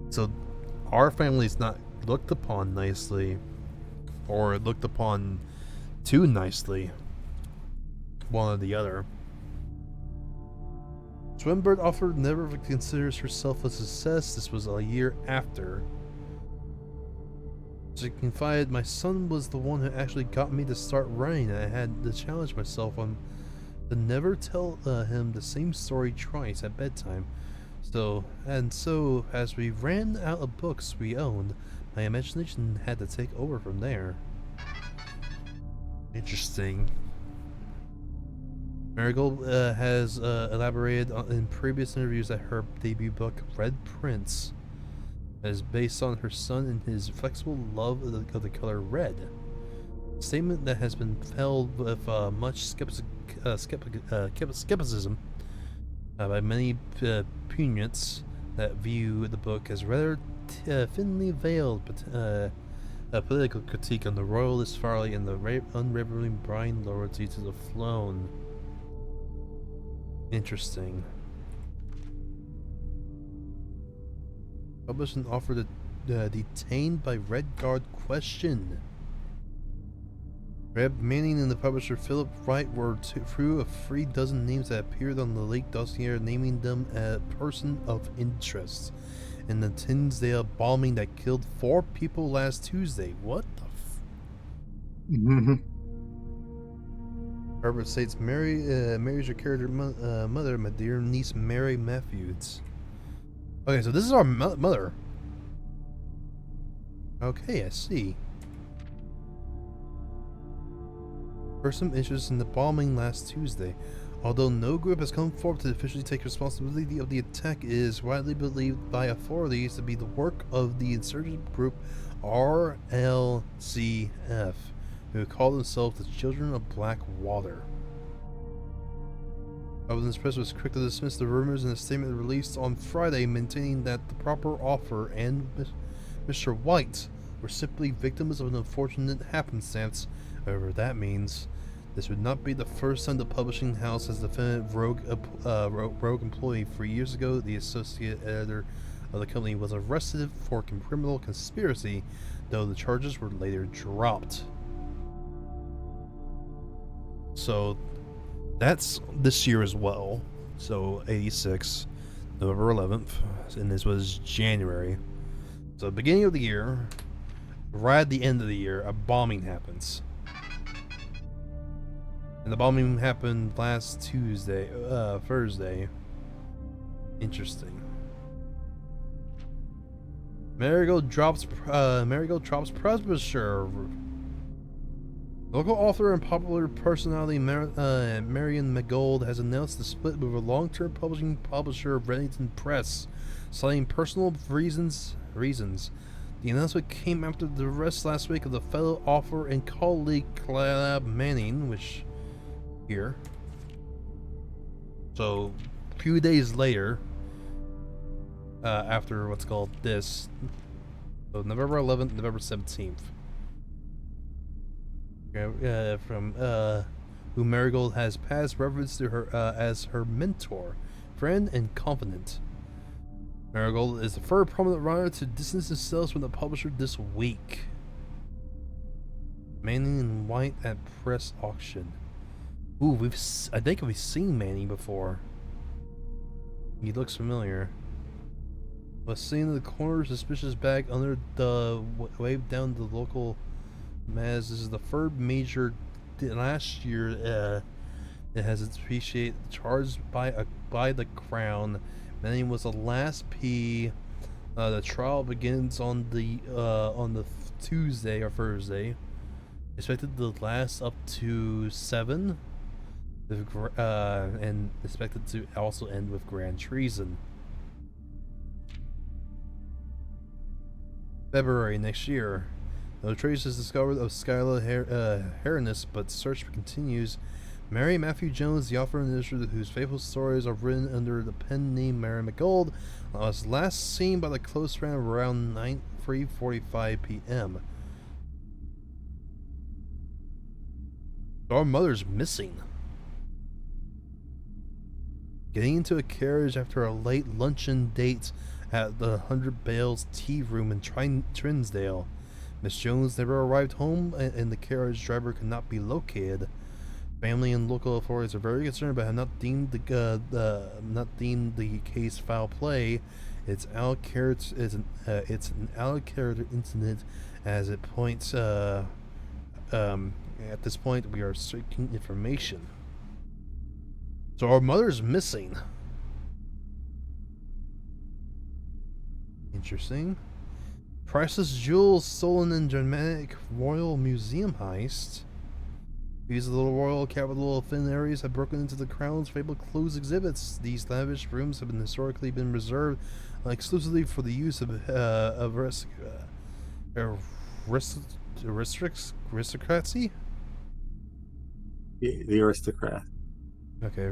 So, our family's not looked upon nicely, or looked upon too nicely. One or the other. Swimbird author never considers herself a success. This was a year after. She confided, my son was the one who actually got me to start writing. I had to challenge myself on to never tell him the same story twice at bedtime. So as we ran out of books we owned, my imagination had to take over from there. Interesting. Marigold has elaborated in previous interviews that her debut book, Red Prince, is based on her son and his flexible love of the color red. A statement that has been held with much skepticism by many pundits that view the book as rather thinly veiled political critique on the royalist folly and the unwavering blind loyalty to the throne. Interesting. Published and offered a detained by Red Guard question. Reb Manning and the publisher Philip Wright were through a 3 dozen names that appeared on the Lake dossier, naming them a person of interest in the Tinsdale bombing that killed 4 people last Tuesday. What the Herbert states, Mary's your character mother, my dear niece Mary Matthews. Okay, so this is our mother. Okay, I see. Person interest in the bombing last Tuesday. Although no group has come forward to officially take responsibility of the attack, it is widely believed by authorities to be the work of the insurgent group RLCF, who call themselves the Children of Black Water. Evidence Press was quick to dismiss the rumors in a statement released on Friday, maintaining that the proper author and Mr. White were simply victims of an unfortunate happenstance. However that means, this would not be the first time the publishing house has defended rogue employee. 3 years ago, the associate editor of the company was arrested for criminal conspiracy, though the charges were later dropped. So that's this year as well. So 86, November 11th, and this was January. So beginning of the year, right at the end of the year, a bombing happens. And the bombing happened last Thursday. Interesting. Marigold drops publisher. Local author and popular personality Marion McGold has announced the split with a long-term publisher of Reddington Press, citing personal reasons. The announcement came after the arrest last week of the fellow author and colleague Clab Manning, which here. So, a few days later, after what's called this, so November 11th, November 17th. From who Marigold has passed reference to her as her mentor, friend, and confidant. Marigold is the first prominent writer to distance themselves from the publisher this week. Manning in white at press auction. Ooh, I think we've seen Manning before. He looks familiar. Was seen in the corner, suspicious bag under the wave down the local Maz. This is the third major last year. It has its appreciate charged by the crown. Manning was the last P. The trial begins on the Tuesday or Thursday. Expected to last up to 7. And expected to also end with grand treason. February next year. No traces discovered of Skylar Harris, but search continues. Mary Matthew Jones, the author and illustrator whose faithful stories are written under the pen name Mary McGold, was last seen by the close friend around 3:45 p.m. Our mother's missing. Getting into a carriage after a late luncheon date at the 100 Bales Tea Room in Trinsdale. Miss Jones never arrived home, and the carriage driver could not be located. Family and local authorities are very concerned, but have not deemed the case foul play. It's an out of character incident, as it points. At this point, we are seeking information. So our mother's missing. Interesting. Priceless jewels stolen in dramatic royal museum heist. These little royal capital of thin areas have broken into the crown's fabled closed exhibits. These lavish rooms have historically been reserved exclusively for the use of aristocracy. The aristocrat. Okay,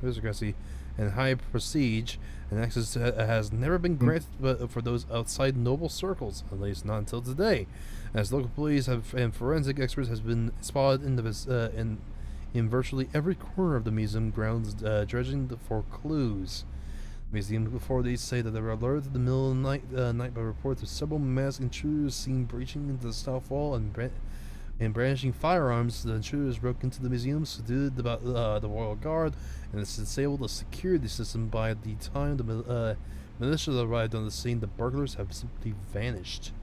aristocracy and high prestige, and access has never been granted for those outside noble circles, at least not until today, as local police and forensic experts has been spotted in virtually every corner of the museum grounds, dredging for clues. Museum authorities say that they were alerted in the middle of the night by reports of several masked intruders seen breaching into the south wall and brandishing firearms. The intruders broke into the museum, subdued the royal guard, and disabled the security system. By the time the militia arrived on the scene, the burglars have simply vanished.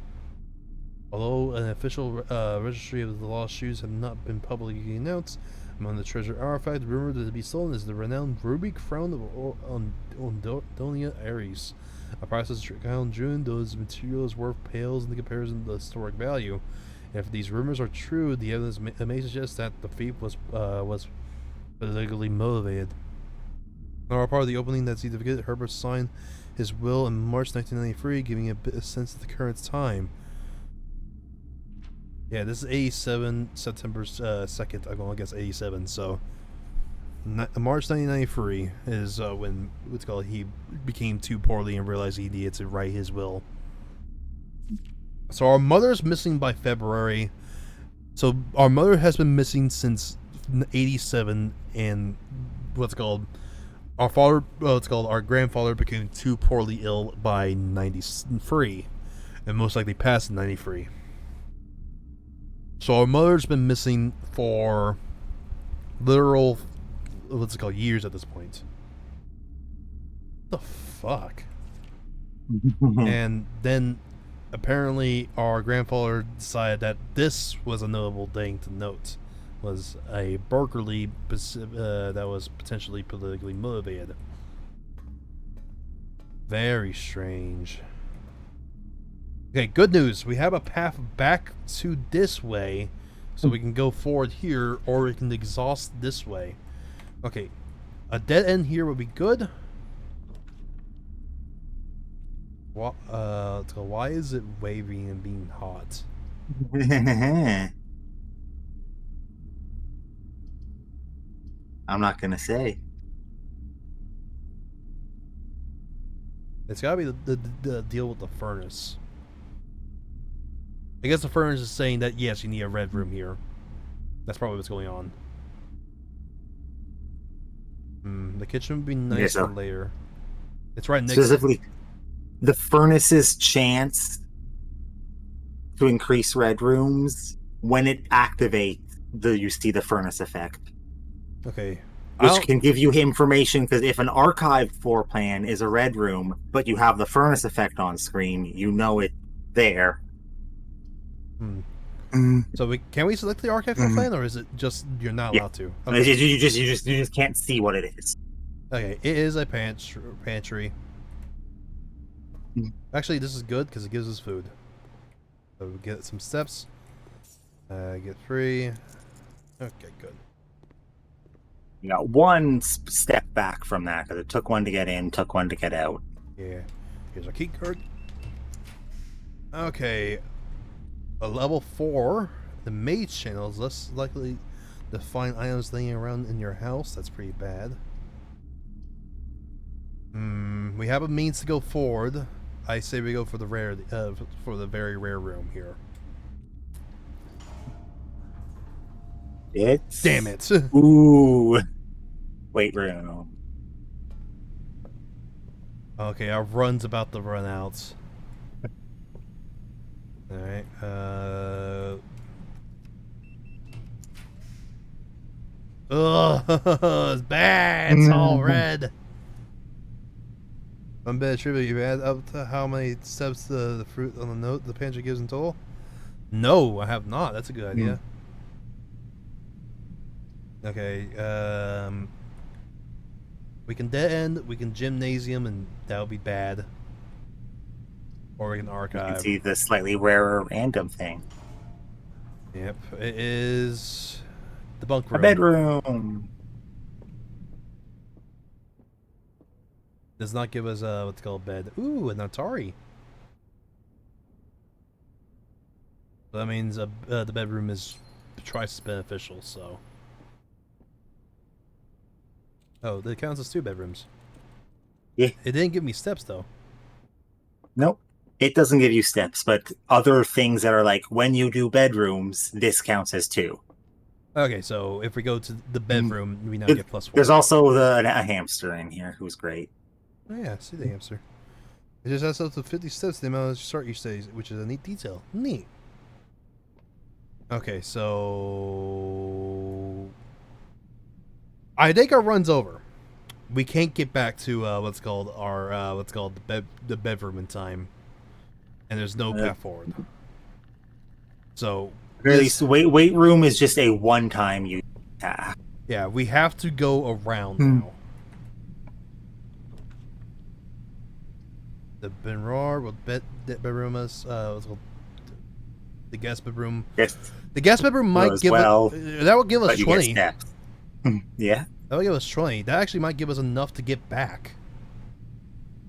Although an official registry of the lost shoes have not been publicly announced, among the treasure artifact rumored to be stolen is the renowned ruby crown of Donia Ares. A priceless crown June, those materials worth pales in comparison to the historic value. If these rumors are true, the evidence may suggest that the thief was politically motivated. Now, part of the opening that certificate, Herbert signed his will in March 1993, giving a bit of sense of the current time. Yeah, this is 87, September 2nd. I'm going to guess 87. So, March 1993 is when he became too poorly and realized he needed to write his will. So our mother's missing by February. So our mother has been missing since 87, and our grandfather became too poorly ill by 93, and most likely passed in 93. So our mother's been missing for literal, years at this point. What the fuck? And then apparently our grandfather decided that this was a notable thing to note, was a burglary that was potentially politically motivated. Very strange. Okay, good news. We have a path back to this way, so we can go forward here, or we can exhaust this way. Okay, a dead end here would be good. Why is it waving and being hot? I'm not gonna say. It's gotta be the deal with the furnace. I guess the furnace is saying that yes, you need a red room here. That's probably what's going on. The kitchen would be nice for later. It's right next. the furnace's chance to increase red rooms when it activates. You see the furnace effect, Okay. which can give you information, because if an archived floor plan is a red room, but you have the furnace effect on screen, you know it there. So can we select the archive plan, or is it just you're not allowed to? Okay. Okay. You just can't see what it is. Okay, it is a pantry. Actually, this is good because it gives us food. So we get some steps. Get 3. Okay, good. You got one step back from that, because it took one to get in, took one to get out. Yeah. Here's our key card. Okay. A level 4. The maze channel is less likely to find items laying around in your house. That's pretty bad. We have a means to go forward. I say we go for the very rare room here. Damn it! Ooh. Weight room. Okay, our run's about to run out. Alright, ugh, it's bad! It's all red! One bit of trivia, you add up to how many steps the fruit on the note the pantry gives in total? No, I have not. That's a good idea. Okay, we can dead end, we can gymnasium, and that would be bad. Or we can archive. You can see the slightly rarer random thing. Yep, it is the bunk room. A bedroom. Does not give us what's called bed. Ooh, an Atari. So that means the bedroom is twice as beneficial. So. Oh, that counts as 2 bedrooms. Yeah. It didn't give me steps though. Nope. It doesn't give you steps, but other things that are like, when you do bedrooms, this counts as 2. Okay, so if we go to the bedroom, we now get +1. There's also a hamster in here who's great. Oh yeah, I see the hamster. It just has up to 50 steps the amount of start each stage, which is a neat detail. Neat. Okay, so I think our run's over. We can't get back to what's called the bedroom in time, and there's no path forward. So weight room is just a one-time use. Yeah, we have to go around now. The Benrar with bedroom is what's called the guest bedroom. Yes. The guest bedroom might give us that would give us 20. Yeah. That would give us 20. That actually might give us enough to get back.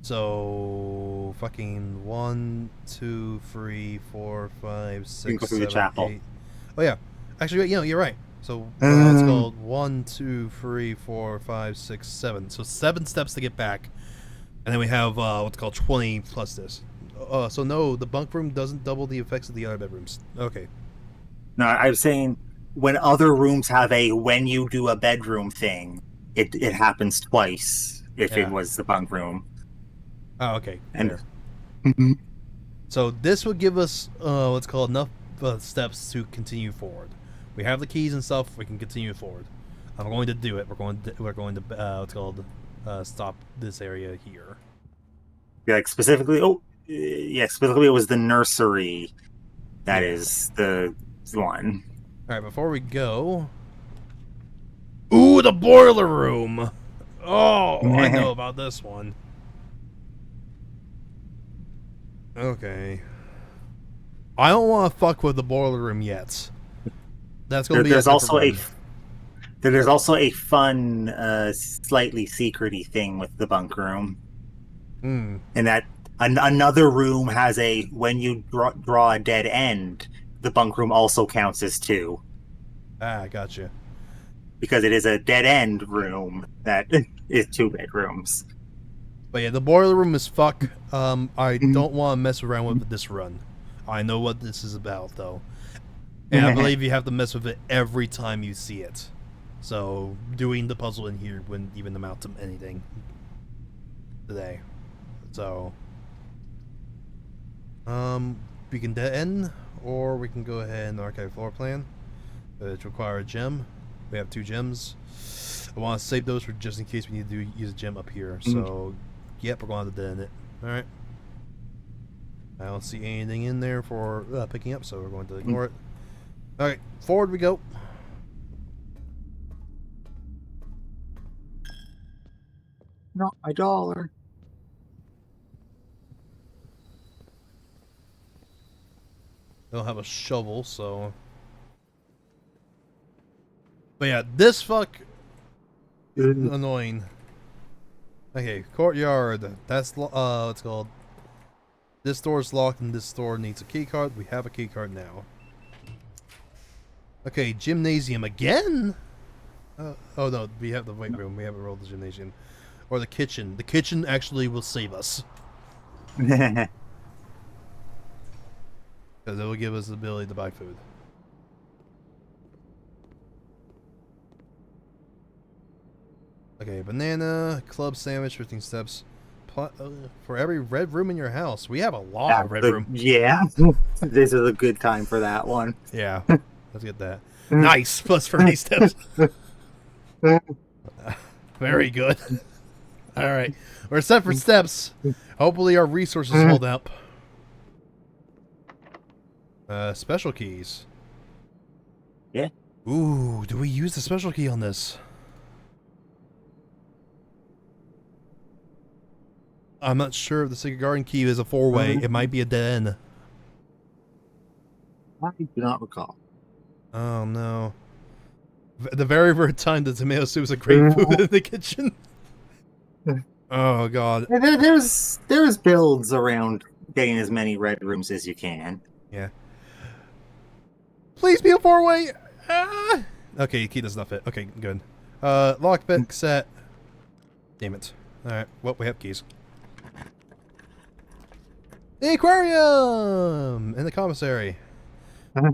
So fucking 1, 2, 3, 4, 5, 6, 7, 8. Oh yeah, actually, you're right. So it's called 1, 2, 3, 4, 5, 6, 7. So 7 steps to get back, and then we have what's called 20 plus this. So no, the bunk room doesn't double the effects of the other bedrooms. Okay. No, I'm saying when other rooms have when you do a bedroom thing, it happens twice if it was the bunk room. Oh, okay. And so this would give us what's called enough steps to continue forward. We have the keys and stuff. We can continue forward. I'm going to do it. We're going to what's called stop this area here. Like specifically, specifically it was the nursery. That is the one. All right, before we go. Ooh, the boiler room. Oh, I know about this one. Okay. I don't want to fuck with the boiler room yet. That's going to be there's also a fun, slightly secrety thing with the bunk room. And that another room has when you draw a dead end, the bunk room also counts as 2. Ah, gotcha. Because it is a dead end room that is 2 bedrooms. But yeah, the boiler room is fuck. I don't want to mess around with this run. I know what this is about, though. And I believe you have to mess with it every time you see it. So, doing the puzzle in here wouldn't even amount to anything today. So, We can dead end, or we can go ahead and archive floor plan. It require a gem. We have 2 gems. I want to save those for just in case we need to use a gem up here. So, yep, we're going to dead end it. Alright. I don't see anything in there for picking up, so we're going to ignore it. Alright, forward we go. Not my dollar. I don't have a shovel, so... But yeah, this fuck... annoying. Okay, courtyard. That's, what's it called? This door's locked and this door needs a key card. We have a key card now. Okay, gymnasium again? Oh no, we have the weight room. We haven't rolled the gymnasium. Or the kitchen. The kitchen actually will save us. Because it will give us the ability to buy food. Okay, banana, club sandwich, 15 steps. For every red room in your house. We have a lot of red room. Yeah. This is a good time for that one. Yeah, let's get that. Nice, plus 30 steps. Very good. Alright, we're set for steps. Hopefully our resources hold up. Special keys. Yeah. Ooh, do we use the special key on this? I'm not sure if the Secret Garden key is a 4-way. It might be a dead end. I do not recall. Oh no. The very rare time the tomato soup is a great food in the kitchen. Oh god. There's builds around getting as many red rooms as you can. Yeah. Please be a 4-way. Ah! Okay, key does not fit. Okay, good. Lockpick set. Damn it. Alright, well, we have keys. The aquarium! And the commissary.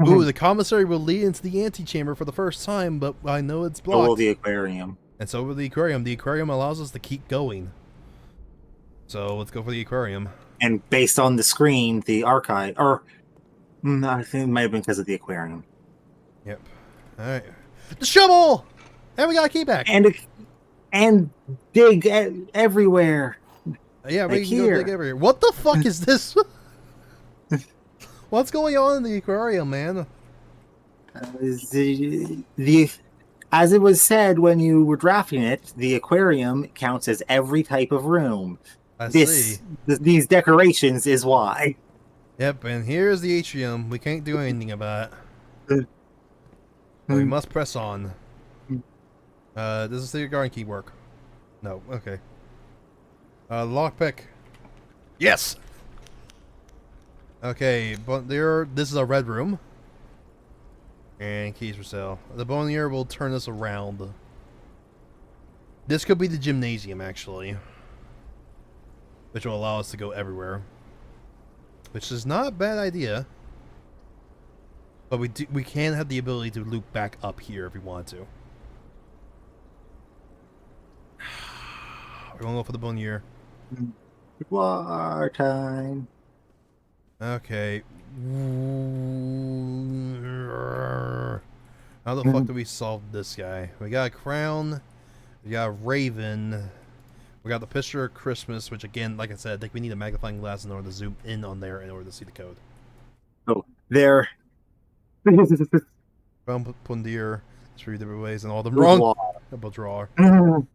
Ooh, the commissary will lead into the antechamber for the first time, but I know it's blocked. So will the aquarium. And so will the aquarium. The aquarium allows us to keep going. So let's go for the aquarium. And based on the screen, the archive, or I think it might have been because of the aquarium. Yep. Alright. The shovel! And we got a key back. And dig everywhere. Yeah, we like can go dig everywhere. What the fuck is this? What's going on in the aquarium, man? As it was said when you were drafting it, the aquarium counts as every type of room. I see. These decorations is why. Yep, and here's the atrium. We can't do anything about it. But we must press on. Does the garden key work? No, okay. Lockpick. Yes! Okay, but this is a red room. And keys for sale. The Bonnier will turn us around. This could be the gymnasium, actually. Which will allow us to go everywhere. Which is not a bad idea. But we can have the ability to loop back up here if we want to. We're gonna go for the Bonnier. War time. Okay. How the fuck do we solve this guy? We got a crown. We got a raven. We got the picture of Christmas, which again, like I said, I think we need a magnifying glass in order to zoom in on there in order to see the code. Oh, there. Crown Pundir. 3 different ways and all them wrong. Double draw. And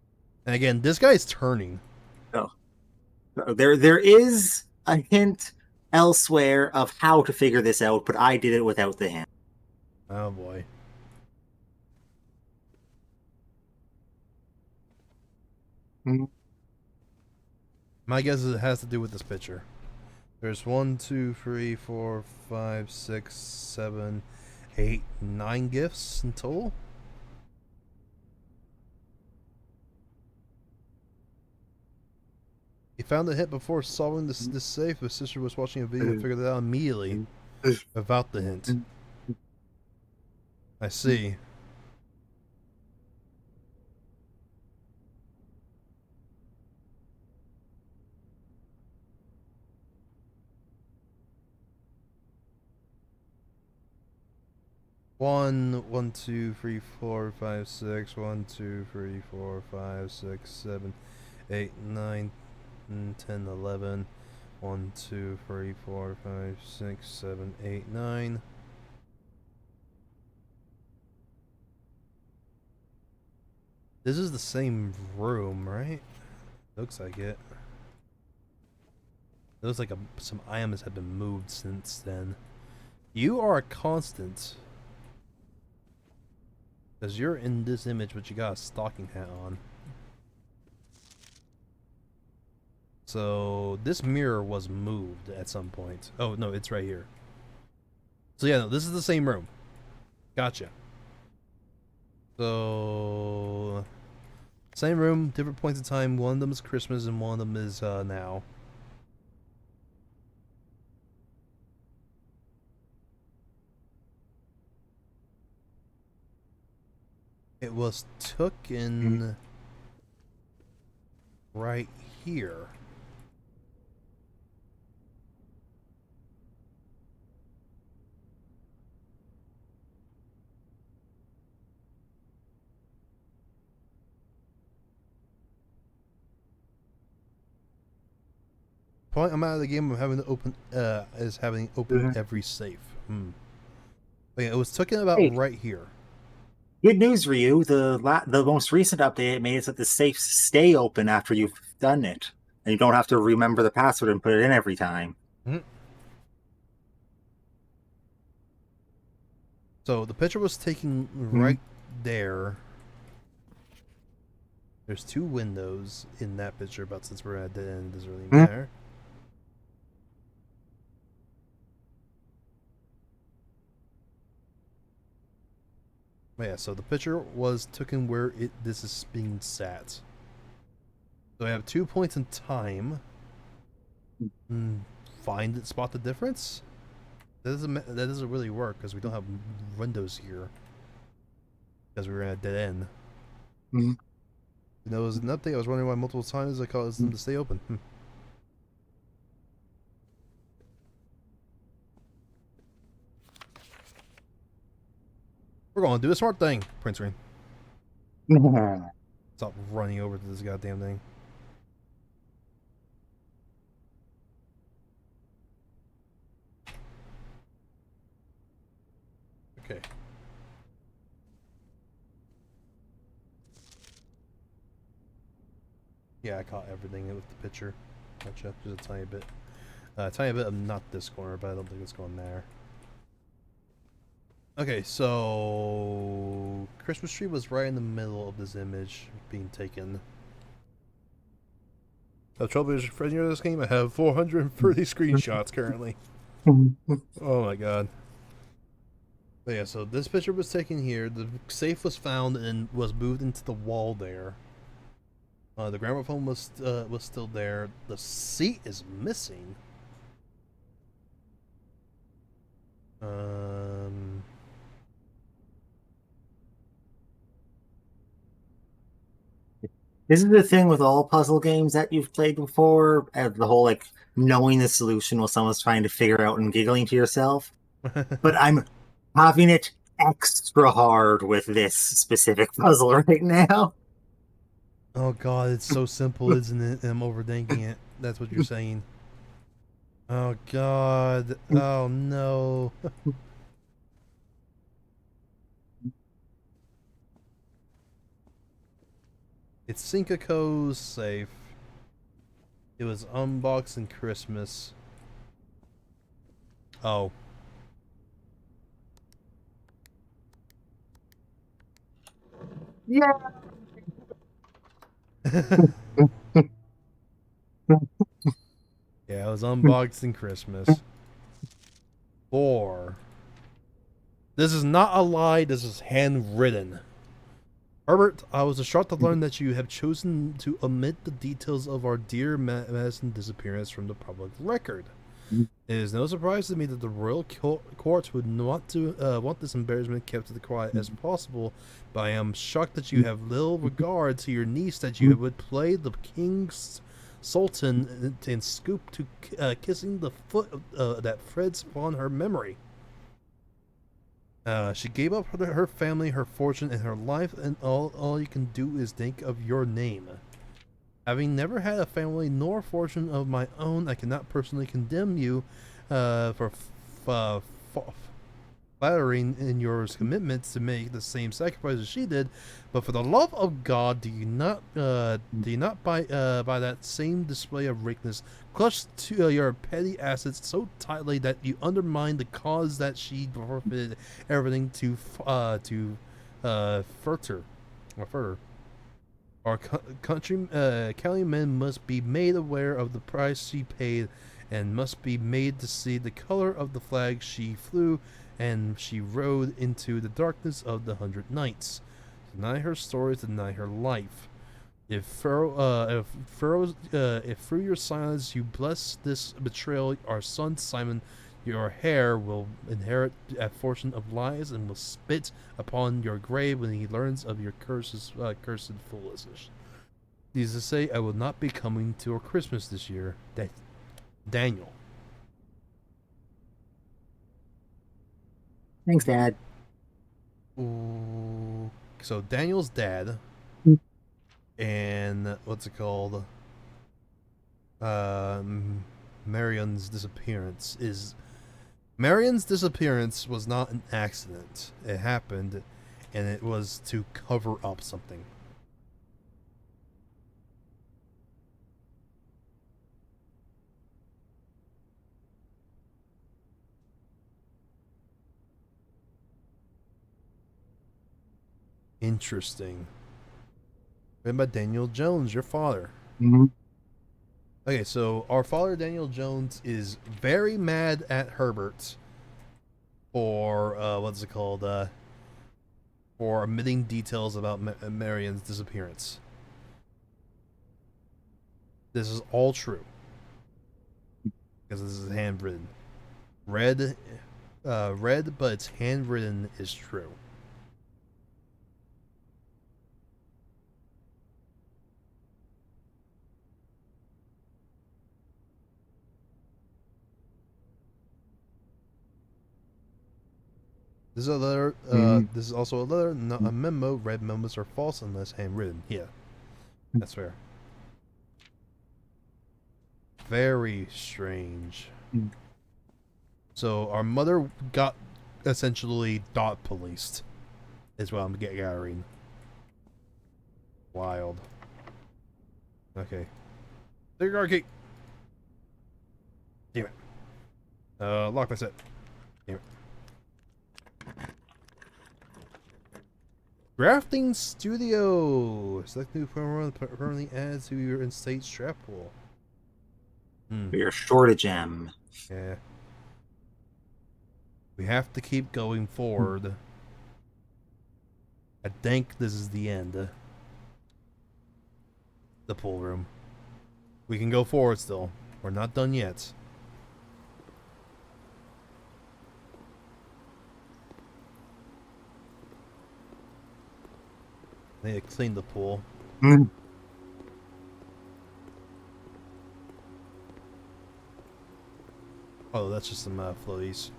again, this guy's turning. Oh. There is a hint elsewhere of how to figure this out, but I did it without the hint. Oh boy. My guess is it has to do with this picture. There's 1, 2, 3, 4, 5, 6, 7, 8, 9 gifts in total. He found the hit before solving this safe. His sister was watching a video and figured it out immediately without the hint. I see. 1, 1, 2, 3, 4, 5, 6, 1, 2, 3, 4, 5, 6, 7, 8, 9, 10, 11. 1, 2, 3, 4, 5, 6, 7, 8, 9. This is the same room, right? Looks like it. It looks like some items have been moved since then. You are a constant. Because you're in this image, but you got a stocking hat on. So, this mirror was moved at some point. Oh, no, it's right here. So, yeah, no, this is the same room. Gotcha. So, same room, different points in time. One of them is Christmas and one of them is now. It was taken right here. Point I'm out of the game of having to open every safe. Okay, it was taken about Hey. right here. Good news, Ryu. The most recent update made it so that the safes stay open after you've done it, and you don't have to remember the password and put it in every time. So the picture was taken right there. There's 2 windows in that picture, but since we're at the end, it doesn't really matter. But yeah, so the picture was taken where this is being sat. So I have 2 points in time. Find it, spot the difference. That doesn't really work because we don't have windows here. Because we were at a dead end. You know, it was an update. I was wondering why multiple times I caused them to stay open. We're going to do a smart thing, Prince Green. Stop running over to this goddamn thing. Okay. Yeah, I caught everything with the picture. Gotcha. Just a tiny bit. Tiny bit of not this corner, but I don't think it's going there. Okay, so Christmas tree was right in the middle of this image being taken. The trouble is, for this game, I have 430 screenshots currently. Oh my god. But yeah, so this picture was taken here. The safe was found and was moved into the wall there. The gramophone was still there. The seat is missing. This is the thing with all puzzle games that you've played before, the whole like knowing the solution while someone's trying to figure out and giggling to yourself. But I'm having it extra hard with this specific puzzle right now. Oh god, it's so simple, isn't it? And I'm overthinking it. That's what you're saying. Oh god. Oh no. It's Cincaco's safe. It was unboxed in Christmas. Oh. Yeah. Yeah, it was unboxed in Christmas. 4. This is not a lie, this is handwritten. Herbert, I was shocked to learn that you have chosen to omit the details of our dear Madison disappearance from the public record. It is no surprise to me that the royal court would want this embarrassment kept as quiet as possible, but I am shocked that you have little regard to your niece, that you would play the king's sultan and scoop to kissing the foot that Fred's upon her memory. She gave up her family, her fortune, and her life, and all you can do is think of your name. Having never had a family nor fortune of my own, I cannot personally condemn you for flattering in your commitments to make the same sacrifices she did, but for the love of God, do you not by that same display of weakness clutch to your petty assets so tightly that you undermine the cause that she forfeited everything to further. Our county men must be made aware of the price she paid, and must be made to see the color of the flag she flew and she rode into the darkness of the 100 Nights. Deny her stories, deny her life. If through your silence you bless this betrayal, our son Simon, your heir, will inherit a fortune of lies and will spit upon your grave when he learns of your cursed foolishness. Needless to say, I will not be coming to our Christmas this year. Daniel. Thanks, Dad. Ooh. So Daniel's dad, and what's it called? Marion's disappearance was not an accident. It happened, and it was to cover up something. Interesting. Written by Daniel Jones, your father. Mm-hmm. Okay, so our father Daniel Jones is very mad at Herbert for for omitting details about Marion's disappearance. This is all true because this is handwritten. Read, but it's handwritten is true. This is a letter. This is also a letter, not a memo. Read memos are false unless handwritten. Yeah, that's fair. Very strange. So our mother got essentially dot policed, is what I'm gathering. Wild. Okay. Cigar key. Damn it. Lock my set. Damn it. Grafting Studio. Select new program permanently add to your in-state strap pool. You're short a gem. Yeah. We have to keep going forward. I think this is the end. The pool room. We can go forward still. We're not done yet. I need to clean the pool. Oh, that's just some floaties.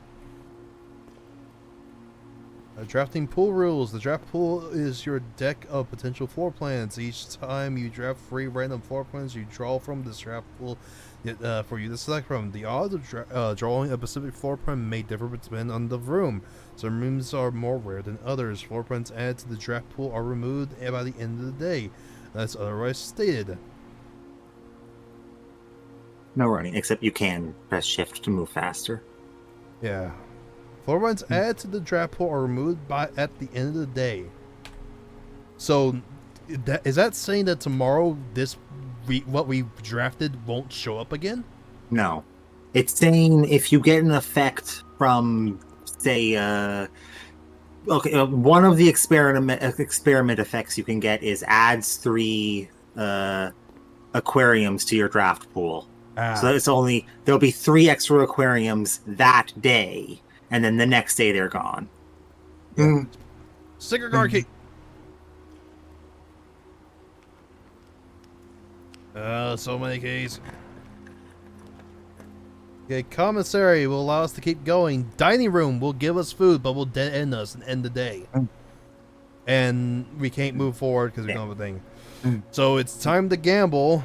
Drafting pool rules. The draft pool is your deck of potential floor plans. Each time you draft 3 random floor plans, you draw from this draft pool for you to select from. The odds of drawing a specific floor plan may differ depending on the room. Some rooms are more rare than others. Floor plans added to the draft pool are removed by the end of the day, unless otherwise stated. No running, except you can press shift to move faster. Yeah. Floor plans added to the draft pool are removed at the end of the day. So, is that saying that tomorrow what we drafted won't show up again? No. It's saying if you get an effect from, say, one of the experiment effects you can get is adds 3 aquariums to your draft pool. So there'll be 3 extra aquariums that day, and then the next day they're gone. Yeah. Sticker guard key. So many keys. Okay, commissary will allow us to keep going. Dining room will give us food, but will dead end us and end the day. And we can't move forward because we don't have a thing. So it's time to gamble.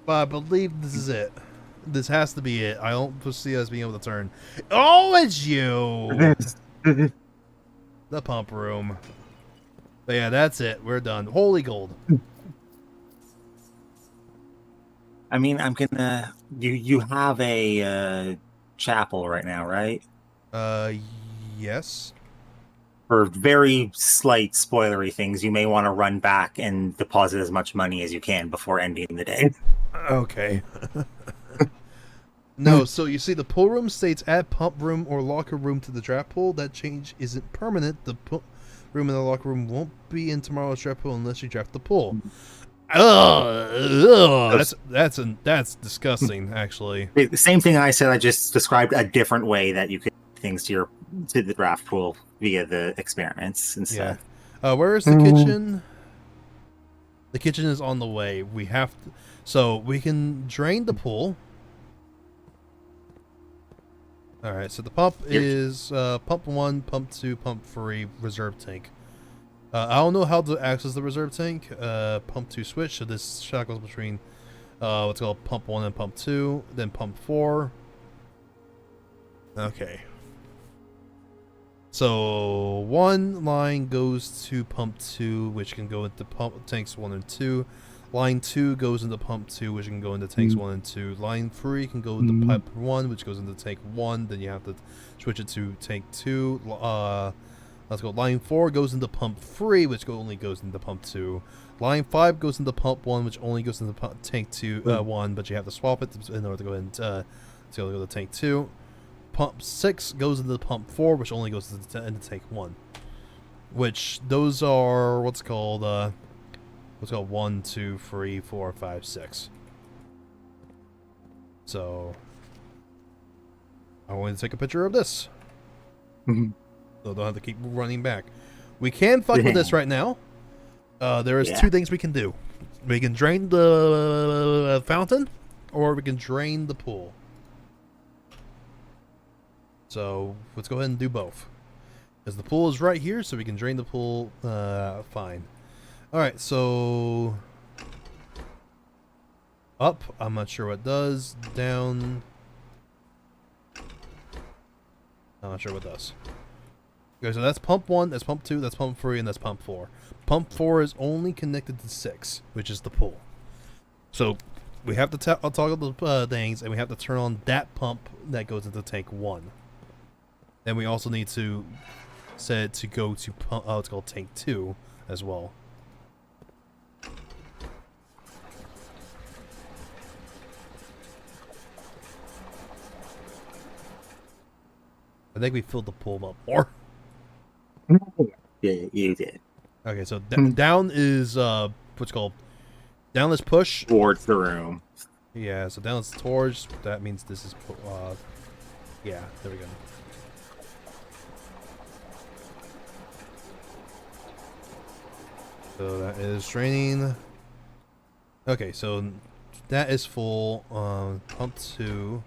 But I believe this is it. This has to be it. I don't foresee us being able to turn. Oh, it's you! The pump room. But yeah, that's it. We're done. Holy gold. I mean, I'm gonna. You have a chapel right now, right? Uh, yes. For very slight spoilery things, you may want to run back and deposit as much money as you can before ending the day. Okay. No, so you see the pool room states add pump room or locker room to the draft pool. That change isn't permanent. The room in the locker room won't be in tomorrow's draft pool unless you draft the pool. That's disgusting, actually. The same thing I said. I just described a different way that you could do things to the draft pool via the experiments instead. Yeah. Where is the kitchen? The kitchen is on the way. We have to, so we can drain the pool. All right. So the pump is pump 1, pump 2, pump 3, reserve tank. I don't know how to access the reserve tank. Pump 2 switch. So this shackles between what's called pump 1 and pump 2, then pump 4. Okay. So one line goes to pump 2, which can go into pump tanks 1 and 2. Line 2 goes into pump 2, which can go into tanks 1 and 2. Line 3 can go into pump 1, which goes into tank 1. Then you have to switch it to tank 2. Let's go. Line 4 goes into pump 3, which only goes into pump 2. Line 5 goes into pump 1, which only goes into tank 2 1, but you have to swap it in order to go into go to tank 2. Pump 6 goes into pump 4, which only goes into tank 1. Which those are what's called 1, 2, 3, 4, 5, 6. So I want to take a picture of this. So don't have to keep running back. We can fuck with this right now. There is 2 things we can do. We can drain the fountain, or we can drain the pool. So let's go ahead and do both. Because the pool is right here, so we can drain the pool fine. Alright, so up, I'm not sure what it does. Down, I'm not sure what it does. Okay, so that's pump 1, that's pump 2, that's pump 3, and that's pump 4. Pump 4 is only connected to 6, which is the pool. So we have to toggle the things, and we have to turn on that pump that goes into tank 1. Then we also need to set it to go to pump, it's called tank 2 as well. I think we filled the pool up more. Yeah, you did. Okay, so down is what's called down is push Towards the room. Yeah, so down is towards. That means this is yeah. There we go. So that is draining. Okay, so that is full. Pump 2.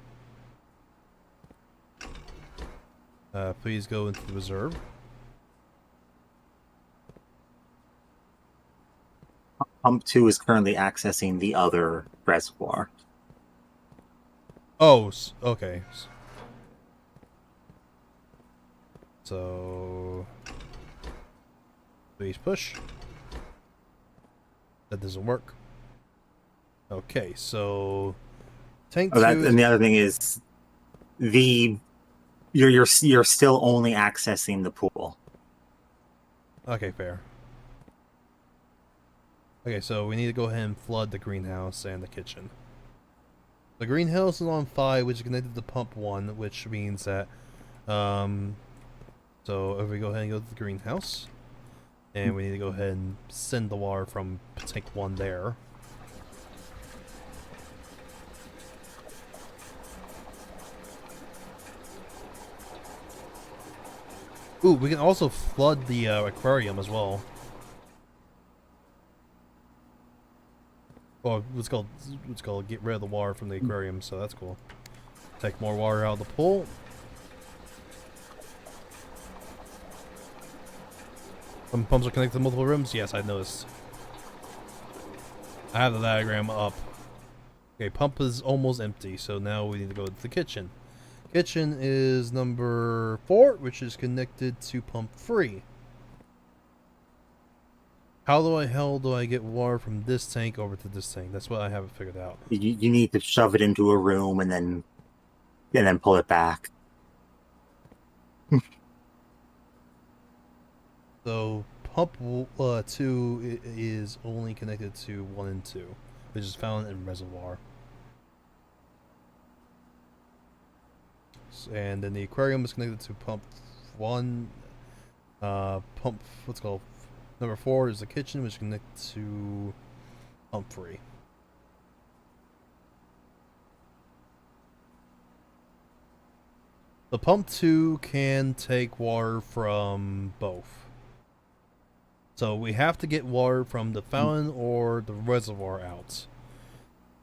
Please go into the reserve. Pump 2 is currently accessing the other reservoir. Oh, okay. So please push. That doesn't work. Okay, so tank 2 and the other thing is you're still only accessing the pool. Okay, fair. Okay, so we need to go ahead and flood the greenhouse and the kitchen. The greenhouse is on 5, which is connected to pump 1, which means that so if we go ahead and go to the greenhouse, and we need to go ahead and send the water from tank 1 there. Ooh, we can also flood the aquarium as well. Well, what's called get rid of the water from the aquarium, so that's cool. Take more water out of the pool. Some pumps are connected to multiple rooms. Yes, I noticed. I have the diagram up. Okay, pump is almost empty, so now we need to go to the kitchen. Kitchen is number 4, which is connected to pump 3. How the hell do I get water from this tank over to this tank? That's what I haven't figured out. You need to shove it into a room and then pull it back. So pump 2 is only connected to 1 and 2, which is found in reservoir. And then the aquarium is connected to pump 1. Pump what's called number 4 is the kitchen, which is connected to pump 3. The pump 2 can take water from both. So we have to get water from the fountain or the reservoir out.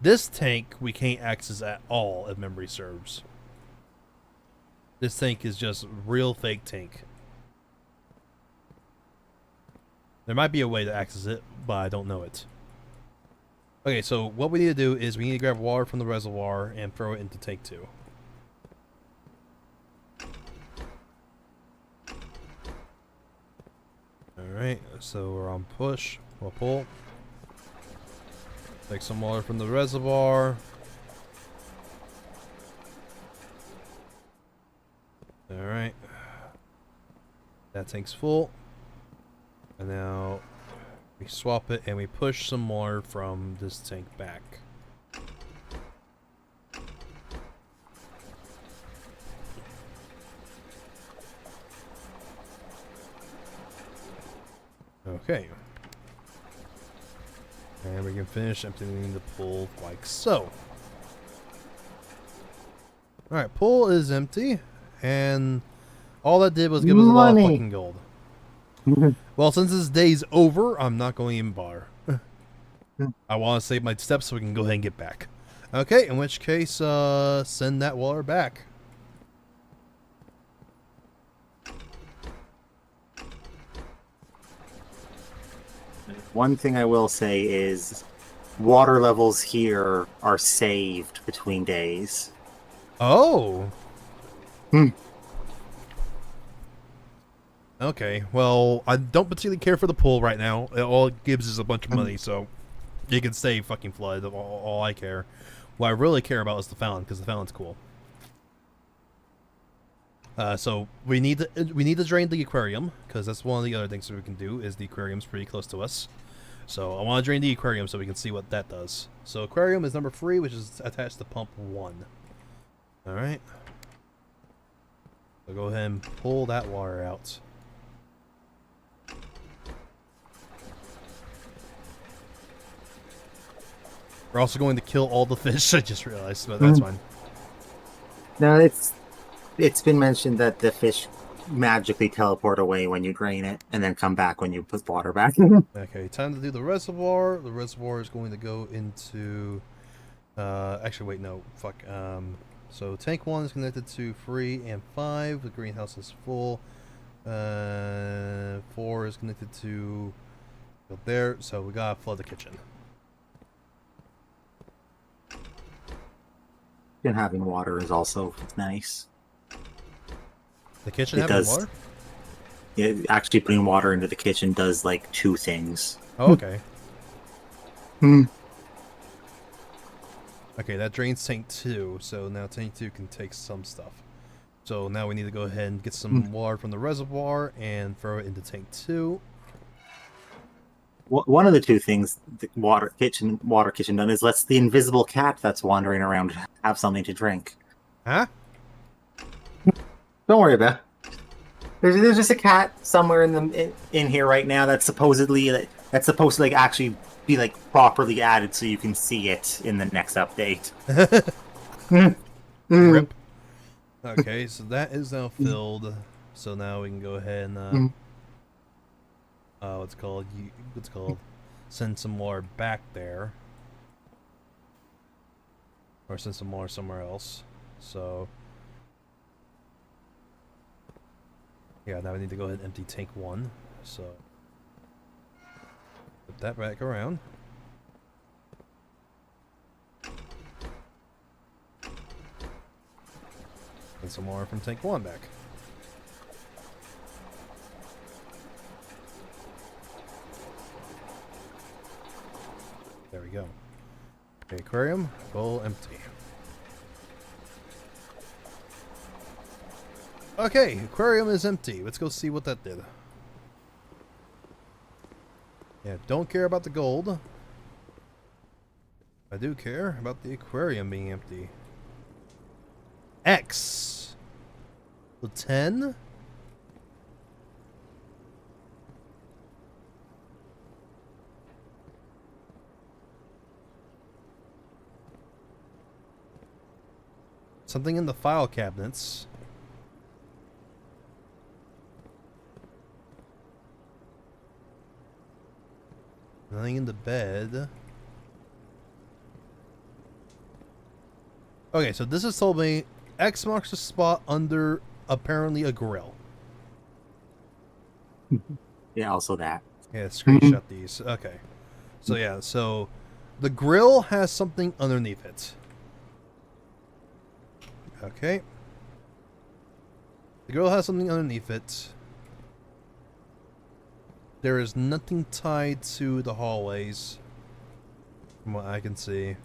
This tank we can't access at all, if memory serves. This tank is just real fake tank. There might be a way to access it, but I don't know it. Okay, so what we need to do is we need to grab water from the reservoir and throw it into tank 2. Alright, so we're on push. We'll pull. Take some water from the reservoir. Alright. That tank's full. And now we swap it and we push some water from this tank back. Okay. And we can finish emptying the pool like so. Alright, pool is empty. And all that did was give us a lot of fucking gold. Well, since this day's over, I'm not going in bar. I want to save my steps so we can go ahead and get back. Okay, in which case, send that water back. One thing I will say is water levels here are saved between days. Oh. Okay, well, I don't particularly care for the pool right now. All it gives is a bunch of money, so you can save fucking flood. All I care. What I really care about is the fountain, because the fountain's cool. So we need to drain the aquarium, because that's one of the other things that we can do. Is the aquarium's pretty close to us, so I want to drain the aquarium so we can see what that does. So aquarium is number 3, which is attached to pump 1. All right. So go ahead and pull that water out. We're also going to kill all the fish. I just realized, but that's fine. No, it's been mentioned that the fish magically teleport away when you drain it, and then come back when you put water back. Okay, time to do the reservoir. The reservoir is going to go into. Actually, wait, no, fuck. So tank 1 is connected to 3 and 5. The greenhouse is full. 4 is connected to there. So we gotta flood the kitchen. And having water is also nice. The kitchen having water? Yeah, actually putting water into the kitchen does like 2 things. Oh, okay. Okay, that drains tank 2, so now tank 2 can take some stuff. So now we need to go ahead and get some water from the reservoir and throw it into tank 2. One of the 2 things the water kitchen done is lets the invisible cat that's wandering around have something to drink. Huh? Don't worry about it. There's just a cat somewhere in here right now that's supposed to like actually be like properly added so you can see it in the next update. Rip. Okay, so that is now filled. So now we can go ahead and what's it called? Send some water back there. or send some more somewhere else. So yeah, now we need to go ahead and empty tank 1. So put that back around. And some more from tank 1 back. There we go. Okay, aquarium, bowl empty. Okay, aquarium is empty. Let's go see what that did. Yeah, don't care about the gold. I do care about the aquarium being empty. X. So 10. Something in the file cabinets. Nothing in the bed. Okay, so this has told me X marks the spot under apparently a grill. Yeah, also that. Yeah, screenshot these. Okay. So yeah, so the grill has something underneath it. Okay. The grill has something underneath it. There is nothing tied to the hallways, from what I can see.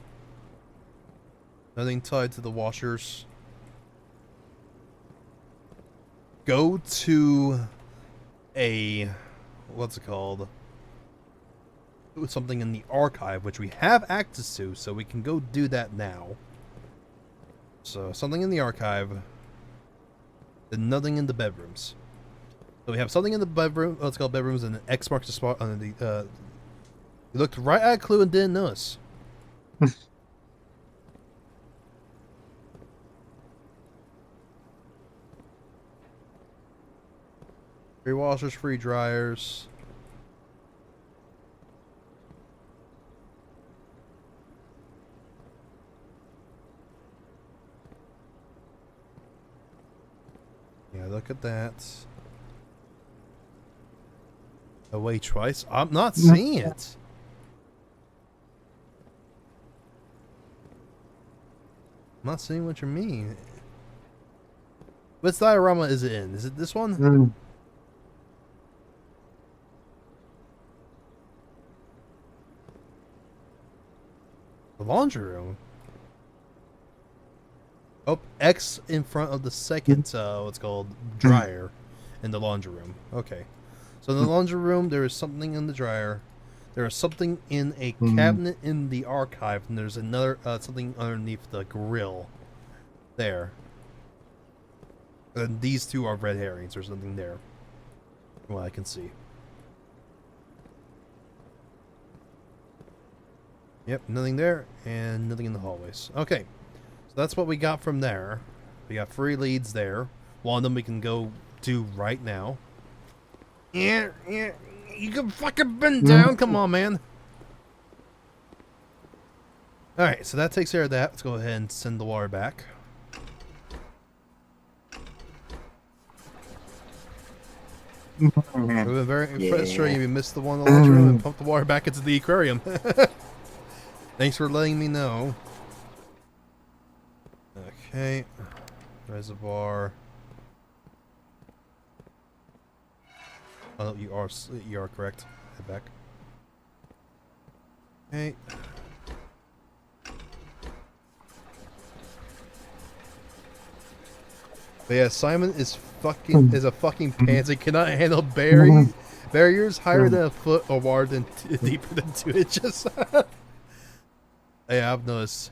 Nothing tied to the washers. Go to a... what's it called? Something in the archive, which we have access to, so we can go do that now. So, something in the archive. And nothing in the bedrooms. So we have something in the bedroom, let's call bedrooms, and an X marks the spot on the, you looked right at a clue and didn't notice. Free washers, free dryers. Yeah, look at that. Away twice? I'm not seeing it. I'm not seeing what you mean. Which diorama is it in? Is it this one? The laundry room. Oh, X in front of the second, what's called dryer in the laundry room. Okay. So in the laundry room, there is something in the dryer. There is something in a cabinet in the archive, and there's another something underneath the grill. There. And these two are red herrings. There's nothing there, from what I can see. Yep, nothing there, and nothing in the hallways. Okay, so that's what we got from there. We got 3 leads there. One of them we can go do right now. Yeah, you can fucking bend down. Come on, man. Alright, so that takes care of that. Let's go ahead and send the water back. We've been very frustrating. We missed the one in the laundry room and pumped the water back into the aquarium. Thanks for letting me know. Okay. Reservoir. Oh, you are correct. Head back. Okay. But yeah, Simon is a fucking pansy. Cannot handle barriers higher than a foot or wider than deeper than 2 inches. Yeah, I've noticed.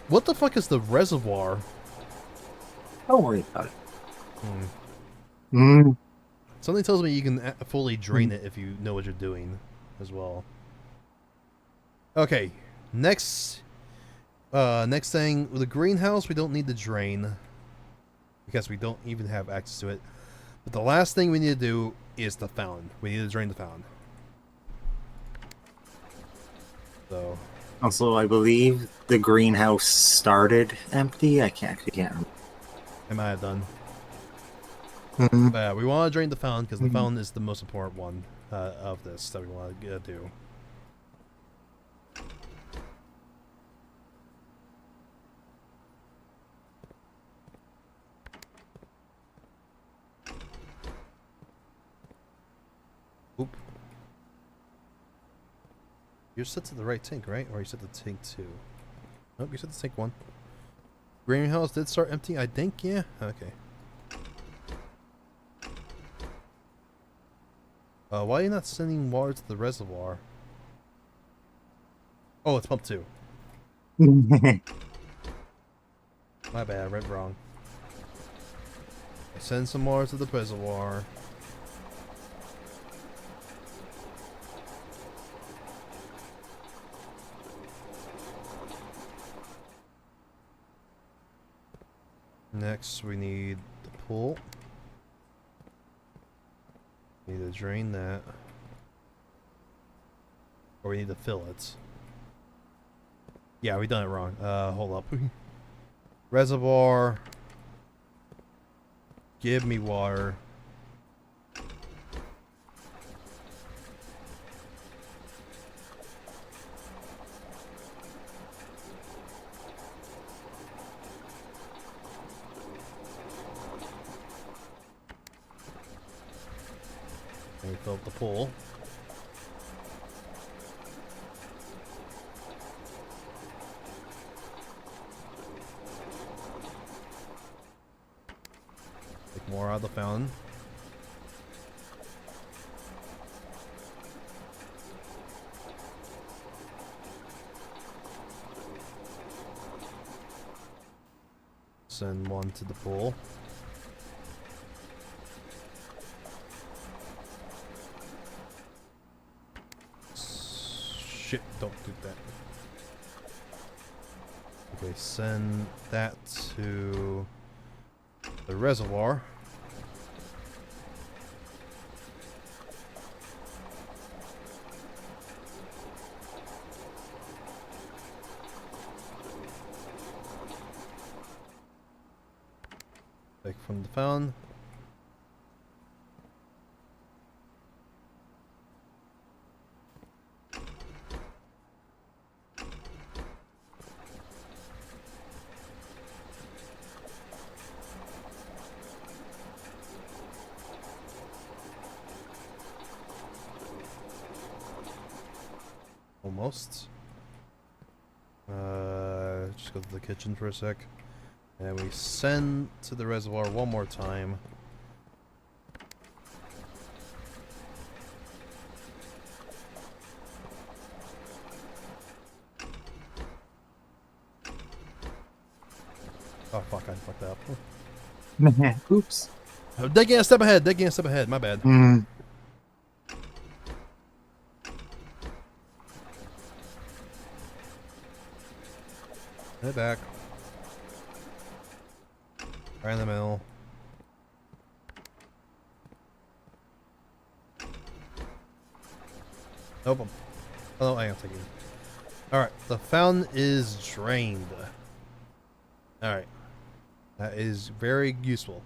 What the fuck is the reservoir? Don't worry about it. Something tells me you can fully drain it if you know what you're doing as well. Okay, next thing, the greenhouse we don't need to drain because we don't even have access to it. But the last thing we need to do is the fountain. We need to drain the fountain. So Also, I believe the greenhouse started empty. I can't remember. I might have done. Mhm. But yeah, we want to drain the fountain because the Mhm. fountain is the most important one of this that we want to do. Oop. You're set to the right tank, right? Or you set the tank 2? Nope, you set the tank 1. Greenhouse did start empty, I think, yeah? Okay. Why are you not sending water to the reservoir? Oh, it's pump 2. My bad, I read wrong. Send some water to the reservoir. Next, we need the pool. We need to drain that. Or we need to fill it. Yeah, we done it wrong. Hold up. Reservoir. Give me water. And we fill up the pool. Take more out of the fountain. Send one to the pool. Shit, don't do that. Okay, send that to the reservoir. Take from the fountain. Almost. Just go to the kitchen for a sec. And we send to the reservoir one more time. Oh fuck, I fucked up. Oops. Digging a step ahead, digging a step ahead, my bad. Mm. Head back. Right in the middle. Nope. Oh, I am taking. Alright, the fountain is drained. Alright. That is very useful.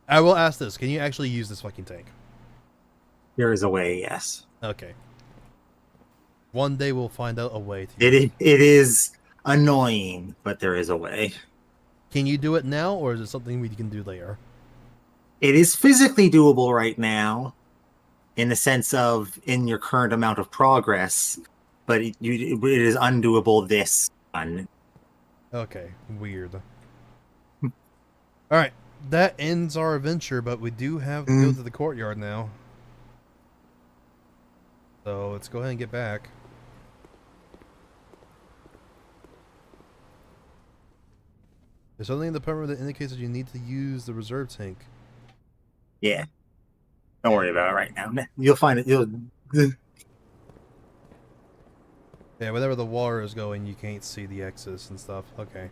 I will ask this. Can you actually use this fucking tank? There is a way, yes. Okay. One day we'll find out a way to It is annoying, but there is a way. Can you do it now, or is it something we can do later? It is physically doable right now, in the sense of in your current amount of progress, but it is undoable this one. Okay, weird. Alright, that ends our adventure, but we do have to go to the courtyard now. So let's go ahead and get back. There's something in the perimeter that indicates that you need to use the reserve tank. Yeah. Don't worry about it right now. You'll find it. Yeah, wherever the water is going, you can't see the X's and stuff. Okay.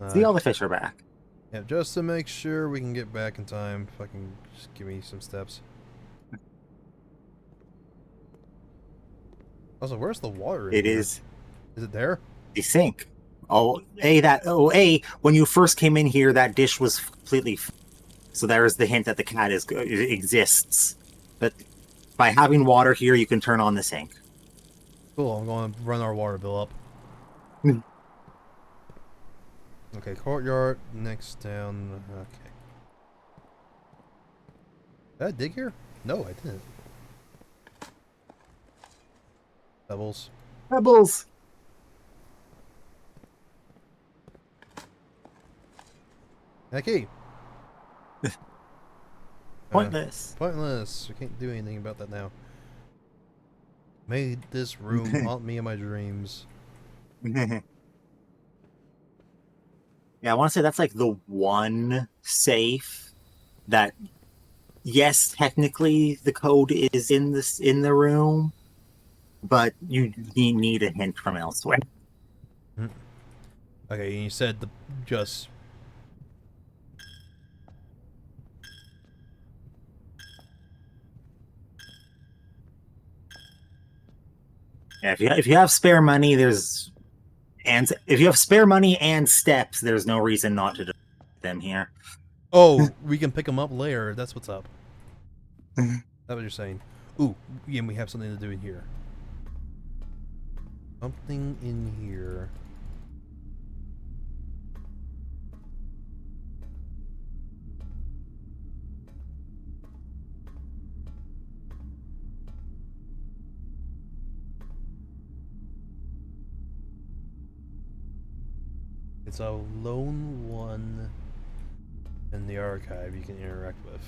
See, all the fish are back. Yeah, just to make sure we can get back in time. Fucking just give me some steps. Also, where's the water in It here? is Is it there? the sink. When you first came in here, that dish was completely. So there is the hint that the cat exists. But by having water here, you can turn on the sink. Cool, I'm going to run our water bill up. Hmm. Okay, courtyard, next down. Okay. Did I dig here? No, I didn't. Pebbles. Pebbles. Okay. Pointless. Pointless. We can't do anything about that now. Made this room haunt me in my dreams. Yeah, I want to say that's like the one safe that, yes, technically the code is in the room, but you need a hint from elsewhere. Okay, and you said just. Yeah, if you have spare money, if you have spare money and steps, there's no reason not to do them here. Oh, we can pick them up later. That's what's up. That's what you're saying. Ooh, yeah, we have something to do in here. Something in here. It's a lone one in the archive you can interact with.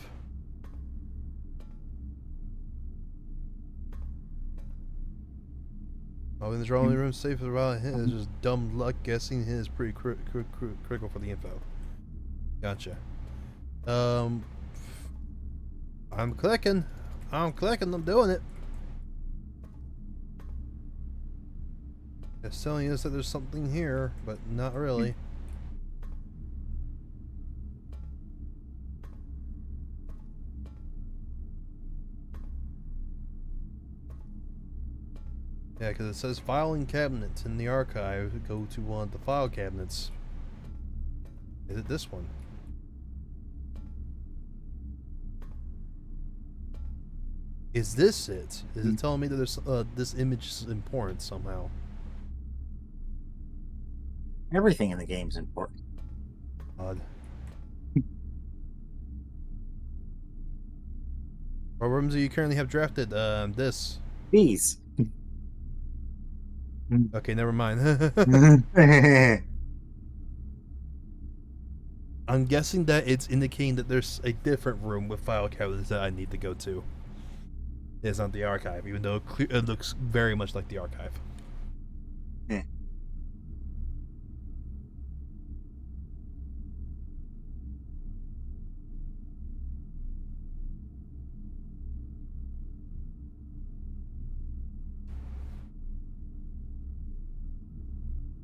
Oh, in the drawing room safe around him is just dumb luck. Guessing his is pretty critical for the info. Gotcha. I'm clicking. I'm doing it. It's telling us that there's something here, but not really. Yeah, because it says filing cabinets in the archive. Go to one of the file cabinets. Is it this one? Is this it? Is it telling me that there's this image is important somehow? Everything in the game's important. Odd. What rooms do you currently have drafted? This. These. Okay, never mind. I'm guessing that it's indicating that there's a different room with file cabinets that I need to go to. It's not the archive, even though it looks very much like the archive. Yeah.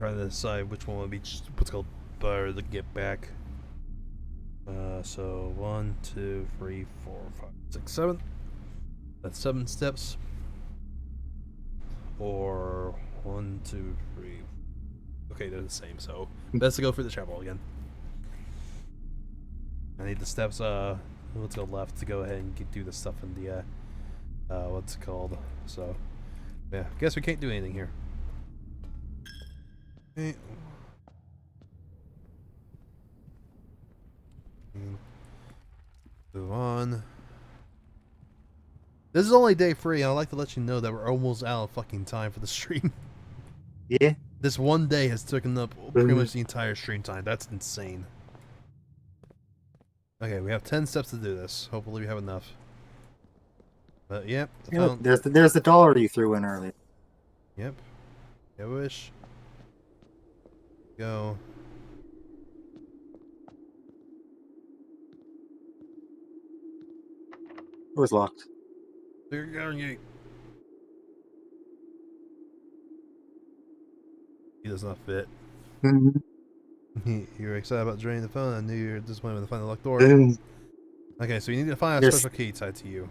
Trying to decide which one would be what's called better to get back. So 1, 2, 3, 4, 5, 6, 7. That's 7 steps. Or 1, 2, 3. Okay, they're the same. So best to go for the chapel again. I need the steps. Let's go left to go ahead and do the stuff in the what's it called? So yeah, guess we can't do anything here. Okay. Move on. This is only day 3, and I'd like to let you know that we're almost out of fucking time for the stream. Yeah. This one day has taken up pretty much the entire stream time. That's insane. Okay, we have 10 steps to do this. Hopefully we have enough. But yep. There's the dollar you threw in earlier. Yep. I wish. Go. It was locked. Clear garden gate. He does not fit. You're excited about draining the phone. I knew you were disappointed when to find the locked door. Okay, so you need to find a special key tied to you.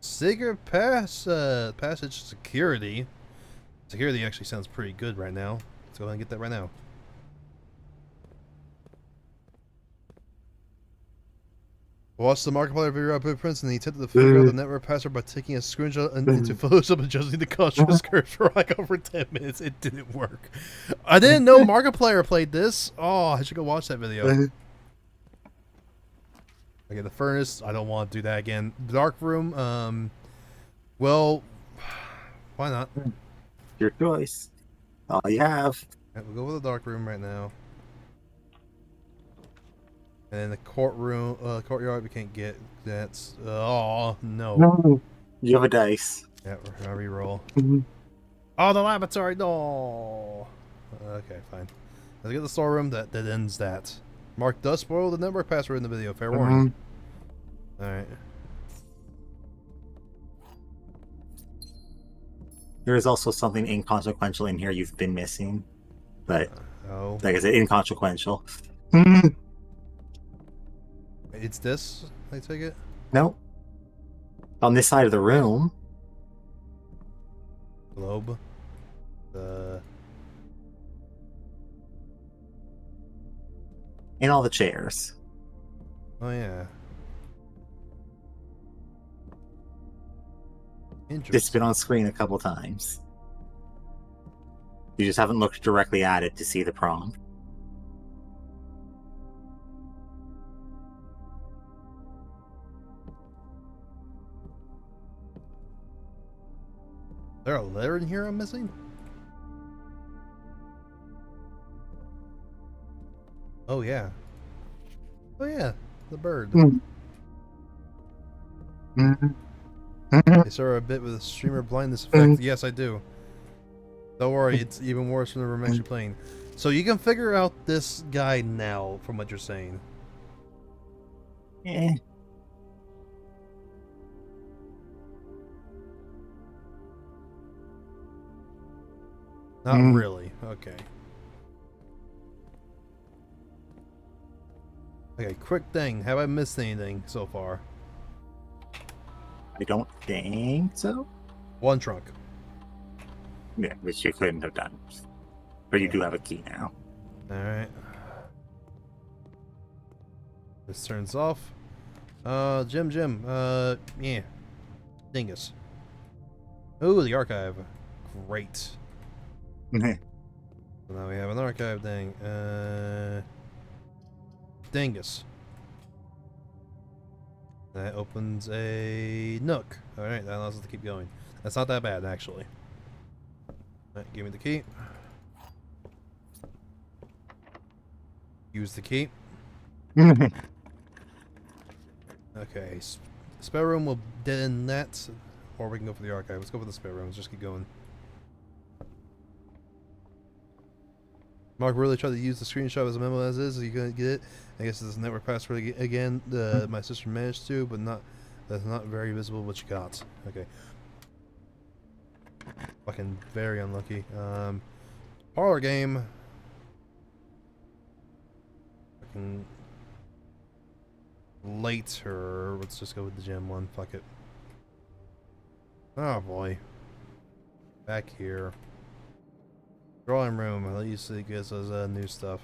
Secret passage security. Security actually sounds pretty good right now. Let's go ahead and get that right now. Watch the Markiplier video of blueprints, and he attempted to figure out the network password by taking a screenshot into Photoshop and adjusting the contrast curve for like over 10 minutes. It didn't work. I didn't know Markiplier played this. Oh, I should go watch that video. Okay, the furnace. I don't want to do that again. Dark room. Well, why not? Your choice. All you have. Right, we'll go with the dark room right now. And then the courtroom, courtyard, we can't get. That's oh no. You have a dice. Yeah, we're gonna re-roll. Oh, the laboratory. No. Okay, fine. Let's get the storeroom. That ends that. Mark does spoil the network password in the video. Fair warning. All right. There is also something inconsequential in here you've been missing, but Oh, like I said, inconsequential. it's this. I take it. No. On this side of the room. Globe. The In all the chairs. oh yeah. It's Interesting. been on screen a couple times. You just haven't looked directly at it to see the prompt. Is there a letter in here I'm missing? Oh yeah. Oh yeah, the bird. Is there a bit with a streamer blindness effect? Yes, I do. Don't worry, it's even worse when I'm actually playing. So you can figure out this guy now from what you're saying. Eh. Not really. Okay. Okay, quick thing. Have I missed anything so far? I don't think so. One trunk. Yeah, which you couldn't have done. But you do have a key now. Alright. This turns off. Jim. Yeah. Dingus. Ooh, the archive. Great. So now we have an archive thing. Dingus. That opens a nook. Alright, that allows us to keep going. That's not that bad, actually. Alright, give me the key. Use the key. Okay, spare room will dead end that, or we can go for the archive. Let's go for the spare room. Let's just keep going. Mark really tried to use the screenshot as a memo as is. Are you gonna get it? I guess it's a network password again. My sister managed to, but that's not very visible what you got. Okay. Fucking very unlucky. Parlor game. Fucking later. Let's just go with the gym one. Fuck it. Oh boy. Back here. Drawing room. At least it gives us new stuff.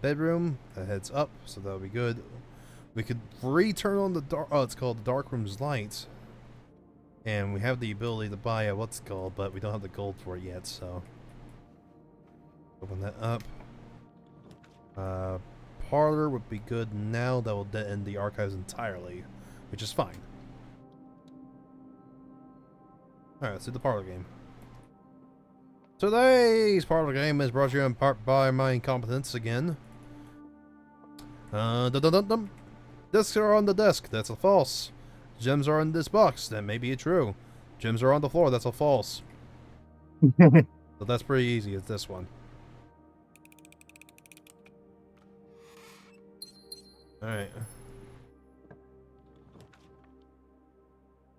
Bedroom. That heads up, so that'll be good. We could return on the dark. Oh, it's called the dark room's light. And we have the ability to buy a what's it called, but we don't have the gold for it yet. So open that up. Parlor would be good now. That will dead end the archives entirely, which is fine. Alright, let's do the parlor game. Today's parlor game is brought to you in part by my incompetence again. Discs are on the desk. That's a false. Gems are in this box. That may be a true. Gems are on the floor. That's a false. So that's pretty easy. It's this one. Alright.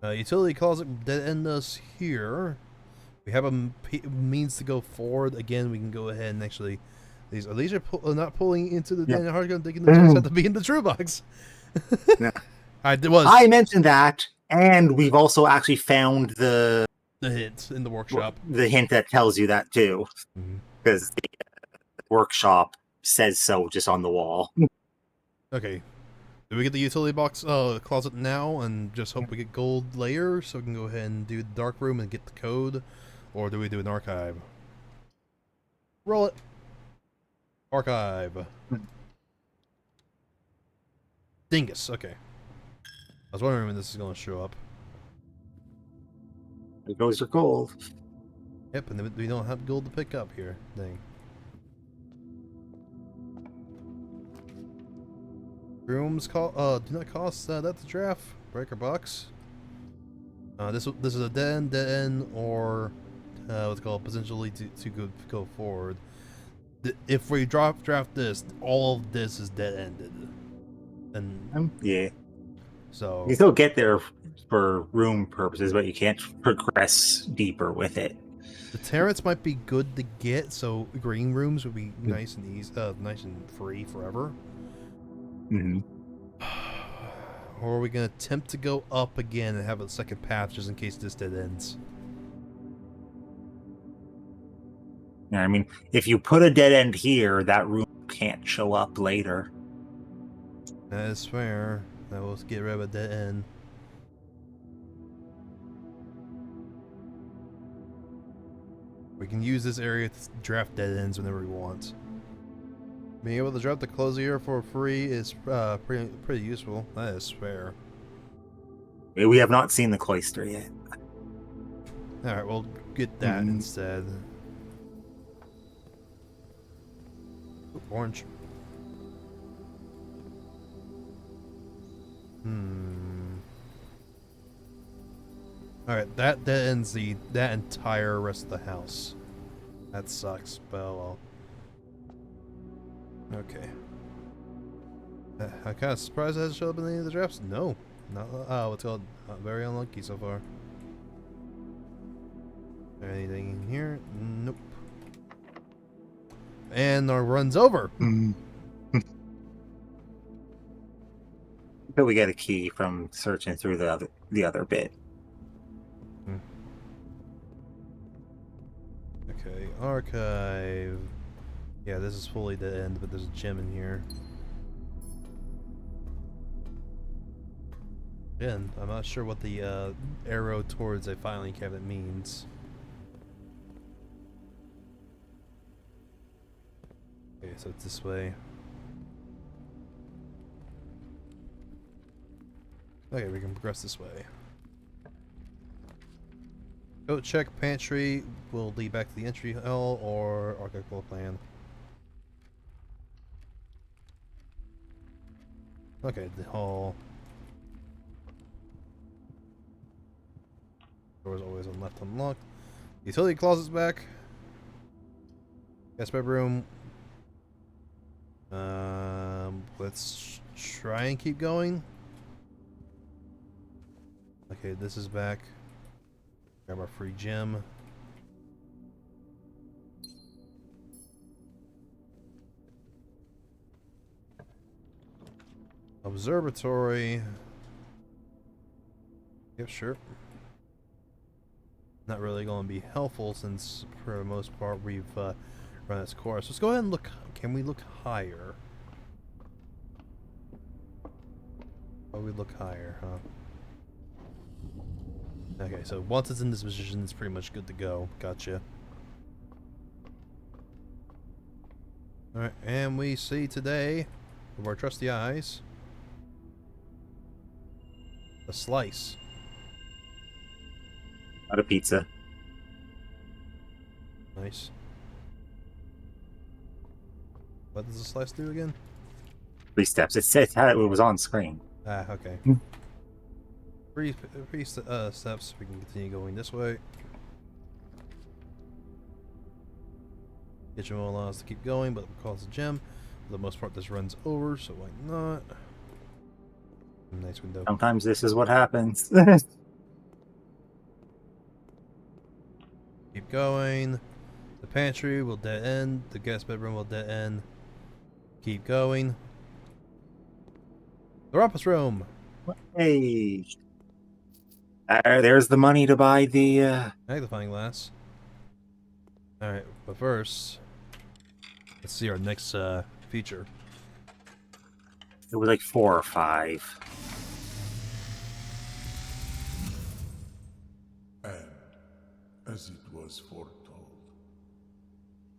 Utility closet dead end us here. We have a means to go forward. Again, we can go ahead and actually... These are not pulling into the hard gun, thinking the gems have to be in the true box. Yeah. I mentioned that, and we've also actually found the hint in the workshop. The hint that tells you that too, because the workshop says so just on the wall. Okay. Do we get the utility box closet now and just hope we get gold layer so we can go ahead and do the dark room and get the code? Or do we do an archive? Roll it. Archive. Dingus, okay. I was wondering when this is going to show up. There goes your gold. Yep, and we don't have gold to pick up here. Dang. Rooms do not cost that's a draft. Breaker box. This is a dead end, or what's called potentially to go forward. If we draft this, all of this is dead ended. And yeah. So you still get there for room purposes, but you can't progress deeper with it. The turrets might be good to get, so green rooms would be nice and easy, nice and free forever. Or are we gonna attempt to go up again and have a second path just in case this dead ends? Yeah, I mean, if you put a dead end here, that room can't show up later. That is fair. That will get rid of a dead end. We can use this area to draft dead ends whenever we want. Being able to drop the closier for free is pretty useful. That is fair. We have not seen the cloister yet. Alright, we'll get that instead. Ooh, orange. Alright, that ends that entire rest of the house. That sucks, but oh well. Okay. I'm kind of surprised it hasn't showed up in any of the drafts. No. Not, it's called very unlucky so far. Anything in here? Nope. And our run's over. But we get a key from searching through the other bit. Okay, archive. Yeah, this is fully the end, but there's a gem in here. Again, I'm not sure what the arrow towards a filing cabinet means. Okay, so it's this way. Okay, we can progress this way. Go check pantry will lead back to the entry hall or architectural plan. Okay, the hall. Door's always on left unlocked. Utility closet's back. Guest bedroom. Let's try and keep going. Okay, this is back. Grab our free gem. Observatory. Yep, sure. Not really going to be helpful since, for the most part, we've run its course. Let's go ahead and look. Can we look higher? Oh, we look higher, huh? Okay, so once it's in this position, it's pretty much good to go. Gotcha. Alright, and we see today, with our trusty eyes, a slice. Not a pizza. Nice. What does the slice do again? 3 steps. It said how it was on screen. Ah, okay. Three steps. We can continue going this way. Kitchen will allow us to keep going, but it costs a gem. For the most part, this runs over, so why not? Nice window. Sometimes this is what happens. Keep going. The pantry will dead end. The guest bedroom will dead end. Keep going. The rumpus room. Hey, there's the money to buy the. Magnifying glass. Alright, but first, let's see our next feature. It was like 4 or 5. And, as it was foretold,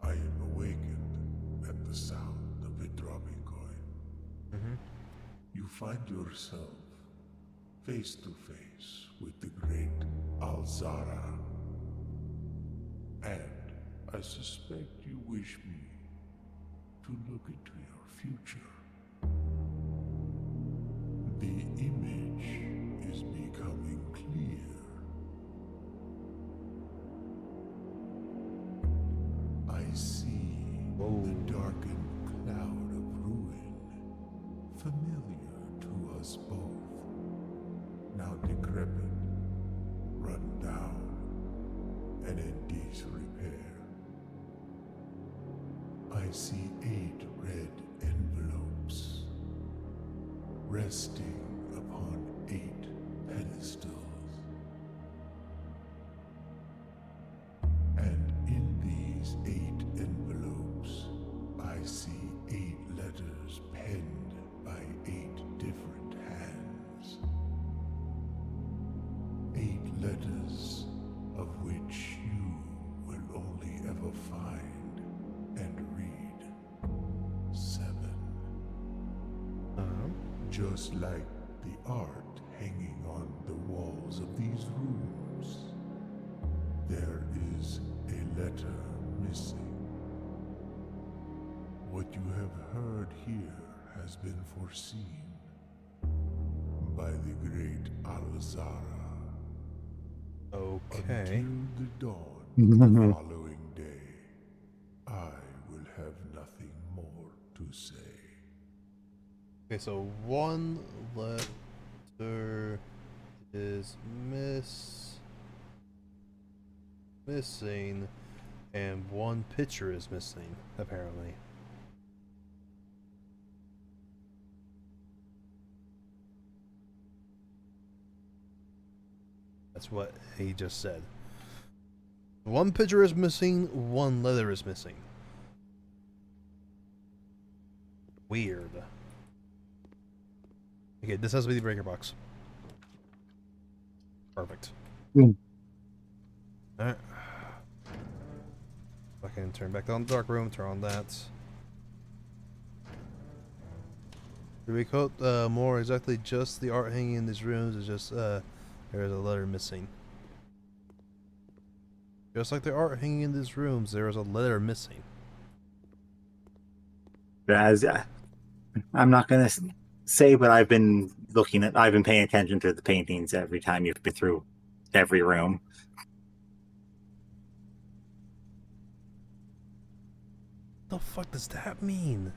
I am awakened at the sound of a dropping coin. You find yourself face to face with the great Alzara. And I suspect you wish me to look into your future. The image is becoming clear. I see the darkened cloud of ruin, familiar to us both, now decrepit, run down, and in disrepair. I see 8 red envelopes, resting upon 8 pedestals. And in these 8 envelopes, I see 8 letters penned by 8 different hands. 8 letters of which you will only ever find and read 7. Just like the art hanging on the walls of these rooms, there is a letter missing. What you have heard here has been foreseen by the great Alzara. Okay. Until the dawn of the following day, I will have nothing more to say. Okay, so one letter is missing, and one picture is missing, apparently. That's what he just said. One picture is missing, one letter is missing. Weird. Okay, this has to be the breaker box. Perfect. Alright. I can turn back on the dark room, turn on that. To be quote more exactly, just the art hanging in these rooms is just there is a letter missing. Just like the art hanging in these rooms, there is a letter missing. As I'm not gonna say, but I've been paying attention to the paintings every time you've been through every room. What the fuck does that mean?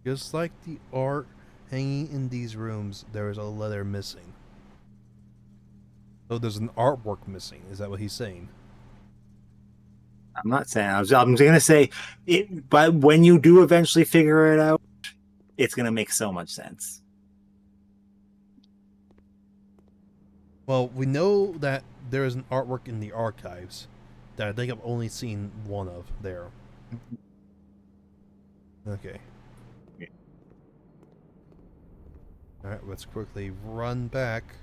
Just like the art hanging in these rooms, there is a letter missing. So there's an artwork missing. Is that what he's saying? I'm not saying. I'm gonna say it, but when you do eventually figure it out, it's gonna make so much sense. Well, we know that there is an artwork in the archives that I think I've only seen one of there. Okay. Alright, let's quickly run back.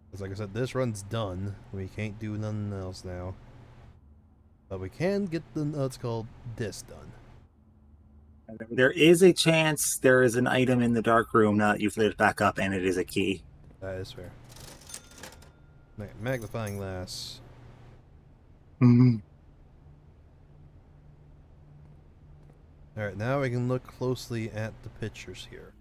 Because like I said, this run's done. We can't do nothing else now. But we can get the, what's called, this done. There is a chance there is an item in the dark room now that you've lit it back up, and it is a key. That is fair. Magnifying glass. Alright, now we can look closely at the pictures here.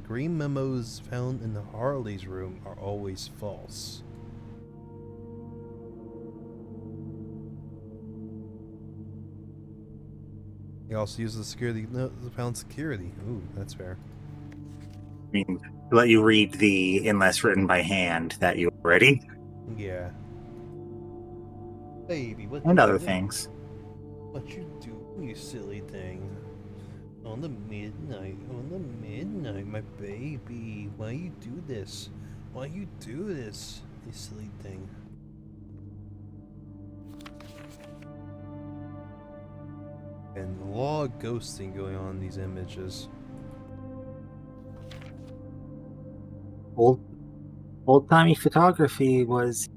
Green memos found in the Harley's room are always false. He also uses the security, no, the pound security. Ooh, that's fair. I mean, let you read the unless written by hand that you already Yeah. Baby, what and you other doing? things. What you do, you silly thing? On the midnight, my baby. Why you do this? Why you do this, you silly thing? And a lot of ghosting going on in these images. Old timey photography was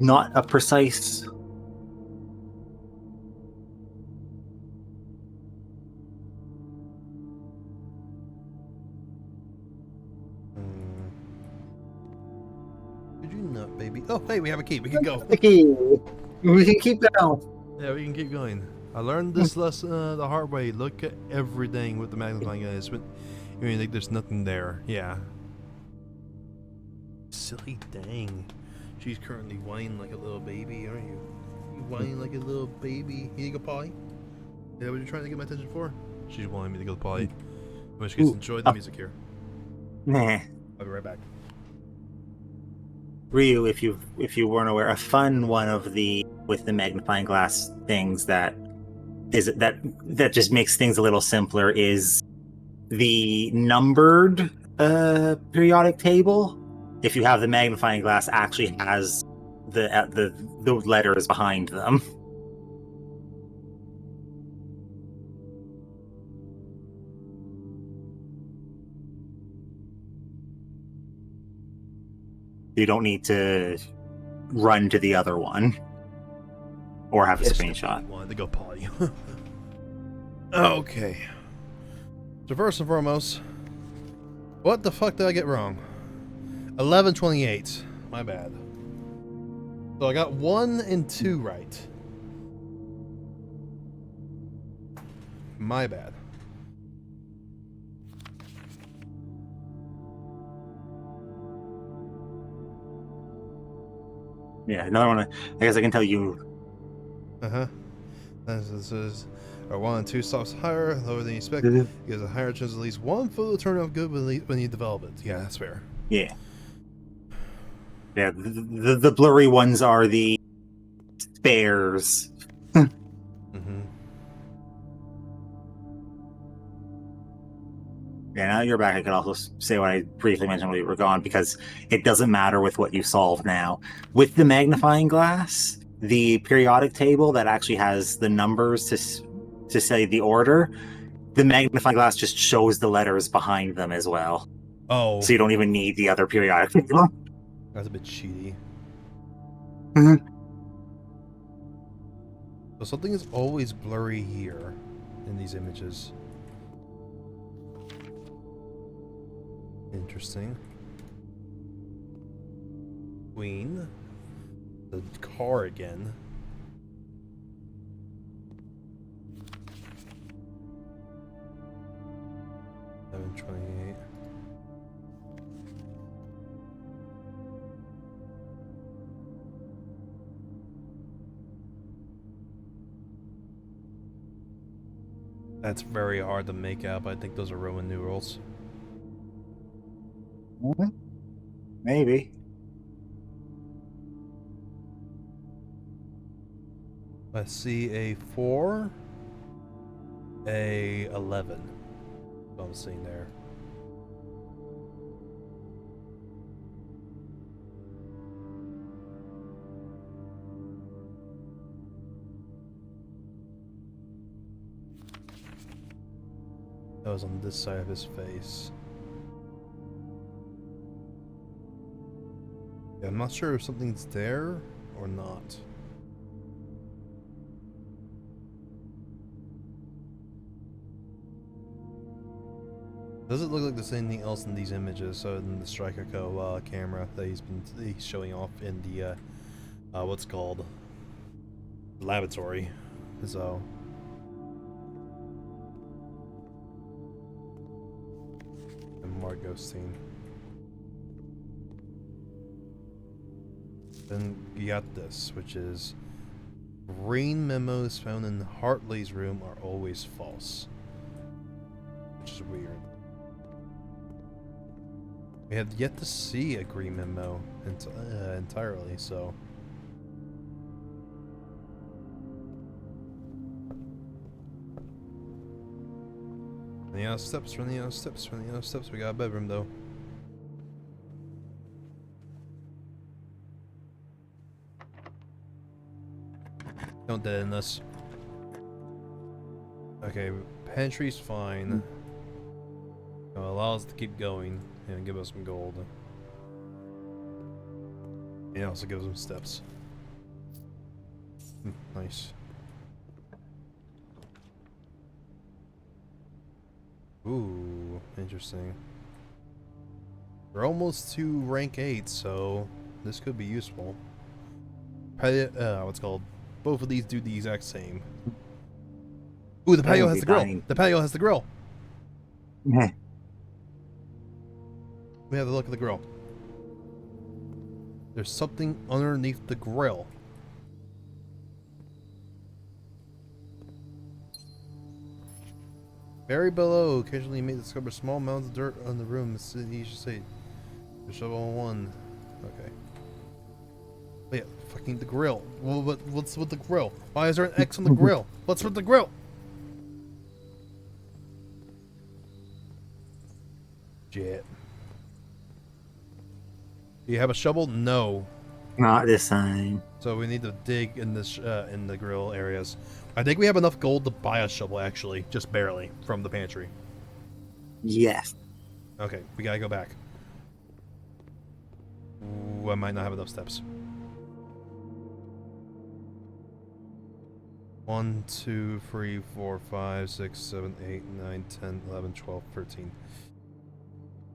not a precise. Could you not, baby? Oh, hey, we have a key. We can go. Okay, we can keep going. Yeah, we can keep going. I learned this lesson the hard way. Look at everything with the magnifying glass. But you mean like there's nothing there? Yeah. Silly dang. She's currently whining like a little baby, aren't you? You whining like a little baby. You need to go potty? Is that what you're trying to get my attention for? She's wanting me to go potty. In which case, enjoy the music here. Nah. I'll be right back. Ryu, if you weren't aware, a fun one of the with the magnifying glass things that just makes things a little simpler is the numbered periodic table. If you have the magnifying glass, actually has the letters behind them. You don't need to run to the other one or have a screenshot. Wanted to go potty. Okay. So first and foremost, what the fuck did I get wrong? 1128. My bad. So I got 1 and 2 right. My bad. Yeah, another one. I guess I can tell you. Uh-huh. This is our 1 and 2 stops higher, lower than you expect. Gives a higher chance at least one photo turn out good when you develop it. Yeah, that's fair. Yeah. Yeah, the blurry ones are the spares. Mm-hmm. Yeah, now you're back. I could also say what I briefly mentioned when we were gone, because it doesn't matter with what you solve now. With the magnifying glass, the periodic table that actually has the numbers to say the order, the magnifying glass just shows the letters behind them as well. Oh. So you don't even need the other periodic table. That's a bit cheaty. Mm-hmm. So something is always blurry here in these images. Interesting. Queen. The car again. $7.28. That's very hard to make out, but I think those are Roman numerals. Maybe. I see a 4, a 11. What I'm seeing there. That was on this side of his face. Yeah, I'm not sure if something's there or not. Does it look like there's anything else in these images other than the Striker Co camera that he's showing off in the what's it called, laboratory? So and more ghosting. Then you got this, which is Green memos found in Hartley's room are always false. Which is weird. We have yet to see a green memo entirely, so... Running out of steps, running out of steps, running out of steps. We got a bedroom, though. Don't dead in this. Okay, pantry's fine. It'll allow us to keep going and give us some gold. And it also gives them steps. Nice. Ooh, interesting. We're almost to rank 8, so this could be useful. What's it called? Both of these do the exact same. Ooh, the patio has the grill. The patio has the grill. Yeah. We have to look at the grill. There's something underneath the grill. Buried below, occasionally you may discover small mounds of dirt on the room. You should say, the shovel one. Okay. Oh yeah, fucking the grill. Well, what's with the grill? Why is there an X on the grill? What's with the grill? Shit. Do you have a shovel? No. Not this time. So we need to dig in this in the grill areas. I think we have enough gold to buy a shovel, actually, just barely from the pantry. Yes. Okay, we gotta go back. Ooh, I might not have enough steps. 1, 2, 3, 4, 5, 6, 7, 8, 9, 10, 11, 12, 13.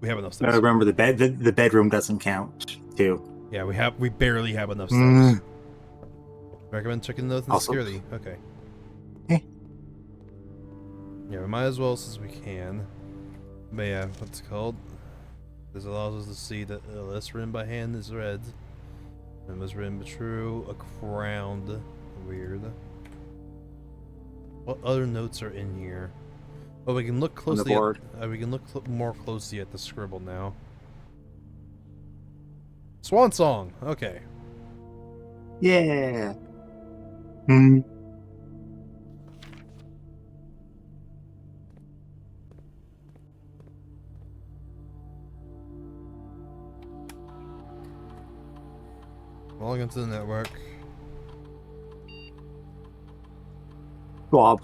We have enough steps. Remember, the bedroom doesn't count, too. Yeah, we barely have enough steps. Recommend checking those in security. Okay. Yeah, we might as well since we can. But yeah, what's it called? This allows us to see that this written by hand is red. And was written but true. A crowned. Weird. What other notes are in here? Oh, we can look closely. We can look more closely at the scribble now. Swan song. Okay. Yeah. Log into the network. Bob.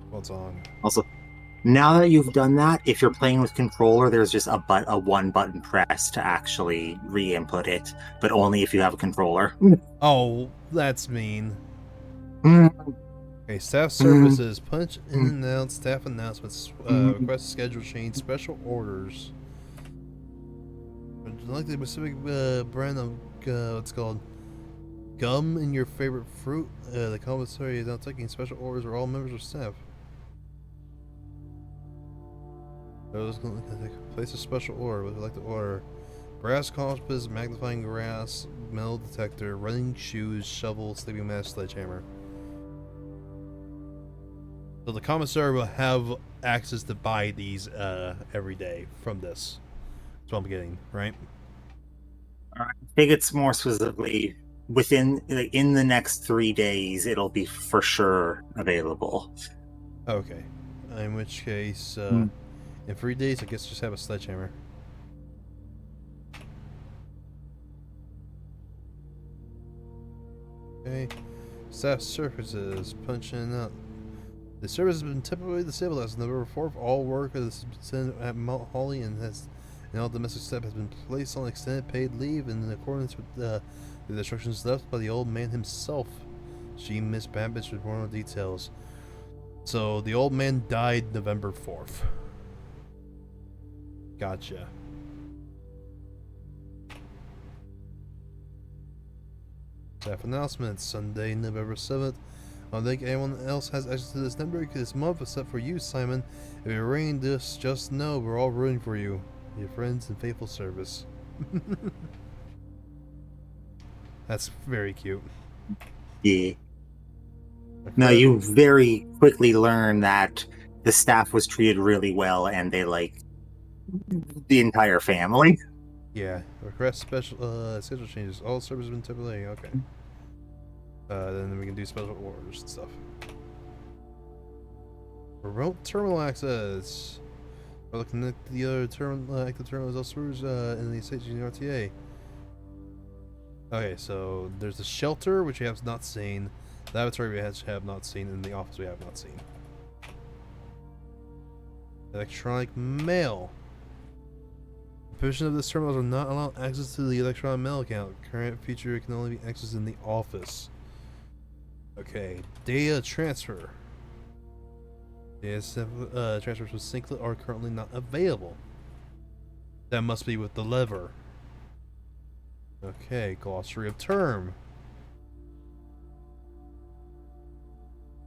What's on? Also, now that you've done that, if you're playing with controller, there's just a one button press to actually re-input it, but only if you have a controller. Oh, that's mean. Okay, staff services. Punch in and out staff announcements. Request schedule change. Special orders. Would you like the specific brand of what's called gum in your favorite fruit? The commissary is now taking special orders for all members of staff. Place a special order. Would you like to order? Brass compass, magnifying glass, metal detector, running shoes, shovel, sleeping mask, sledgehammer. So the commissary will have access to buy these every day from this. That's what I'm getting, right? I think it's more specifically within in the next 3 days. It'll be for sure available. Okay. In which case, in 3 days, I guess just have a sledgehammer. Okay. Staff surfaces. Punching up. The service has been temporarily disabled as November 4th. All work is sent at Mount Holly and all domestic staff has been placed on extended paid leave in accordance with the instructions left by the old man himself. She, Miss Babbage, with more details. So the old man died November 4th. Gotcha. Staff announcements. Sunday, November 7th. I don't think anyone else has access to this number this month except for you, Simon. If you're reading this, just know we're all rooting for you. Your friends and faithful service. That's very cute. Yeah. No, you very quickly learn that the staff was treated really well, and they like the entire family. Yeah. Request special schedule changes. All servers have been temporarily okay. Then we can do special orders and stuff. Remote terminal access. We'll connect the other terminal, active terminals elsewhere in the station RTA. Okay, so there's the shelter, which we have not seen. The laboratory we have not seen, and the office we have not seen. Electronic mail. The position of this terminal will not allow access to the electronic mail account. Current feature can only be accessed in the office. Okay, data transfer. Data transfers with Synclet are currently not available. That must be with the lever. Okay, glossary of term.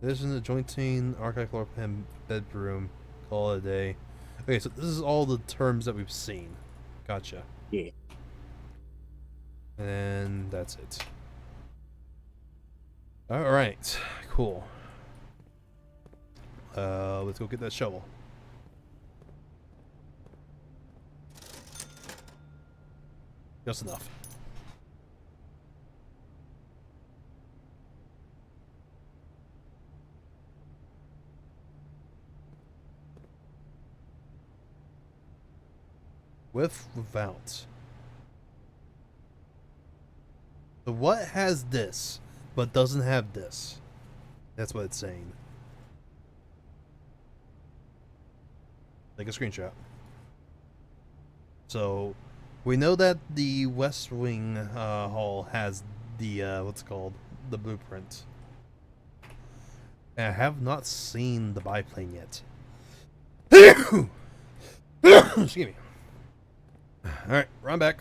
This is the jointing archive floor pen bedroom. Call it a day. Okay, so this is all the terms that we've seen. Gotcha. Yeah. And that's it. Alright, cool. Let's go get that shovel. Just enough. With, without. So what has this, but doesn't have this? That's what it's saying. Take a screenshot. So, we know that the West Wing hall has the, what's it called? The blueprint. And I have not seen the biplane yet. Excuse me. Alright, run back.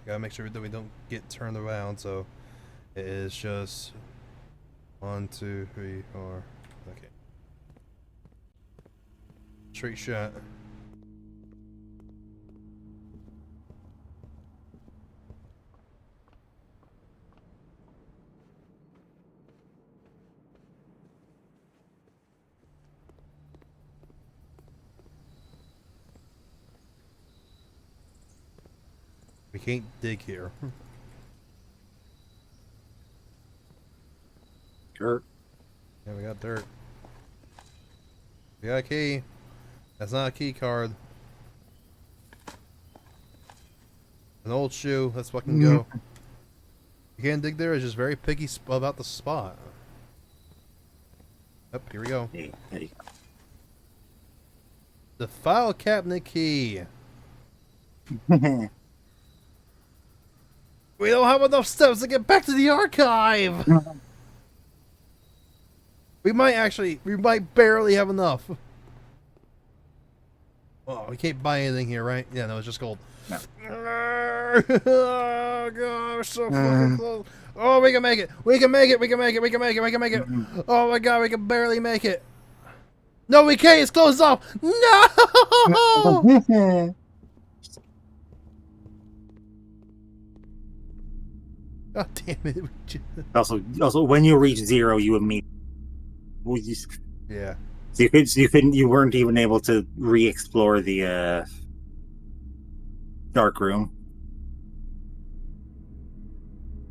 Gotta make sure that we don't get turned around, so it is just 1, 2, 3, 4. Okay. Straight shot. We can't dig here. Dirt. Yeah, we got dirt. We got a key. That's not a key card. An old shoe. Let's fucking go. You can't dig there. It's just very picky about the spot. Yep, here we go. Hey, there you go. The file cabinet key. We don't have enough steps to get back to the archive. We might barely have enough. Oh, we can't buy anything here, right? Yeah, no, it's just gold. No. Oh, God, we're so fucking close. Oh, we can make it. We can make it. We can make it. We can make it. We can make it. Oh, my God, we can barely make it. No, we can't. It's closed off. No! God damn it. Also, when you reach 0, you immediately. Yeah. So you weren't even able to re-explore the dark room.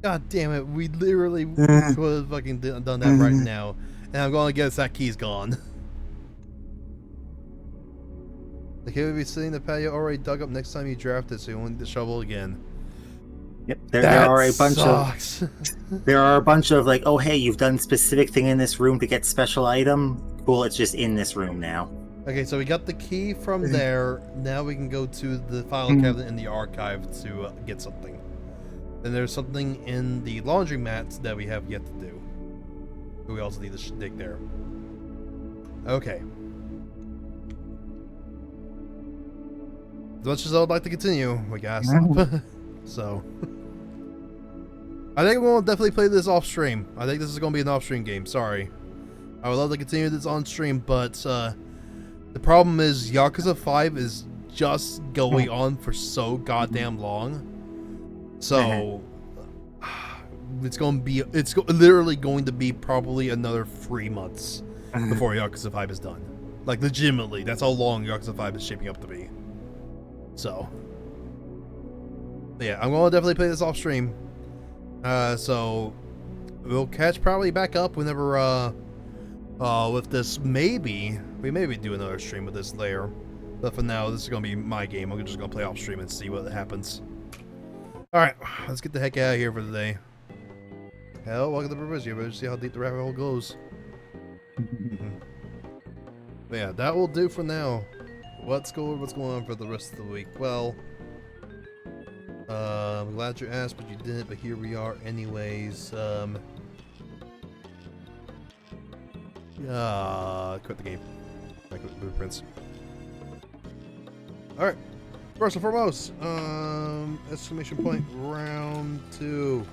God damn it. We literally could have fucking done that right now. And I'm going to guess that key's gone. The kid will be sitting in the patio already dug up next time you draft it, so you won't need the shovel again. Yep, there are a bunch of there are a bunch of like, oh hey, you've done specific thing in this room to get special item. Cool, it's just in this room now. Okay, so we got the key from there. Now we can go to the file cabinet in the archive to get something. Then there's something in the laundromat that we have yet to do. We also need to dig there. Okay. As much as I would like to continue, we gotta stop. So, I think we'll definitely play this off stream. I think this is going to be an off stream game. Sorry. I would love to continue this on stream, but the problem is Yakuza 5 is just going on for so goddamn long. So, literally going to be probably another 3 months before Yakuza 5 is done. Like, legitimately, that's how long Yakuza 5 is shaping up to be. So, yeah, I'm going to definitely play this off stream. So, we'll catch probably back up whenever, with this, maybe, we maybe do another stream with this layer. But for now, this is going to be my game. I'm just going to play off stream and see what happens. Alright, let's get the heck out of here for the day. Hell, welcome to the River. You better see how deep the rabbit hole goes. But yeah, that will do for now. What's going on for the rest of the week? Well, I'm glad you asked, but you didn't. But here we are, anyways. Quit the game. I quit blueprints. All right. First and foremost, exclamation point round 2.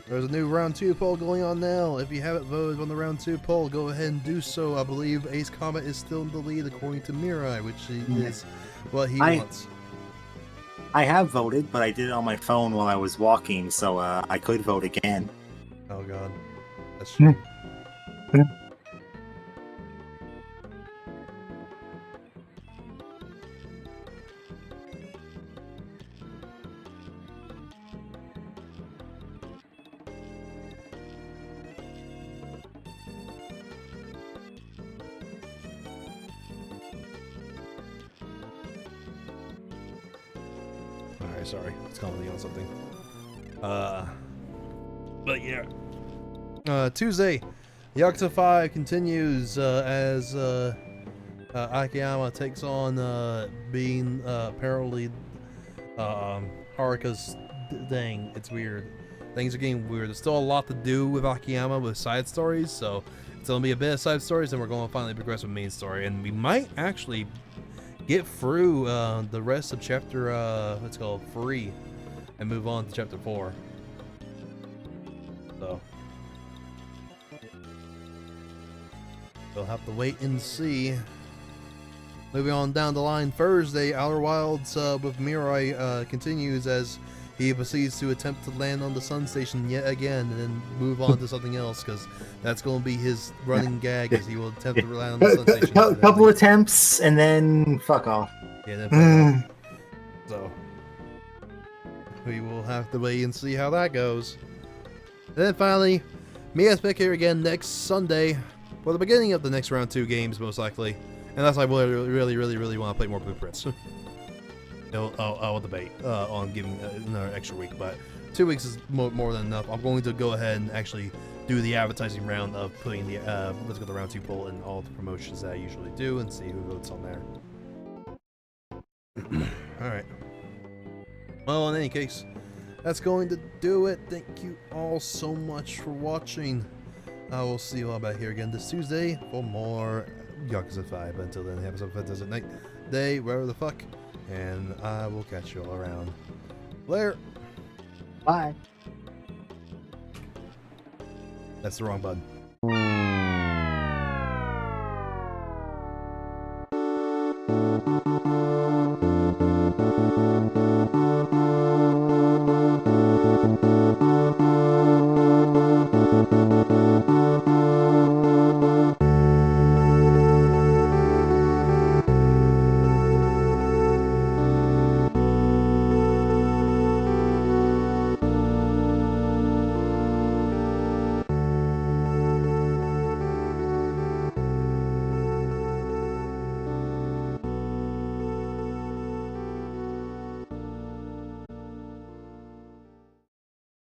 There's a new round 2 poll going on now. If you haven't voted on the round 2 poll, go ahead and do so. I believe Ace Combat is still in the lead according to Mirai, which is what he wants. I have voted, but I did it on my phone while I was walking, so I could vote again. Oh god. That's true. Sorry, it's calling me on something. But yeah. Tuesday, Yakuza 5 continues as Akiyama takes on being apparently Haruka's dang. It's weird. Things are getting weird. There's still a lot to do with Akiyama with side stories, so it's gonna be a bit of side stories, and we're gonna finally progress with main story, and we might actually get through the rest of chapter what's called 3 and move on to chapter 4. So we'll have to wait and see. Moving on down the line, Thursday, Outer Wilds with Mirai continues as he proceeds to attempt to land on the Sun Station yet again and then move on to something else, because that's going to be his running gag, as he will attempt to land on the Sun Station. A couple attempts and then fuck off. Yeah, then so we will have to wait and see how that goes. And then finally, me as Pick here again next Sunday for the beginning of the next round 2 games, most likely. Unless I really want to play more Blueprints. I'll debate on giving another extra week, but 2 weeks is more than enough. I'm going to go ahead and actually do the advertising round of putting the let's go the round 2 poll in all the promotions that I usually do and see who votes on there. Alright. Well, in any case, that's going to do it. Thank you all so much for watching. I will see you all back here again this Tuesday for more Yakuza 5. But until then, have yourself a fantastic night, day, wherever the fuck, and I will catch you all around. Later. Bye. That's the wrong button.